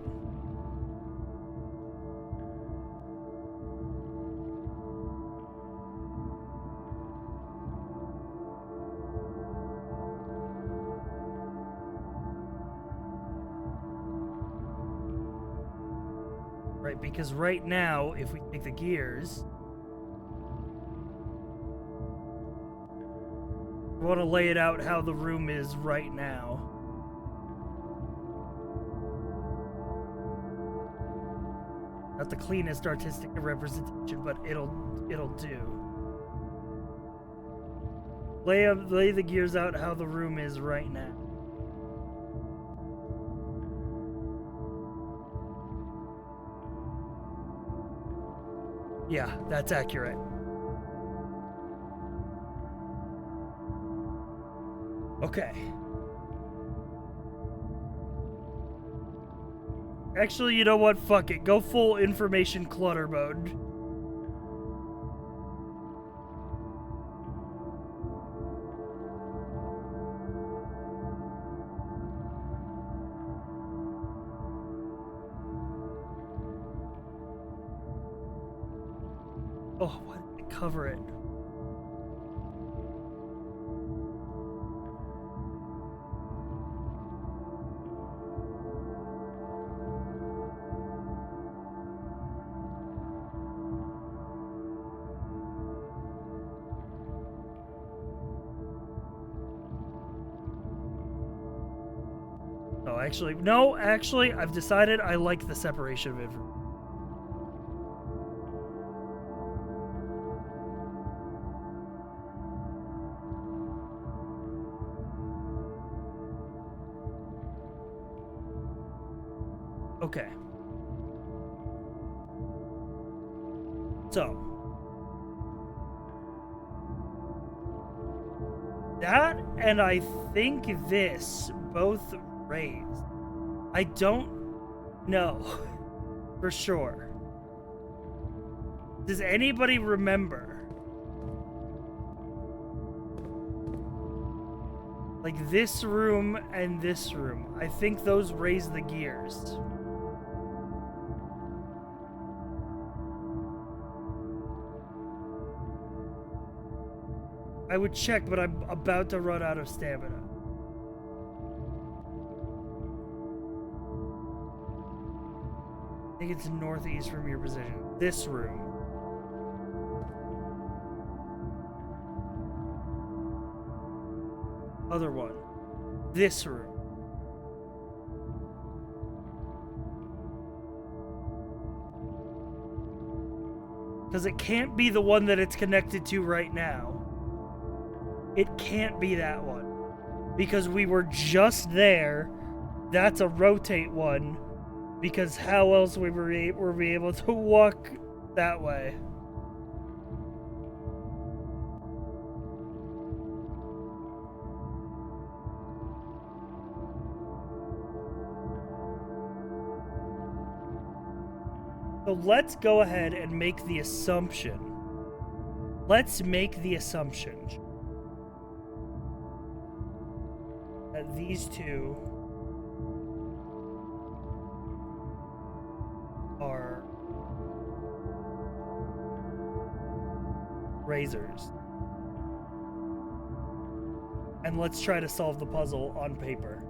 Right, because right now, if we take the gears, we want to lay it out how the room is right now. Not the cleanest artistic representation, but it'll do. Lay the gears out how the room is right now. Yeah, that's accurate. Okay. Actually, you know what? Fuck it. Go full information clutter mode. Oh, why did I cover it? Oh, actually, no, actually, I've decided I like the separation of information. Okay. So. That, and I think this, both raised. I don't know. For sure. Does anybody remember? Like this room and this room. I think those raise the gears. I would check, but I'm about to run out of stamina. I think it's northeast from your position. This room. Other one. This room. Because it can't be the one that it's connected to right now. It can't be that one. Because we were just there. That's a rotate one. Because how else were we able to walk that way? So let's go ahead and make the assumption. Let's make the assumption that these two are razors. And let's try to solve the puzzle on paper.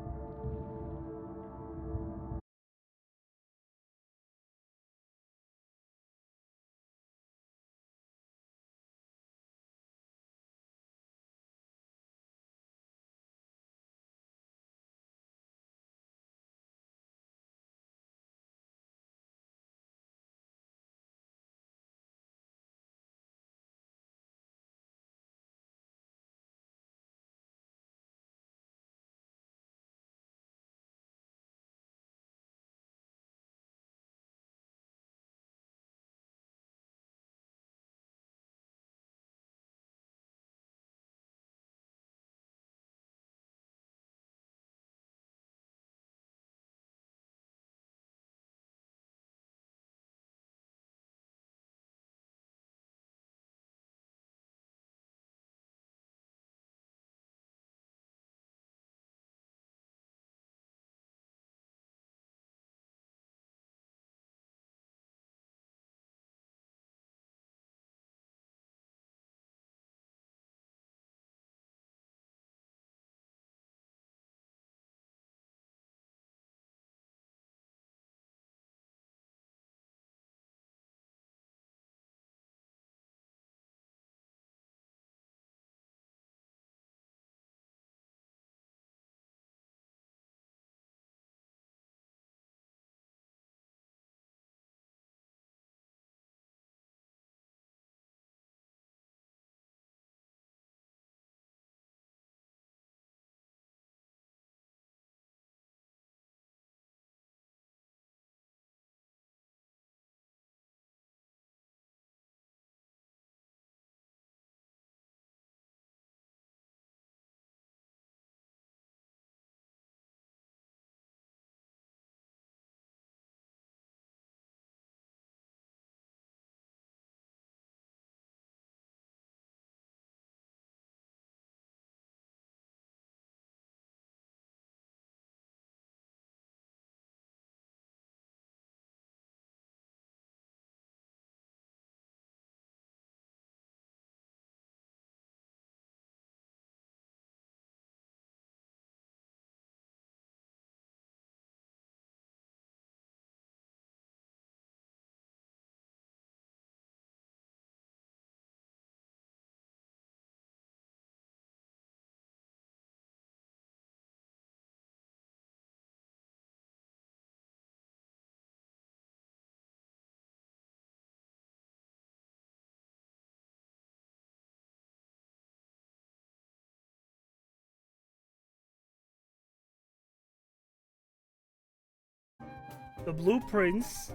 The blueprints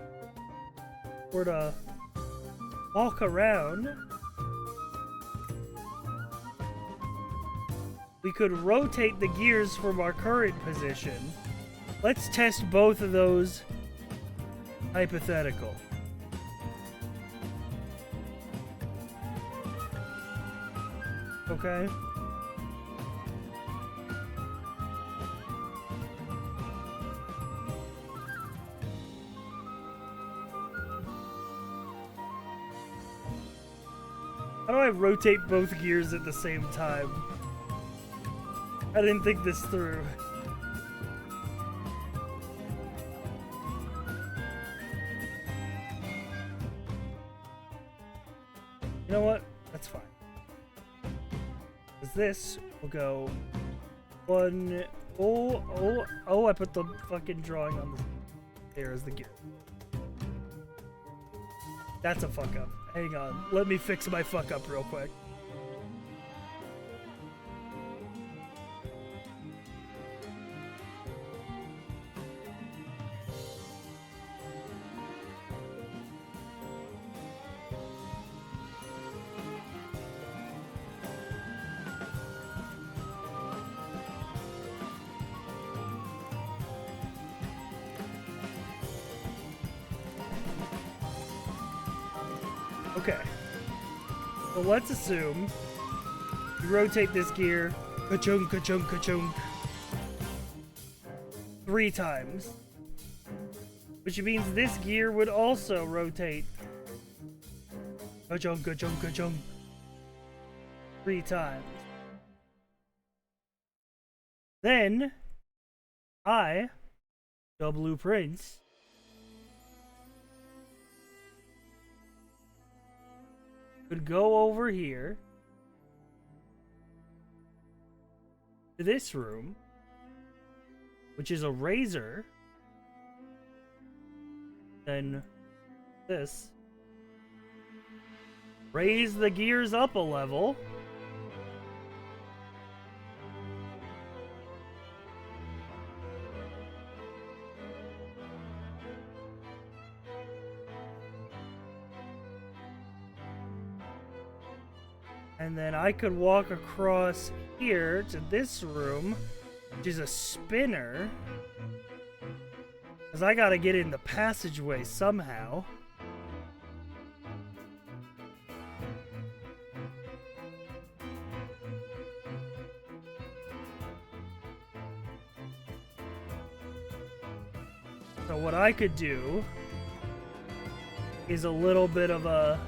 were to walk around. We could rotate the gears from our current position. Let's test both of those Hypothetical. Okay. How do I rotate both gears at the same time? I didn't think this through. You know what? That's fine. Because this will go one. Oh, I put the fucking drawing on the. There is the gear. That's a fuck up. Hang on. Let me fix my fuck up real quick. Okay. So let's assume you rotate this gear ka-chung, ka-chung, ka-chung 3 times. Which means this gear would also rotate ka-chung, ka-chung, ka-chung 3 times. Then the blueprints would go over here to this room, which is a razor. Then this. Raise the gears up a level. And then I could walk across here to this room, which is a spinner. Because I gotta get in the passageway somehow. So what I could do is a little bit of a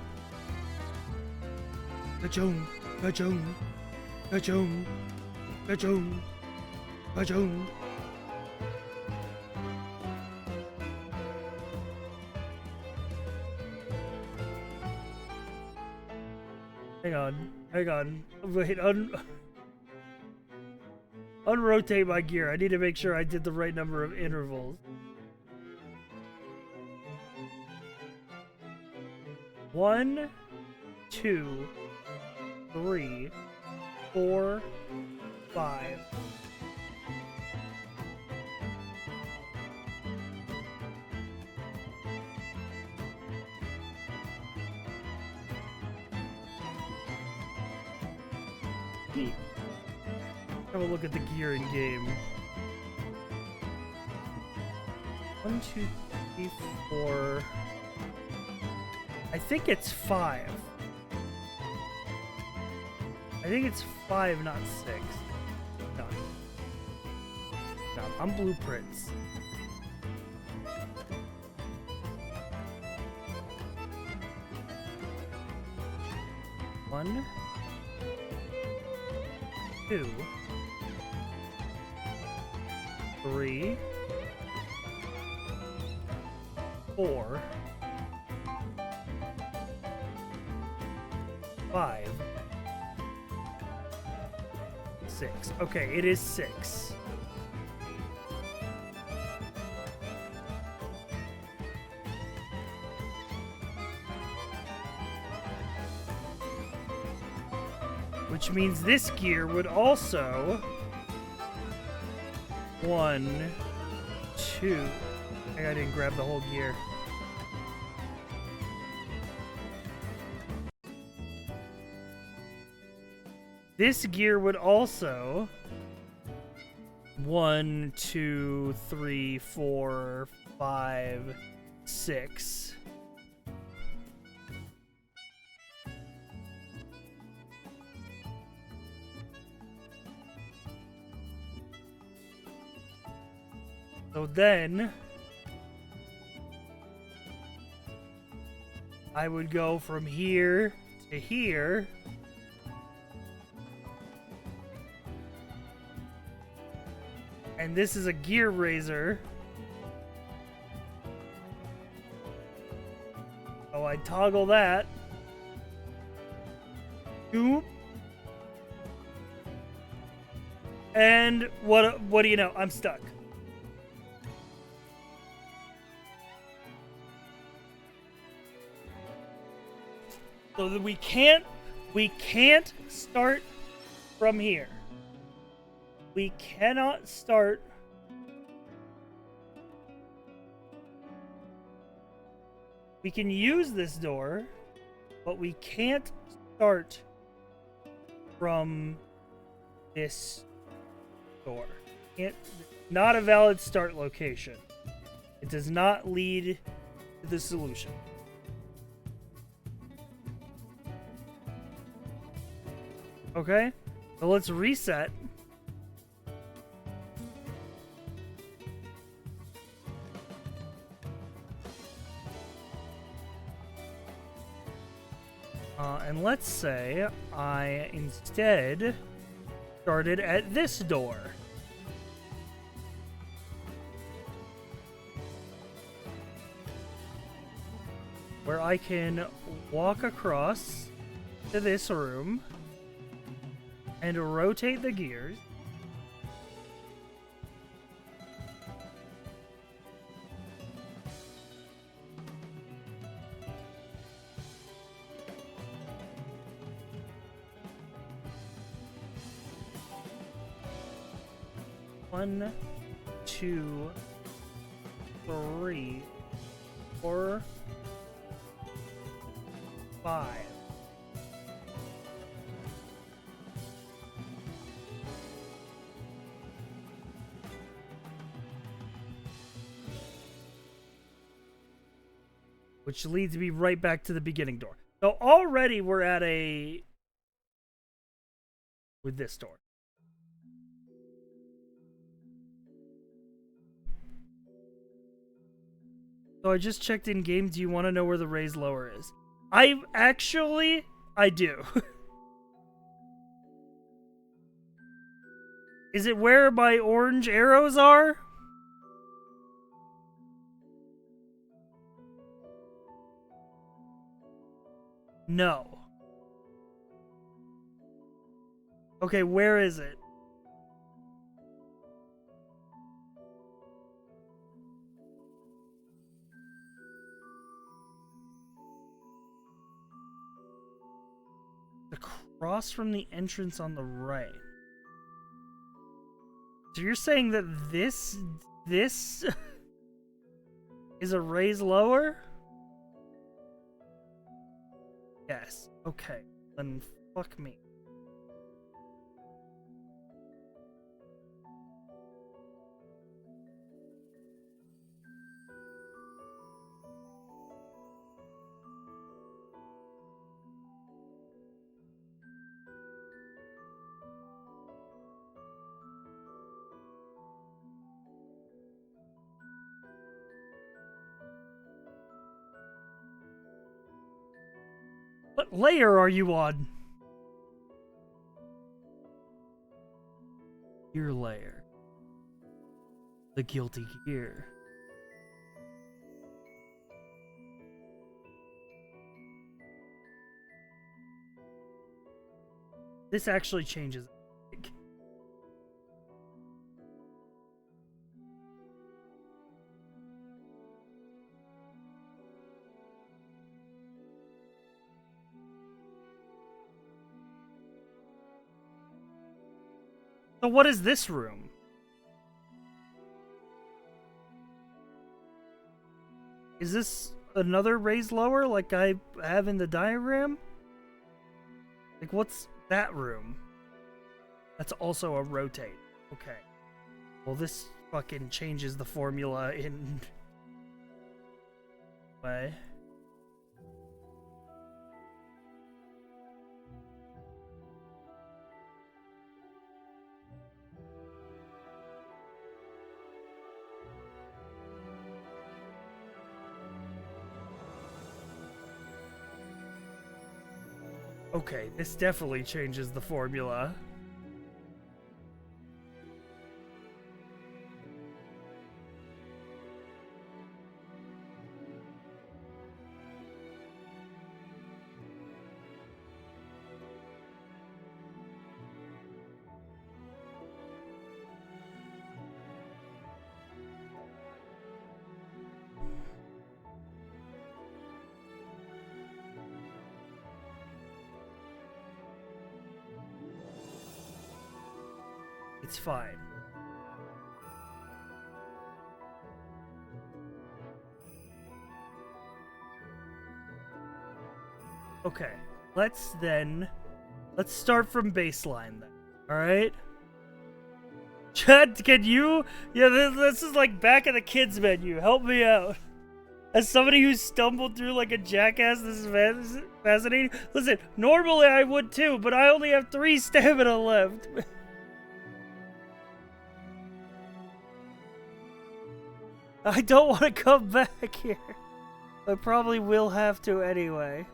ka-chung, ka-chung, ka-chung, ka-chung, ka-chung. Hang on. Wait, unrotate my gear. I need to make sure I did the right number of intervals. 1, 2, 3, 4, 5. Have a look at the gear in game. 1, 2, 3, 4. I think it's 5. I think it's 5, not 6. No. No, I'm blueprints. One, 2, 3, 4, 5, 6. Okay, it is 6. Which means this gear would also 1, 2. I didn't grab the whole gear. This gear would also 1, 2, 3, 4, 5, 6. So then I would go from here to here. And this is a gear raiser. Oh, I'd toggle that. Boop. And what do you know? I'm stuck. So that we can't start from here. We cannot start we can use this door, but we can't start from this door. Not a valid start location. It does not lead to the solution. Okay, so let's reset. And let's say I instead started at this door. Where I can walk across to this room and rotate the gears. One, 2, 3, 4, 5. Which leads me right back to the beginning door. So already we're at with this door. So I just checked in game. Do you want to know where the raise lower is? I do. Is it where my orange arrows are? No. Okay, where is it? Across from the entrance on the right. So you're saying that this is a raise lower? Yes. Okay. Then fuck me. What layer are you on? Gear layer. The guilty gear. This actually changes. So what is this room? Is this another raise lower like I have in the diagram? Like what's that room? That's also a rotate. Okay. Well, this fucking changes the formula in way. Okay, this definitely changes the formula. It's fine. Okay, let's start from baseline then. All right. Chad, can you? Yeah, this is like back of the kids menu. Help me out. As somebody who stumbled through like a jackass, this is fascinating. Listen, normally I would too, but I only have 3 stamina left. I don't want to come back here. I probably will have to anyway.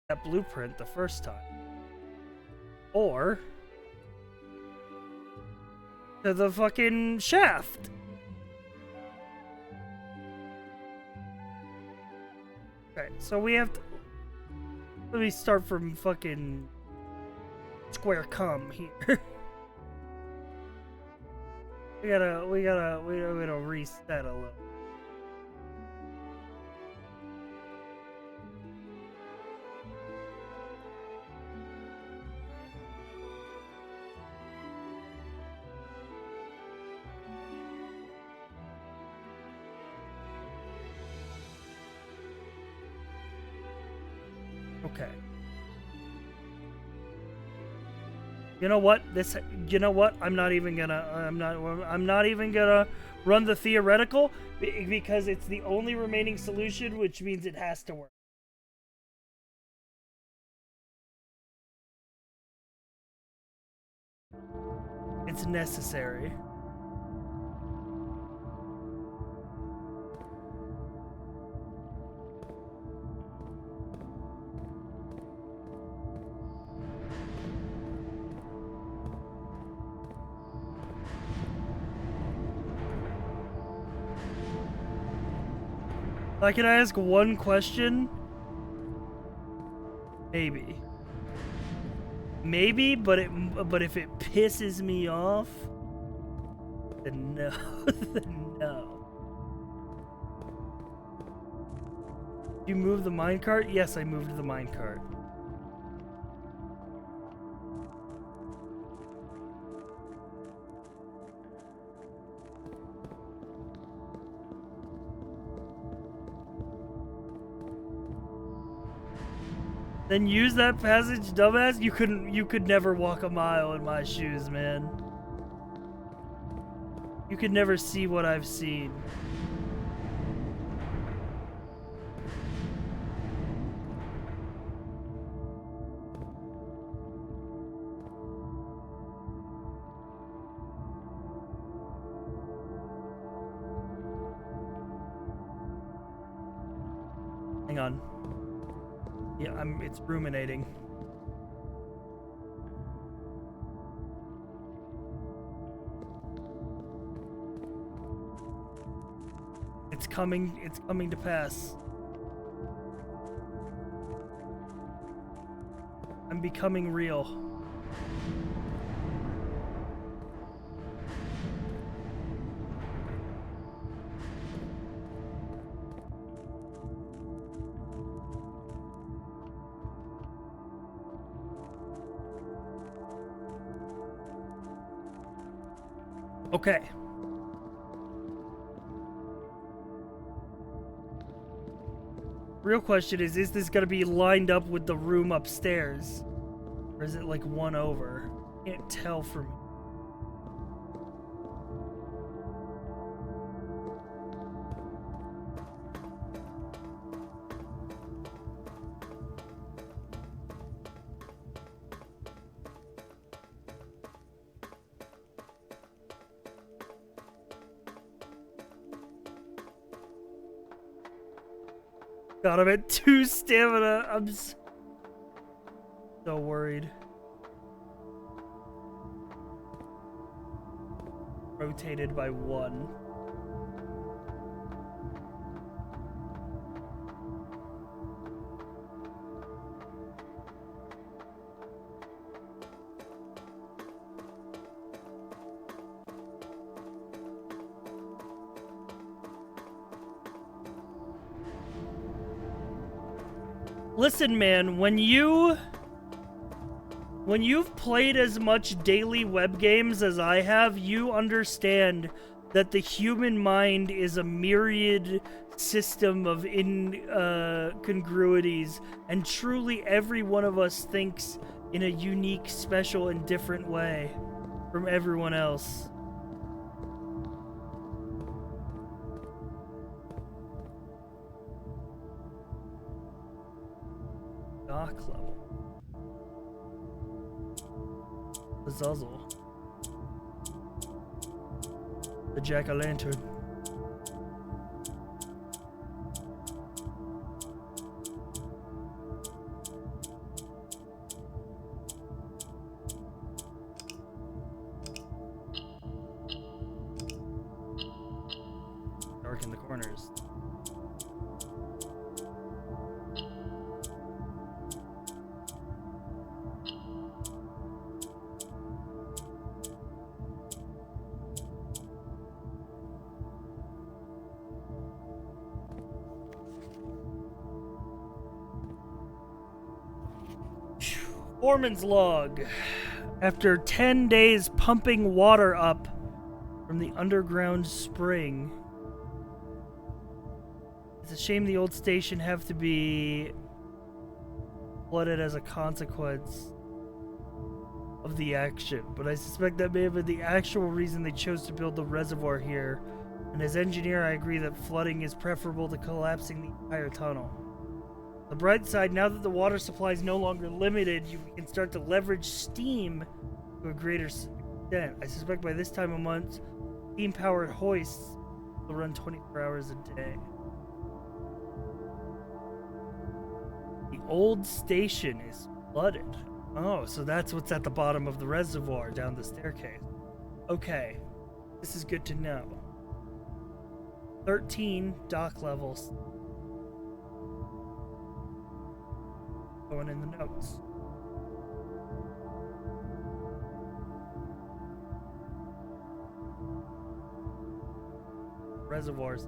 that blueprint the first time. Or to the fucking shaft. Okay, so we have to... Let me start from fucking square cum here. we gotta reset a little. Okay. You know what? I'm not even gonna run the theoretical because it's the only remaining solution, which means it has to work. It's necessary. Can I ask one question? Maybe. Maybe, but if it pisses me off, then no. Then no. You moved the minecart? Yes, I moved the minecart. Then use that passage, dumbass. You could never walk a mile in my shoes, man. You could never see what I've seen. Hang on. Yeah, it's ruminating. It's coming to pass. I'm becoming real. Okay. Real question is this gonna be lined up with the room upstairs? Or is it like one over? Can't tell from me. God, I'm at 2 stamina. I'm so worried. Rotated by 1. Listen, man, when you've played as much daily web games as I have, you understand that the human mind is a myriad system of incongruities, and truly every one of us thinks in a unique, special, and different way from everyone else. Dock level. The Zuzzle. The Jack-o'-lantern. Foreman's log. After 10 days pumping water up from the underground spring. It's a shame the old station have to be flooded as a consequence of the action, but I suspect that may have been the actual reason they chose to build the reservoir here. And as engineer, I agree that flooding is preferable to collapsing the entire tunnel. The bright side, now that the water supply is no longer limited, you can start to leverage steam to a greater extent. I suspect by this time of month, steam-powered hoists will run 24 hours a day. The old station is flooded. Oh, so that's what's at the bottom of the reservoir down the staircase. Okay, this is good to know. 13 dock levels. Going in the notes. Reservoirs.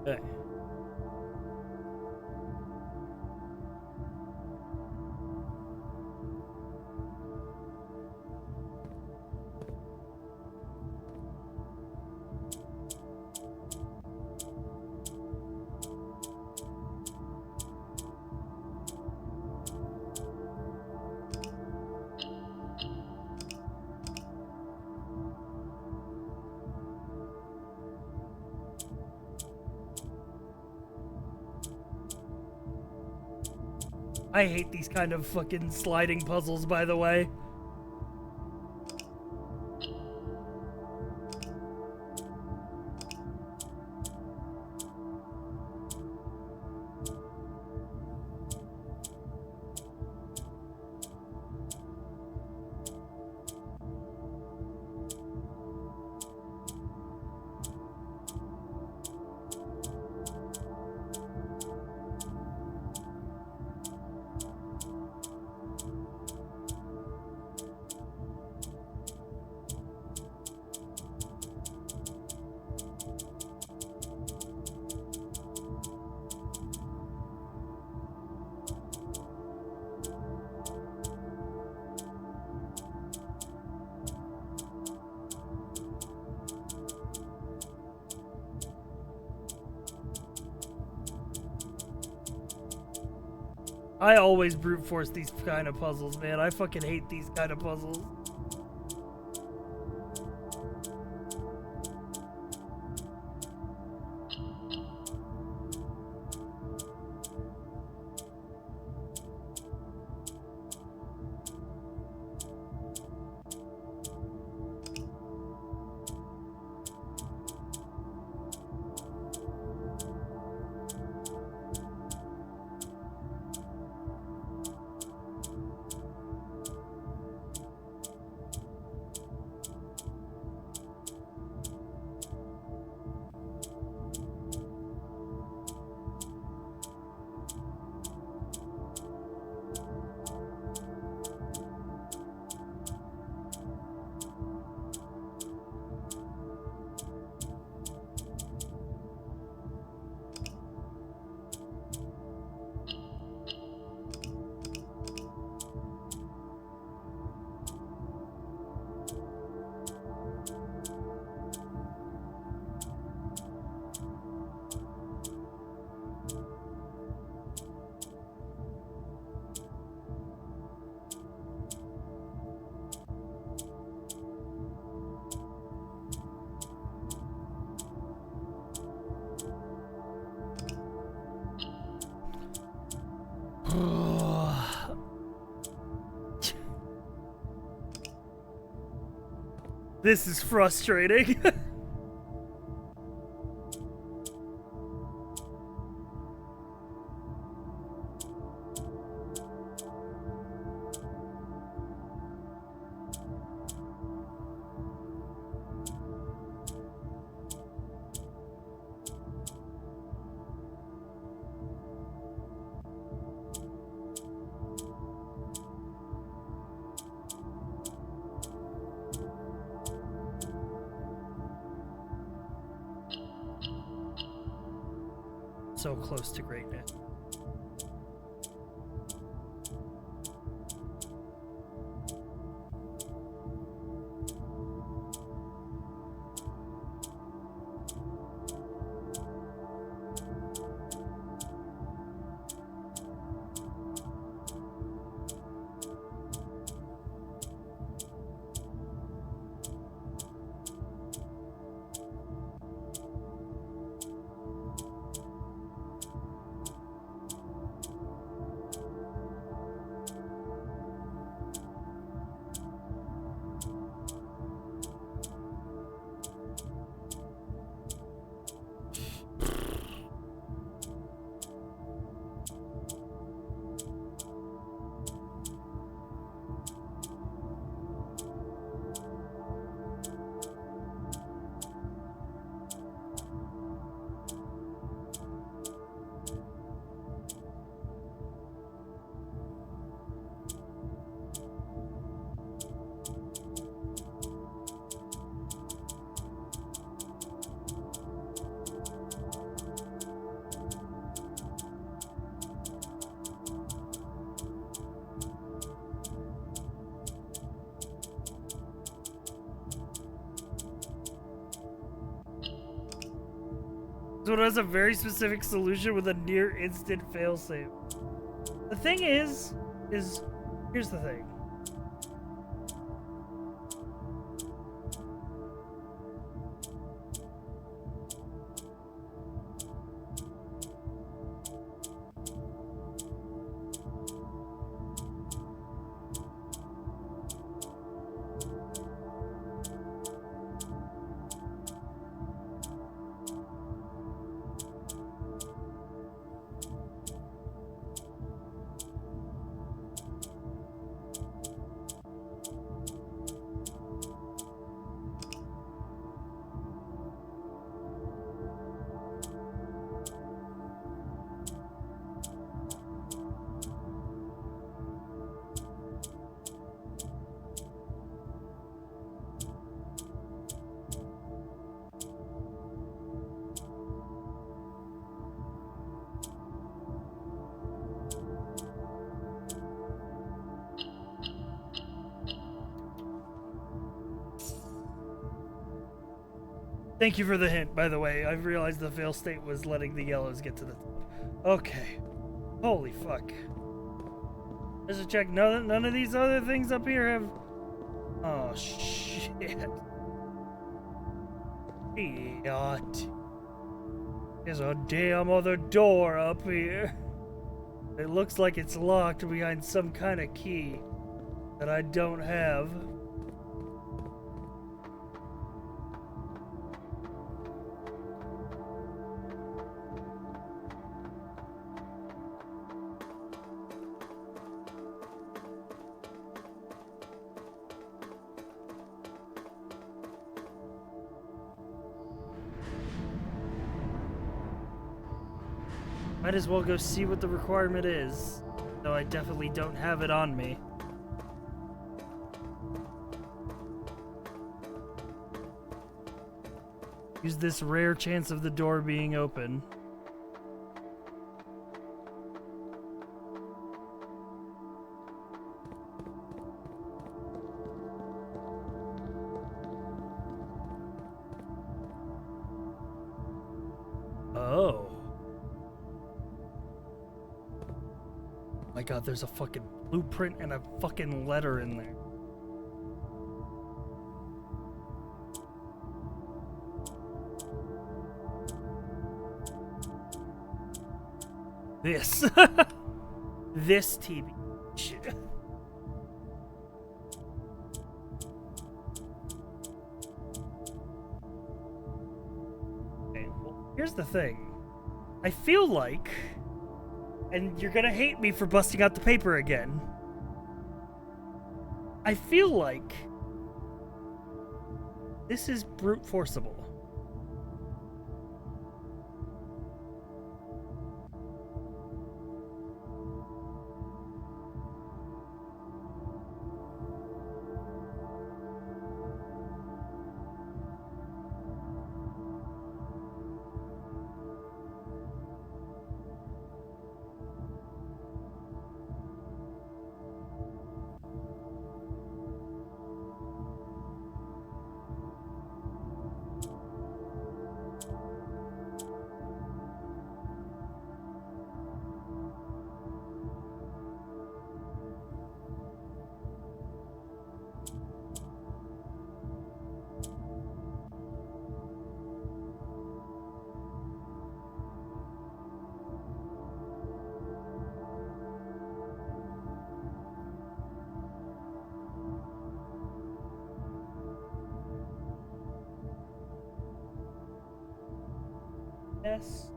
Okay. I hate these kind of fucking sliding puzzles, by the way. I always brute force these kind of puzzles, man. I fucking hate these kind of puzzles. This is frustrating. so close to greatness. So it has a very specific solution with a near instant failsafe. The thing is here's the thing. Thank you for the hint, by the way. I've realized the fail state was letting the yellows get to the top. Okay. Holy fuck. Just to check, none of these other things up here have... Oh, shit. Idiot. There's a damn other door up here. It looks like it's locked behind some kind of key that I don't have. Might as well go see what the requirement is, though I definitely don't have it on me. Use this rare chance of the door being open. Oh. My god, there's a fucking blueprint and a fucking letter in there. This. This TV. Shit. Okay, well, here's the thing. I feel like... And you're gonna hate me for busting out the paper again. I feel like this is brute forcible. Yes.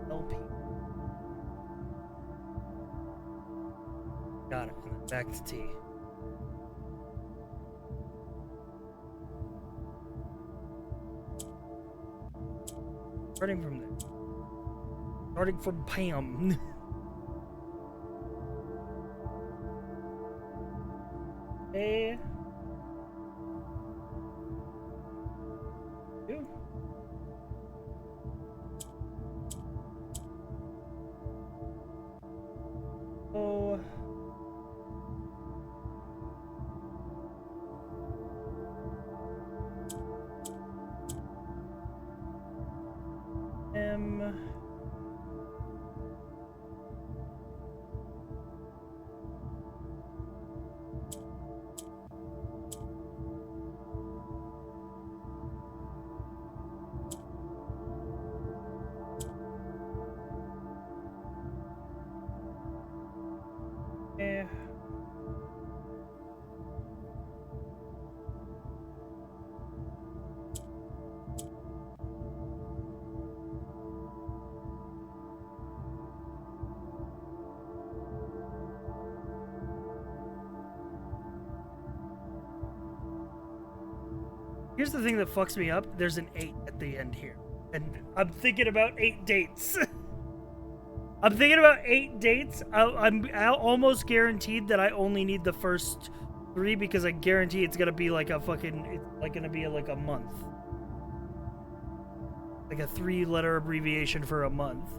LP. Got it. And then back to T. Starting from there. Starting from Pam. A. Two. Oh. M. Eh. Here's the thing that fucks me up. There's an 8 at the end here. And I'm thinking about 8 dates. I'm thinking about 8 dates. I'm almost guaranteed that I only need the first 3 because I guarantee it's gonna be like a fucking, it's like gonna be like a month. Like a 3-letter abbreviation for a month.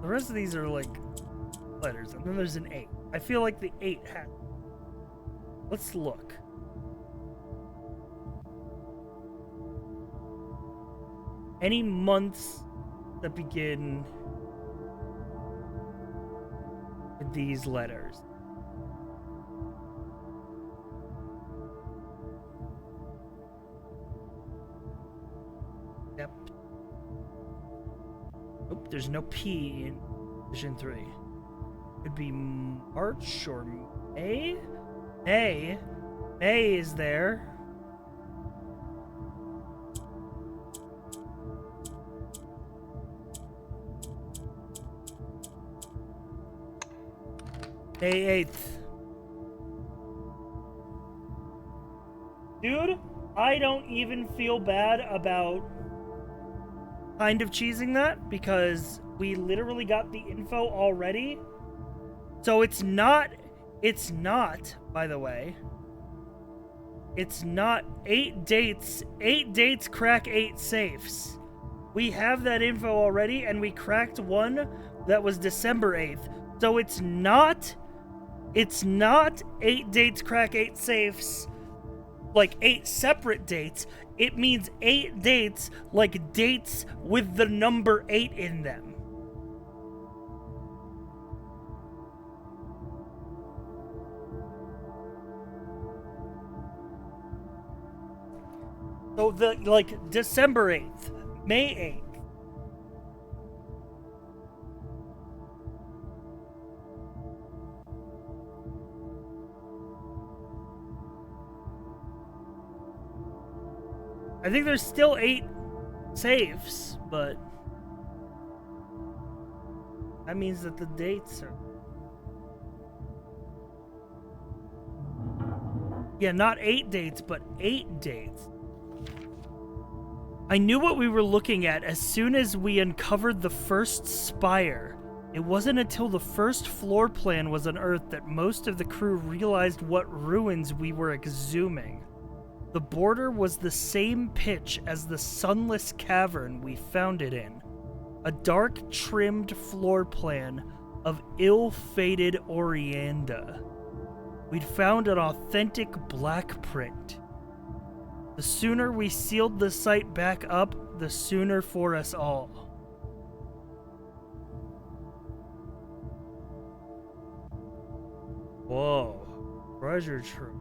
The rest of these are like letters, and then there's an 8. I feel like the 8 has. Let's look. Any months that begin with these letters. Yep. Nope, there's no P in Vision 3. Could be March or May? May is there. May 8th. Dude, I don't even feel bad about kind of cheesing that because we literally got the info already. So it's not, by the way, it's not 8 dates crack 8 safes. We have that info already and we cracked one that was December 8th. So it's not 8 dates crack 8 safes, like 8 separate dates. It means 8 dates, like dates with the number 8 in them. So the, like, December 8th, May 8th. I think there's still 8 safes, but that means that the dates are... Yeah, not 8 dates, but 8 dates. I knew what we were looking at as soon as we uncovered the first spire. It wasn't until the first floor plan was unearthed that most of the crew realized what ruins we were exhuming. The border was the same pitch as the sunless cavern we found it in. A dark, trimmed floor plan of ill-fated Orianda. We'd found an authentic black print. The sooner we sealed the site back up, the sooner for us all. Whoa. Treasure trove.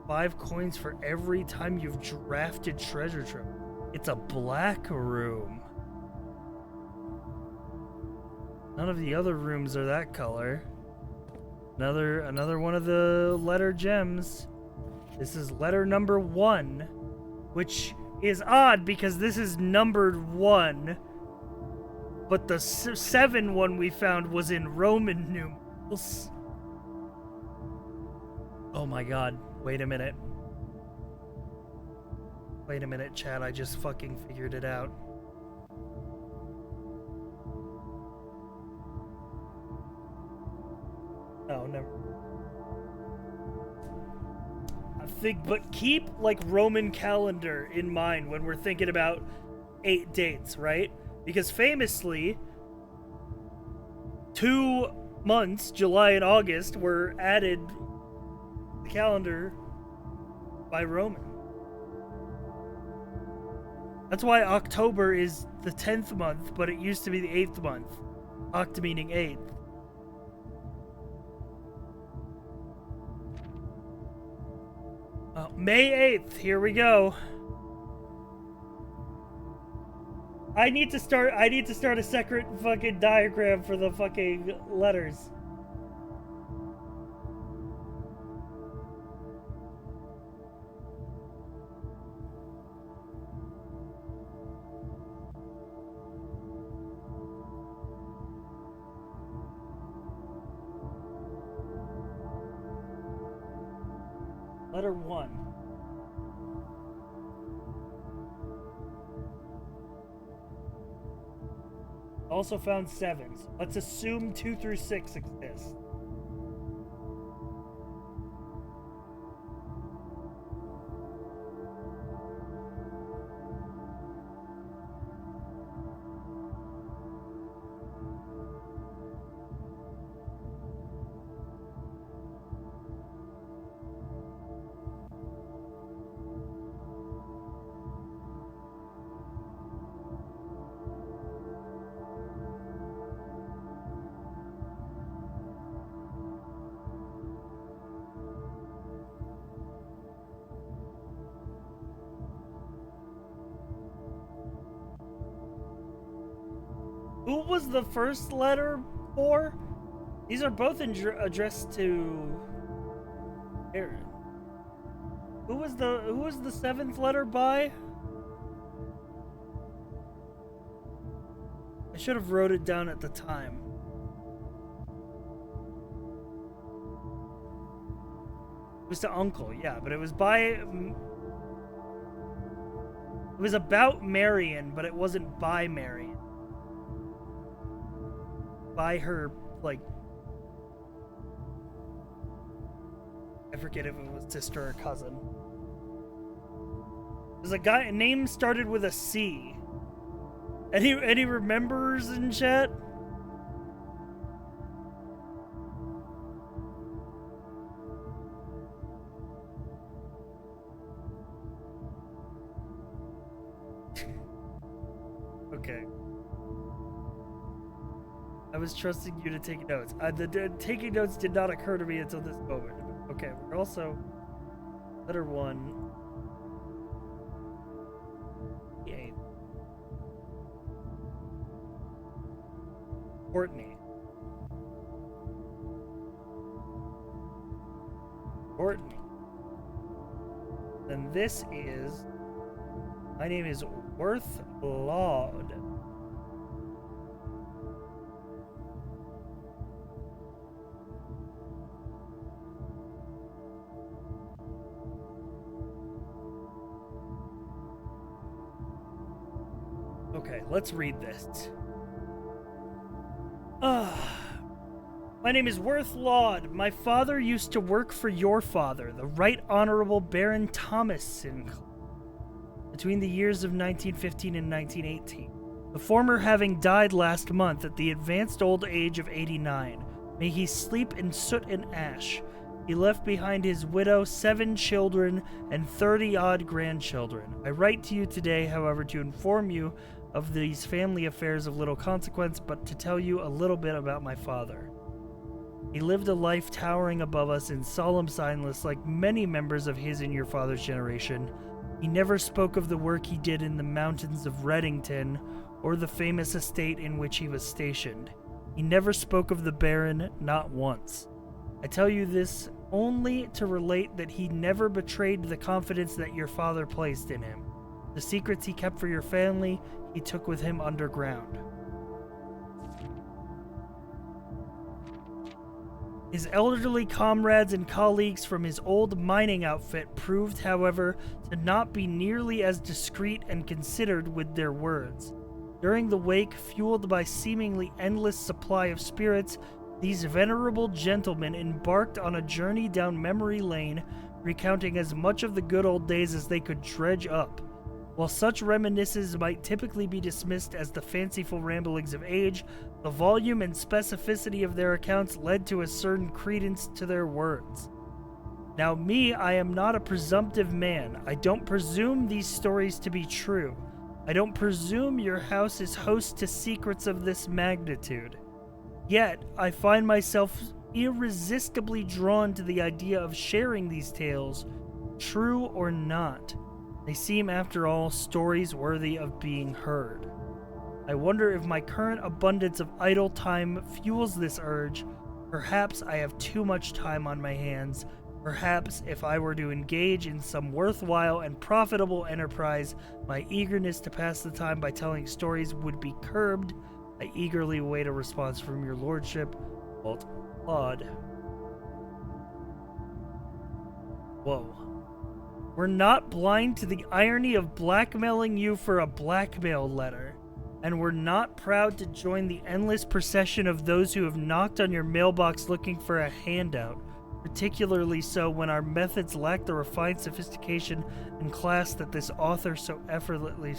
5 coins for every time you've drafted treasure trove. It's a black room. None of the other rooms are that color. Another one of the letter gems. This is letter number 1, which is odd because this is numbered 1, but the 7 one we found was in Roman numerals. Oh my god, wait a minute. Wait a minute, chat, I just fucking figured it out. Oh, never. But keep like Roman calendar in mind when we're thinking about 8 dates, right? Because famously, 2 months, July and August, were added to the calendar by Roman. That's why October is the 10th month, but it used to be the 8th month. Oct meaning 8th. May 8th, here we go. I need to start a separate fucking diagram for the fucking letters. Letter 1. Also found 7s. Let's assume 2 through 6 exist. Who was the first letter for? These are both addressed to Aaron. Who was the 7th letter by? I should have wrote it down at the time. It was to Uncle, yeah, but it was by... It was about Marion, but it wasn't by Marion. By her, like... I forget if it was sister or cousin. There's a guy, name started with a C. Any remembers in chat? Okay. I was trusting you to take notes. The taking notes did not occur to me until this moment. Okay, we're also letter 1. Yay. Courtney. Then this is... My name is Worth Laud. Okay, let's read this. My My name is Worth Laud. My father used to work for your father, the Right Honorable Baron Thomas Sinclair, between the years of 1915 and 1918. The former having died last month at the advanced old age of 89. May he sleep in soot and ash. He left behind his widow, 7 children, and 30-odd grandchildren. I write to you today, however, to inform you of these family affairs of little consequence, but to tell you a little bit about my father. He lived a life towering above us in solemn silence, like many members of his and your father's generation. He never spoke of the work he did in the mountains of Reddington, or the famous estate in which he was stationed. He never spoke of the Baron, not once. I tell you this only to relate that he never betrayed the confidence that your father placed in him. The secrets he kept for your family, he took with him underground. His elderly comrades and colleagues from his old mining outfit proved, however, to not be nearly as discreet and considered with their words. During the wake, fueled by seemingly endless supply of spirits, these venerable gentlemen embarked on a journey down memory lane, recounting as much of the good old days as they could dredge up. While such reminiscences might typically be dismissed as the fanciful ramblings of age, the volume and specificity of their accounts led to a certain credence to their words. Now me, I am not a presumptive man. I don't presume these stories to be true. I don't presume your house is host to secrets of this magnitude. Yet, I find myself irresistibly drawn to the idea of sharing these tales, true or not. They seem, after all, stories worthy of being heard. I wonder if my current abundance of idle time fuels this urge. Perhaps I have too much time on my hands. Perhaps if I were to engage in some worthwhile and profitable enterprise, my eagerness to pass the time by telling stories would be curbed. I eagerly await a response from your lordship, Walt Laud. Whoa. We're not blind to the irony of blackmailing you for a blackmail letter, and we're not proud to join the endless procession of those who have knocked on your mailbox looking for a handout, particularly so when our methods lack the refined sophistication and class that this author so effortlessly.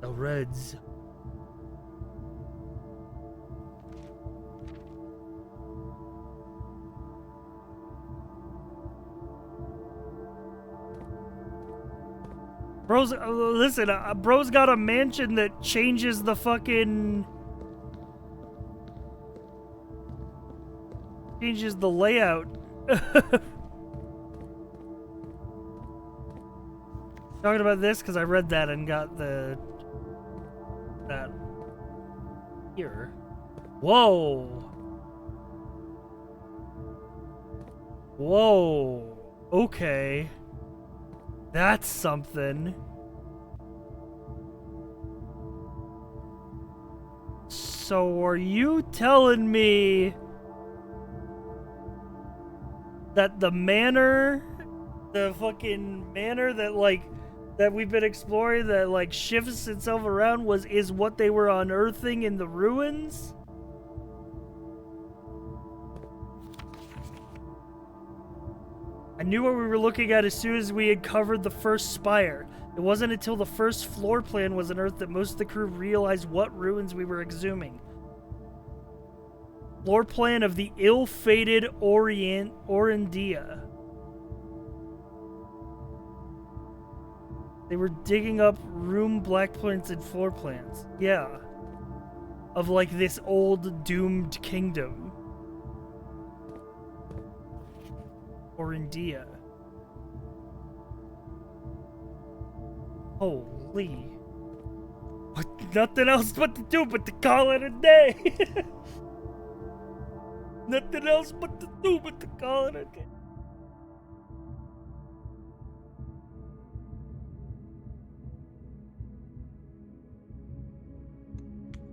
The Reds. Bro's, listen, bro's got a mansion that changes the fucking... changes the layout. Talking about this because I read that and got that here. Whoa. Whoa. Okay. That's something. So are you telling me that the manor, the fucking manor that that we've been exploring that shifts itself around is what they were unearthing in the ruins? I knew what we were looking at as soon as we had covered the first spire. It wasn't until the first floor plan was unearthed that most of the crew realized what ruins we were exhuming. Floor plan of the ill-fated Orindia. They were digging up room black plants and floor plans. Yeah. Of this old doomed kingdom. Orindia. Holy. Nothing else but to do but to call it a day. Nothing else but to do but to call it a day.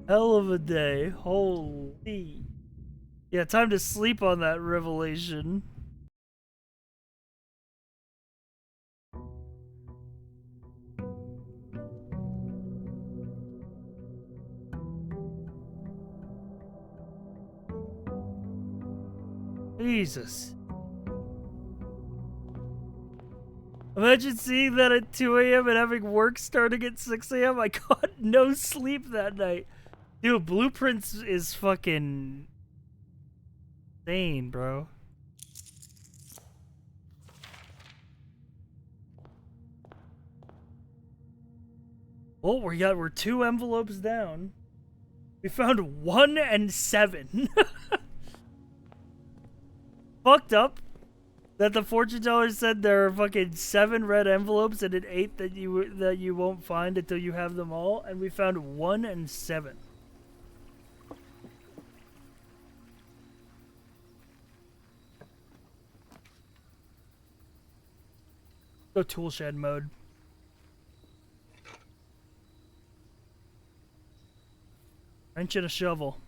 Hell of a day. Holy. Yeah, time to sleep on that revelation. Jesus. Imagine seeing that at 2 a.m. and having work starting at 6 a.m. I got no sleep that night. Dude, Blueprints is fucking insane, bro. Well, we're 2 envelopes down. We found 1 and 7. Fucked up that the fortune teller said there are fucking 7 red envelopes and an 8 that you won't find until you have them all, and we found 1 and 7. Go tool shed mode. Wrench and a shovel.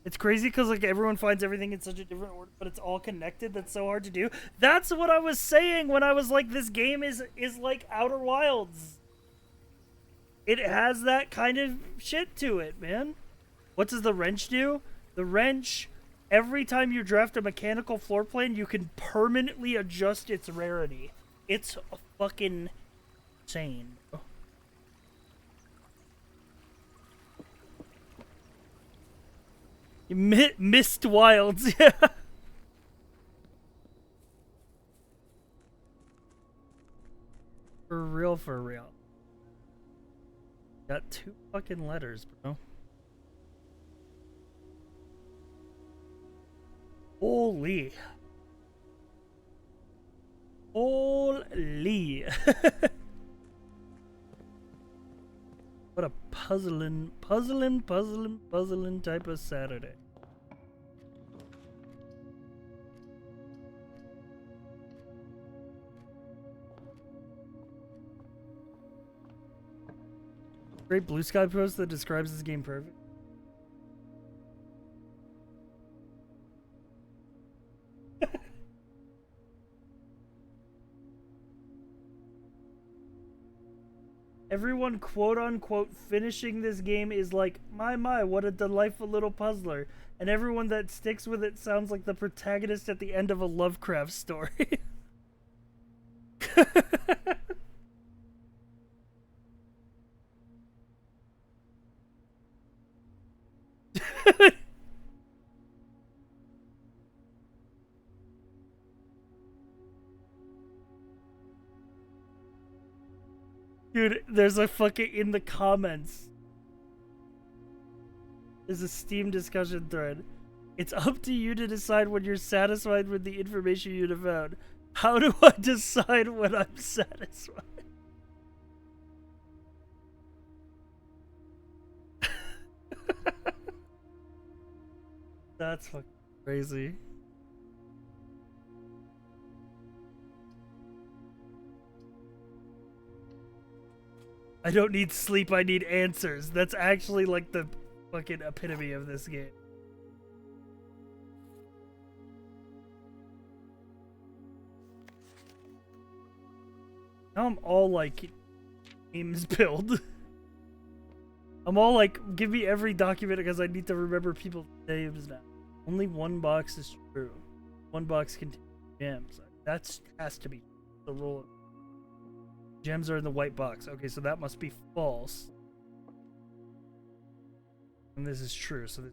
It's crazy because like everyone finds everything in such a different order, but it's all connected. That's so hard to do. That's what I was saying when I was like, this game is like Outer Wilds. It has that kind of shit to it, man. What does the wrench do? The wrench, every time you draft a mechanical floor plan, you can permanently adjust its rarity. It's fucking insane. Mist Wilds, yeah. For real, for real. Got 2 fucking letters, bro. Holy. Holy. What a puzzling type of Saturday. Great Blue Sky post that describes this game perfect. Everyone quote-unquote finishing this game is like, my, what a delightful little puzzler. And everyone that sticks with it sounds like the protagonist at the end of a Lovecraft story. Dude, there's a fucking, in the comments, there's a Steam discussion thread. It's up to you to decide when you're satisfied with the information you have found. How do I decide when I'm satisfied? That's fucking crazy. I don't need sleep, I need answers. That's actually like the fucking epitome of this game. Now I'm all like, games build. I'm all like, give me every document because I need to remember people's names now. Only 1 box is true. 1 box contains gems. That has to be the rule. Gems are in the white box. Okay, so that must be false. And this is true, so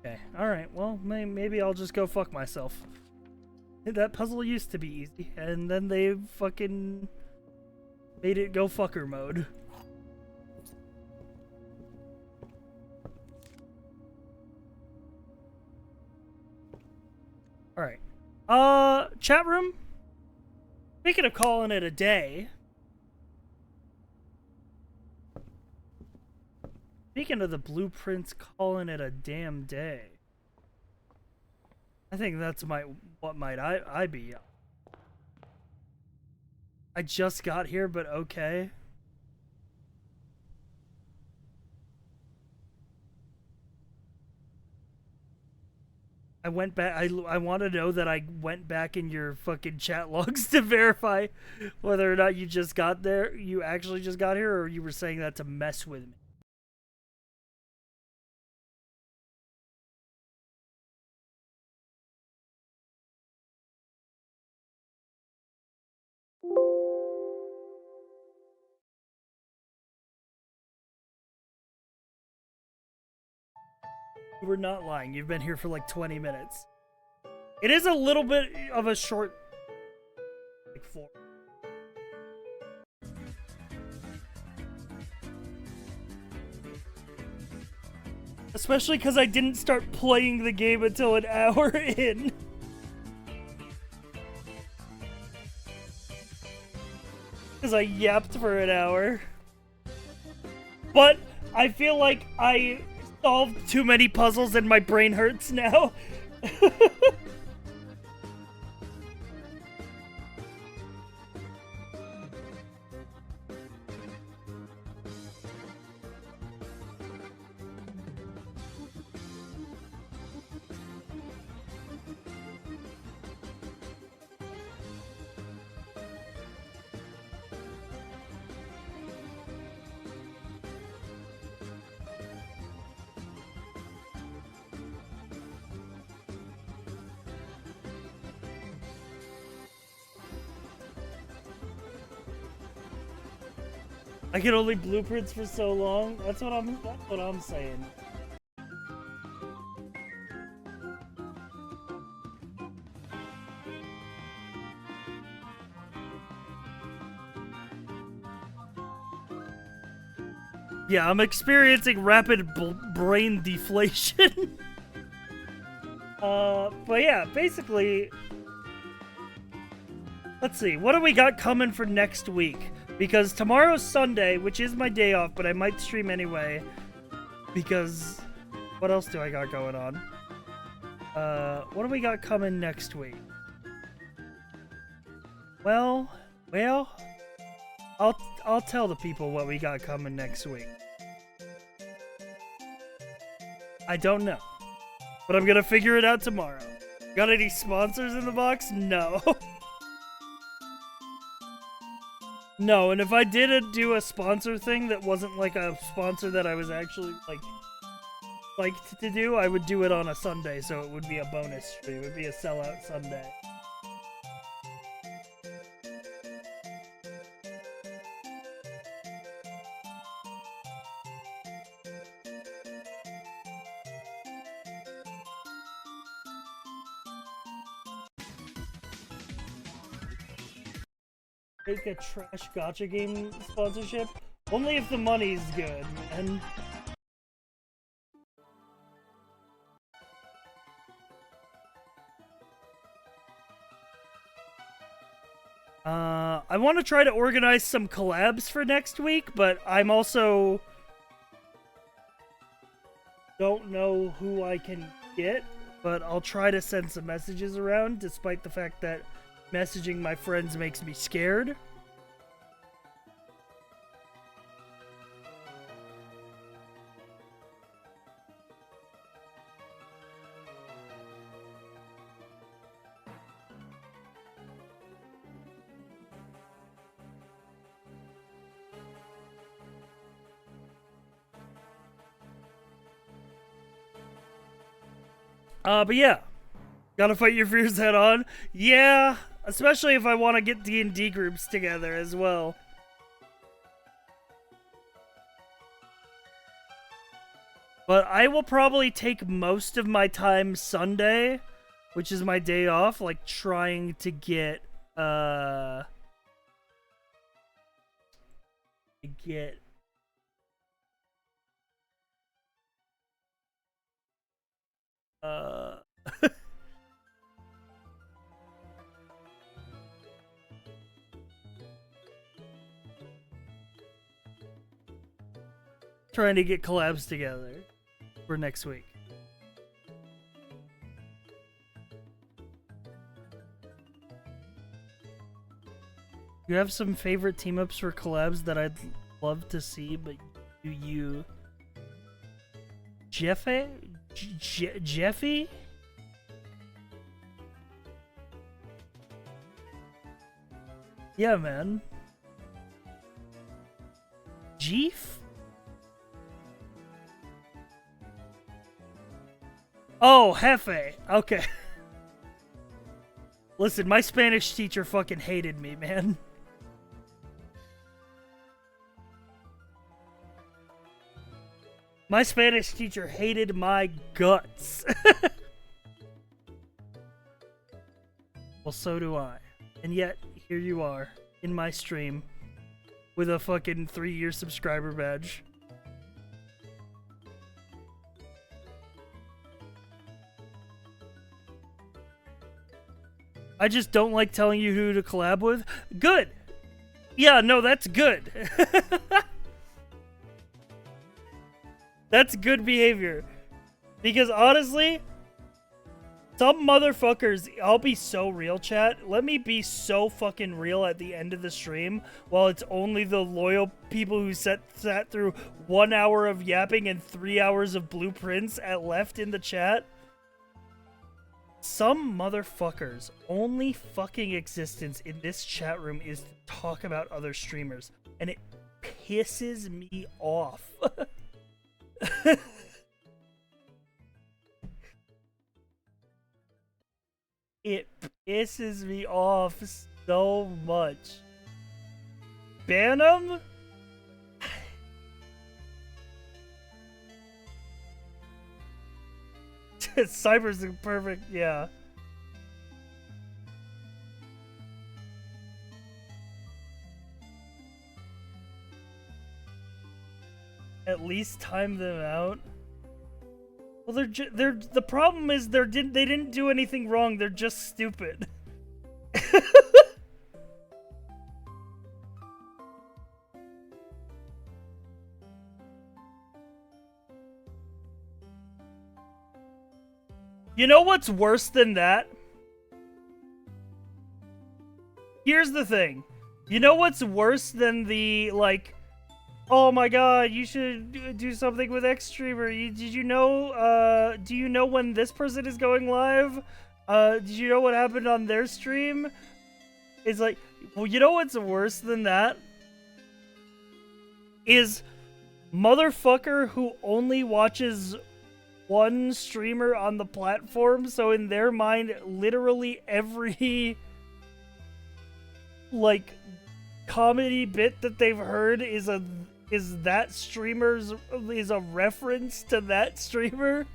okay, alright, well, maybe I'll just go fuck myself. That puzzle used to be easy, and then they fucking made it go fucker mode. Alright. Chat room? Speaking of calling it a day. Speaking of the blueprints calling it a damn day. I think that's what might I be. I just got here, but okay. I went back. I want to know that I went back in your fucking chat logs to verify whether or not you just got there. You actually just got here, or you were saying that to mess with me. You were not lying. You've been here for like 20 minutes. It is a little bit of a short... like 4. Especially because I didn't start playing the game until an hour in. Because I yapped for an hour. But I feel like I solved too many puzzles and my brain hurts now. I can only blueprints for so long. That's what I'm saying. Yeah, I'm experiencing rapid brain deflation. But yeah, basically, let's see. What do we got coming for next week? Because tomorrow's Sunday, which is my day off, but I might stream anyway. Because what else do I got going on? What do we got coming next week? Well, I'll tell the people what we got coming next week. I don't know, but I'm gonna figure it out tomorrow. Got any sponsors in the box? No. No, and if I did do a sponsor thing that wasn't like a sponsor that I was actually liked to do, I would do it on a Sunday, so it would be a bonus stream. It would be a sellout Sunday. Take a trash gacha game sponsorship? Only if the money's good, man. I want to try to organize some collabs for next week, but I'm also don't know who I can get, but I'll try to send some messages around, despite the fact that messaging my friends makes me scared. But yeah. Gotta fight your fears head on. Yeah, especially if I want to get D&D groups together as well. But I will probably take most of my time Sunday, which is my day off, like trying to get, trying to get collabs together for next week. You have some favorite team-ups for collabs that I'd love to see, but you... Jeffy? Yeah, man. Jeef? Oh, Jefe. Okay. Listen, my Spanish teacher fucking hated me, man. My Spanish teacher hated my guts. Well, so do I. And yet, here you are, in my stream, with a fucking 3-year subscriber badge. I just don't like telling you who to collab with. Good! Yeah, no, that's good. That's good behavior. Because honestly, some motherfuckers, I'll be so real, chat. Let me be so fucking real at the end of the stream while it's only the loyal people who sat through 1 hour of yapping and 3 hours of blueprints at left in the chat. Some motherfuckers' only fucking existence in this chat room is to talk about other streamers. And it pisses me off. It pisses me off so much. Ban them? Cyber's perfect, yeah. At least time them out. Well, they're the problem is they didn't do anything wrong. They're just stupid. You know what's worse than that? Here's the thing. You know what's worse than the, like, oh my god, you should do something with Xstreamer. Did you know, do you know when this person is going live? Did you know what happened on their stream? It's like, well, you know what's worse than that? Is motherfucker who only watches one streamer on the platform, so in their mind, literally every, like, comedy bit that they've heard is a reference to that streamer.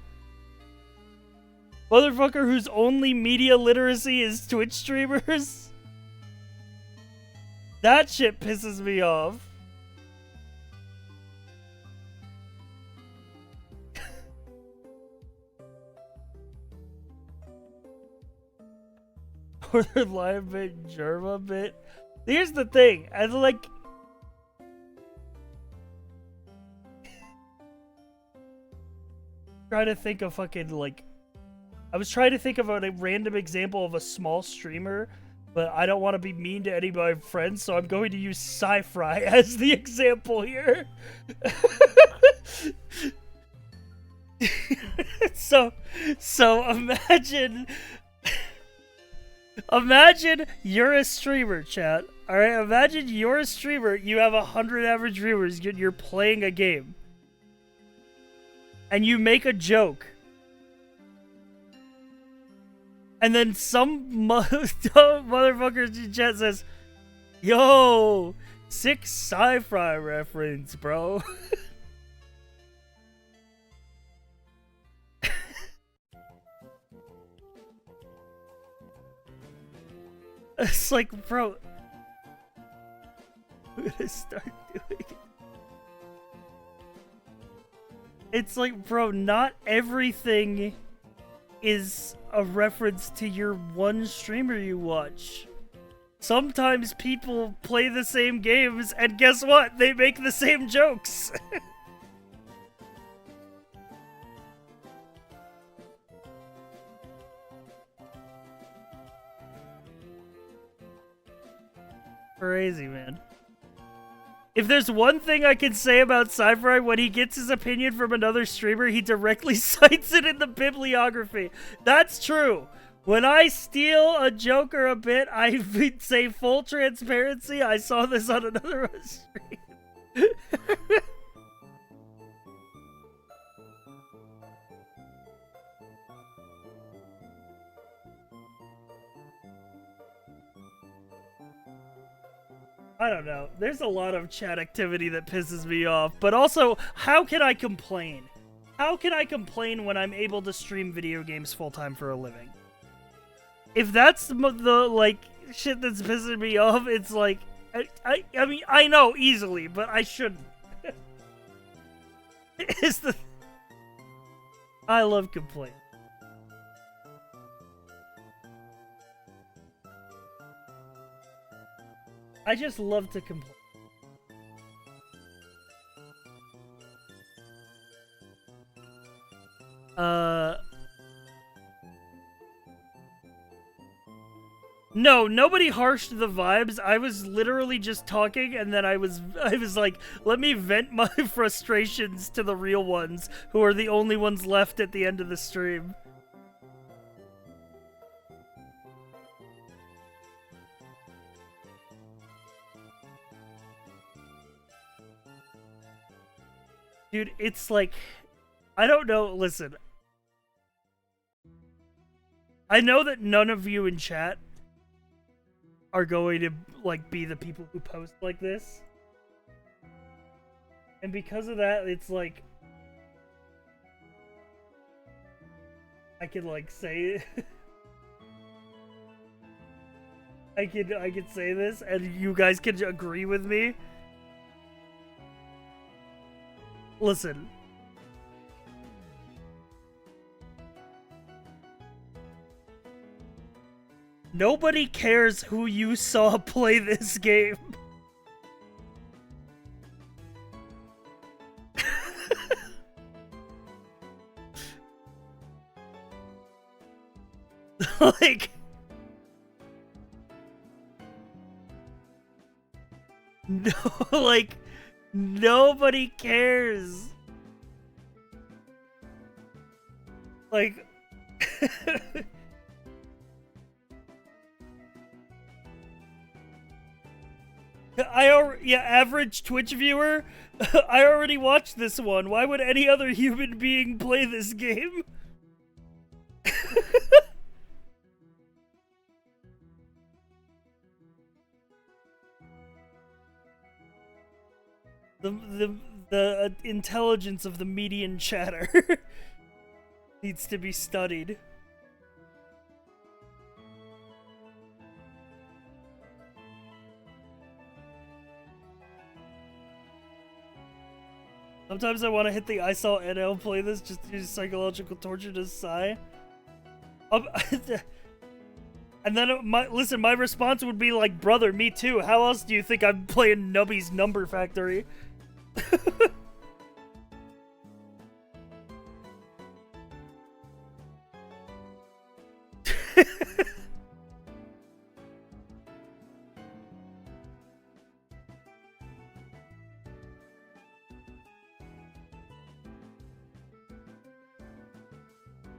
Motherfucker whose only media literacy is Twitch streamers. That shit pisses me off. Or their live bit, Jerma bit. Here's the thing, I like. Try to think of fucking, like, I was trying to think of a random example of a small streamer, but I don't want to be mean to any of my friends, so I'm going to use Sci-Fry as the example here. So imagine you're a streamer, chat. All right, imagine you're a streamer. You have 100 average viewers. You're playing a game. And you make a joke. And then some motherfucker in chat says, yo, sick sci-fi reference, bro. It's like, bro, I'm gonna start doing it. It's like, bro, not everything is a reference to your one streamer you watch. Sometimes people play the same games, and guess what? They make the same jokes. Crazy, man. If there's one thing I can say about Sci-Fi, when he gets his opinion from another streamer, he directly cites it in the bibliography. That's true. When I steal a joke or a bit, I would say full transparency. I saw this on another stream. I don't know. There's a lot of chat activity that pisses me off. But also, how can I complain? How can I complain when I'm able to stream video games full-time for a living? If that's the like, shit that's pissing me off, it's like... I mean, I know easily, but I shouldn't. It's the... I love complaining. I just love to complain. No, nobody harshed the vibes. I was literally just talking, and then I was like, let me vent my frustrations to the real ones, who are the only ones left at the end of the stream. Dude, it's like, I don't know, listen. I know that none of you in chat are going to, like, be the people who post like this. And because of that, it's like, I could, like, say... I could say this, and you guys can agree with me. Listen. Nobody cares who you saw play this game. Like... No, like... Nobody cares. Like... average Twitch viewer, I already watched this one. Why would any other human being play this game? The intelligence of the median chatter needs to be studied. Sometimes I want to hit the I saw NL play this just to do psychological torture to sigh. And then, my response would be like, brother, me too. How else do you think I'm playing Nubby's Number Factory?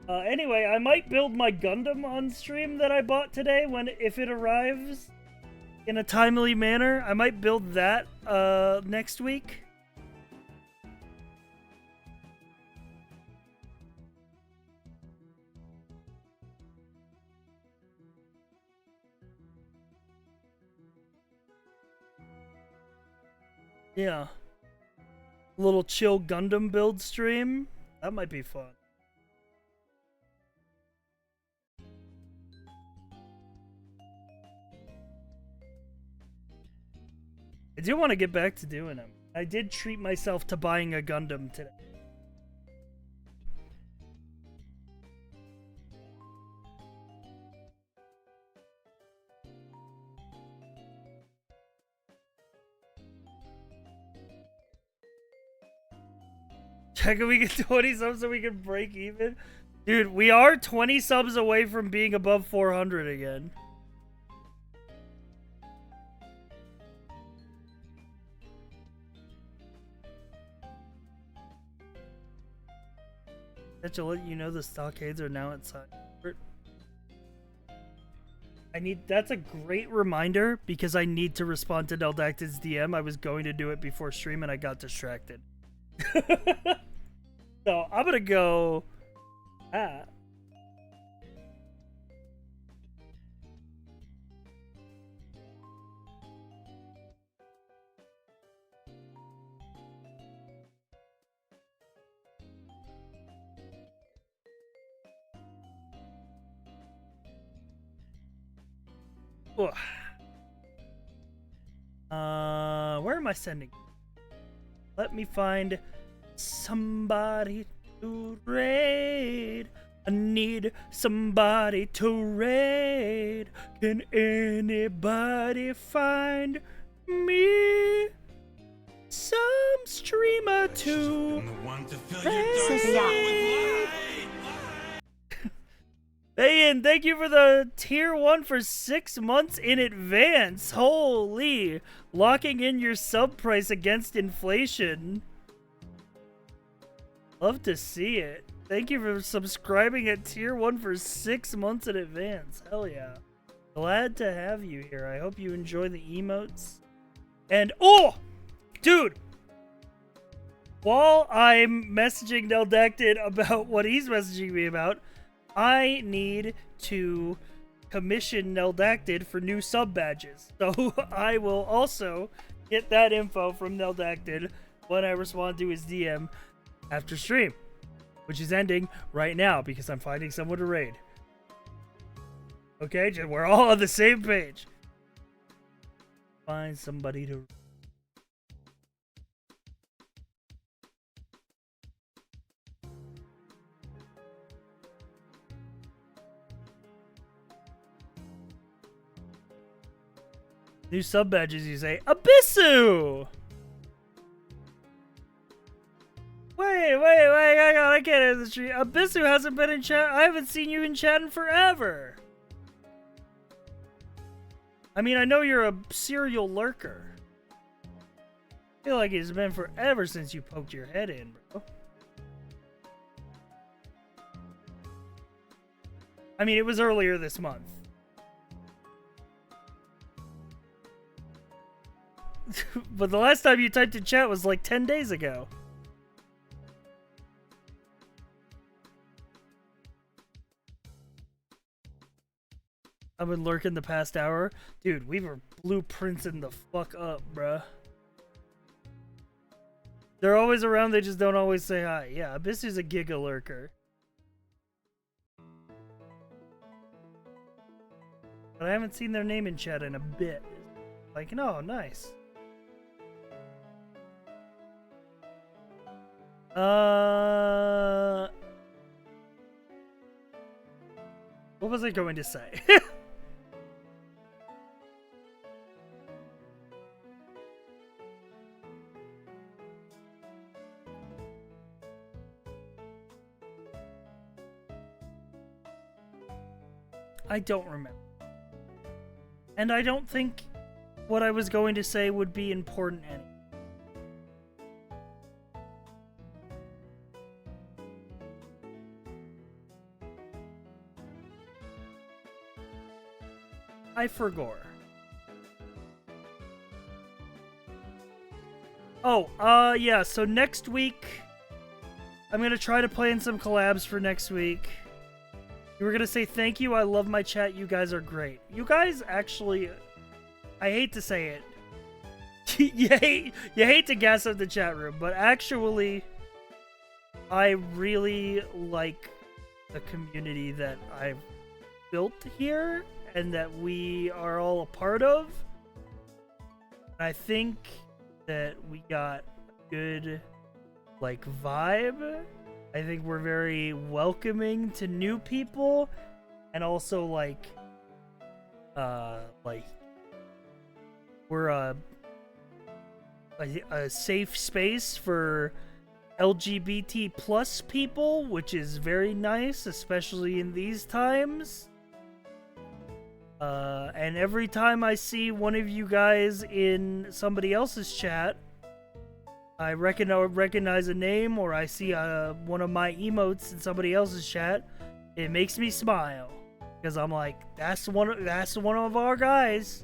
Anyway, I might build my Gundam on stream that I bought today if it arrives in a timely manner. I might build that next week. Yeah. A little chill Gundam build stream. That might be fun. I do want to get back to doing them. I did treat myself to buying a Gundam today. Can we get 20 subs so we can break even? Dude, we are 20 subs away from being above 400 again. That to let you know the stockades are now at side. That's a great reminder because I need to respond to Neldacted's DM. I was going to do it before stream and I got distracted. So I'm gonna go. Where am I sending? Let me find somebody to raid. I need somebody to raid. Can anybody find me some streamer to raid? Ian, thank you for the tier 1 for 6 months in advance. Holy. Locking in your sub price against inflation. Love to see it. Thank you for subscribing at tier 1 for 6 months in advance. Hell yeah. Glad to have you here. I hope you enjoy the emotes. And, oh! Dude! While I'm messaging Neldacted about what he's messaging me about, I need to commission Neldacted for new sub badges. So I will also get that info from Neldacted when I respond to his DM after stream, which is ending right now because I'm finding someone to raid. Okay, we're all on the same page. Find somebody to... New sub badges, you say, Abyssu! Wait, I can't end the stream. Abyssu hasn't been in chat. I haven't seen you in chat in forever. I mean, I know you're a serial lurker. I feel like it's been forever since you poked your head in, bro. I mean, it was earlier this month. But the last time you typed in chat was like 10 days ago. I've been lurking the past hour. Dude, we were blueprinting the fuck up, bruh. They're always around, they just don't always say hi. Yeah, Abyssu's a giga lurker. But I haven't seen their name in chat in a bit. Like, no, nice. What was I going to say? I don't remember. And I don't think what I was going to say would be important anyway. I forgot. Oh, yeah, so next week, I'm gonna try to play in some collabs for next week. You were gonna say thank you, I love my chat, you guys are great. You guys actually, I hate to say it, you hate to gas up the chat room, but actually, I really like the community that I've built here and that we are all a part of. I think that we got a good, like, vibe. I think we're very welcoming to new people, and also, like, we're a safe space for LGBT plus people, which is very nice, especially in these times. And every time I see one of you guys in somebody else's chat, I recognize a name, or I see one of my emotes in somebody else's chat, it makes me smile. Because I'm like, that's one of our guys.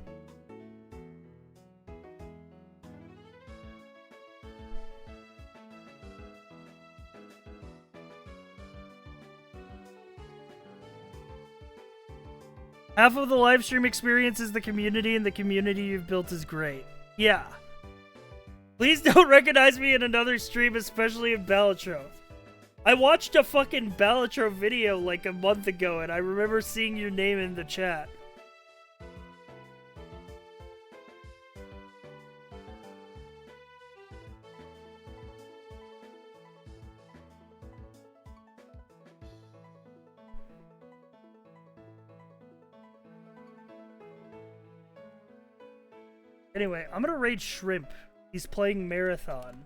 Half of the live stream experience is the community, and the community you've built is great. Yeah. Please don't recognize me in another stream, especially in Balatro. I watched a fucking Balatro video like a month ago, and I remember seeing your name in the chat. Anyway, I'm gonna raid Shrimp. He's playing Marathon.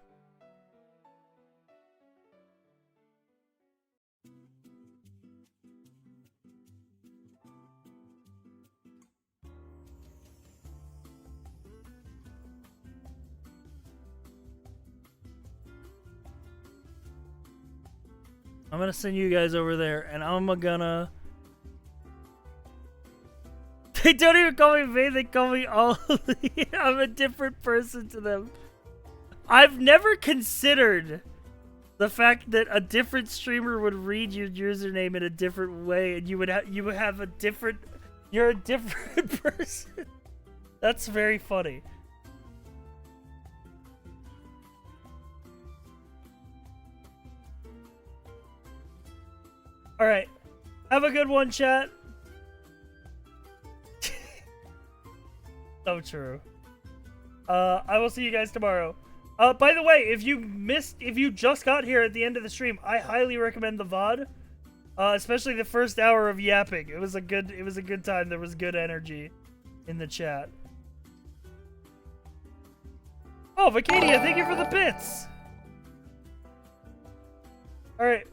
I'm gonna send you guys over there, and I'm gonna... They don't even call me Vane, they call me Ollie. I'm a different person to them. I've never considered the fact that a different streamer would read your username in a different way, and you would have a different... You're a different person. That's very funny. Alright. Have a good one, chat. So true. I will see you guys tomorrow. By the way, if you just got here at the end of the stream, I highly recommend the VOD. Especially the first hour of yapping. It was a good time. There was good energy in the chat. Oh, Vacadia, thank you for the bits. All right.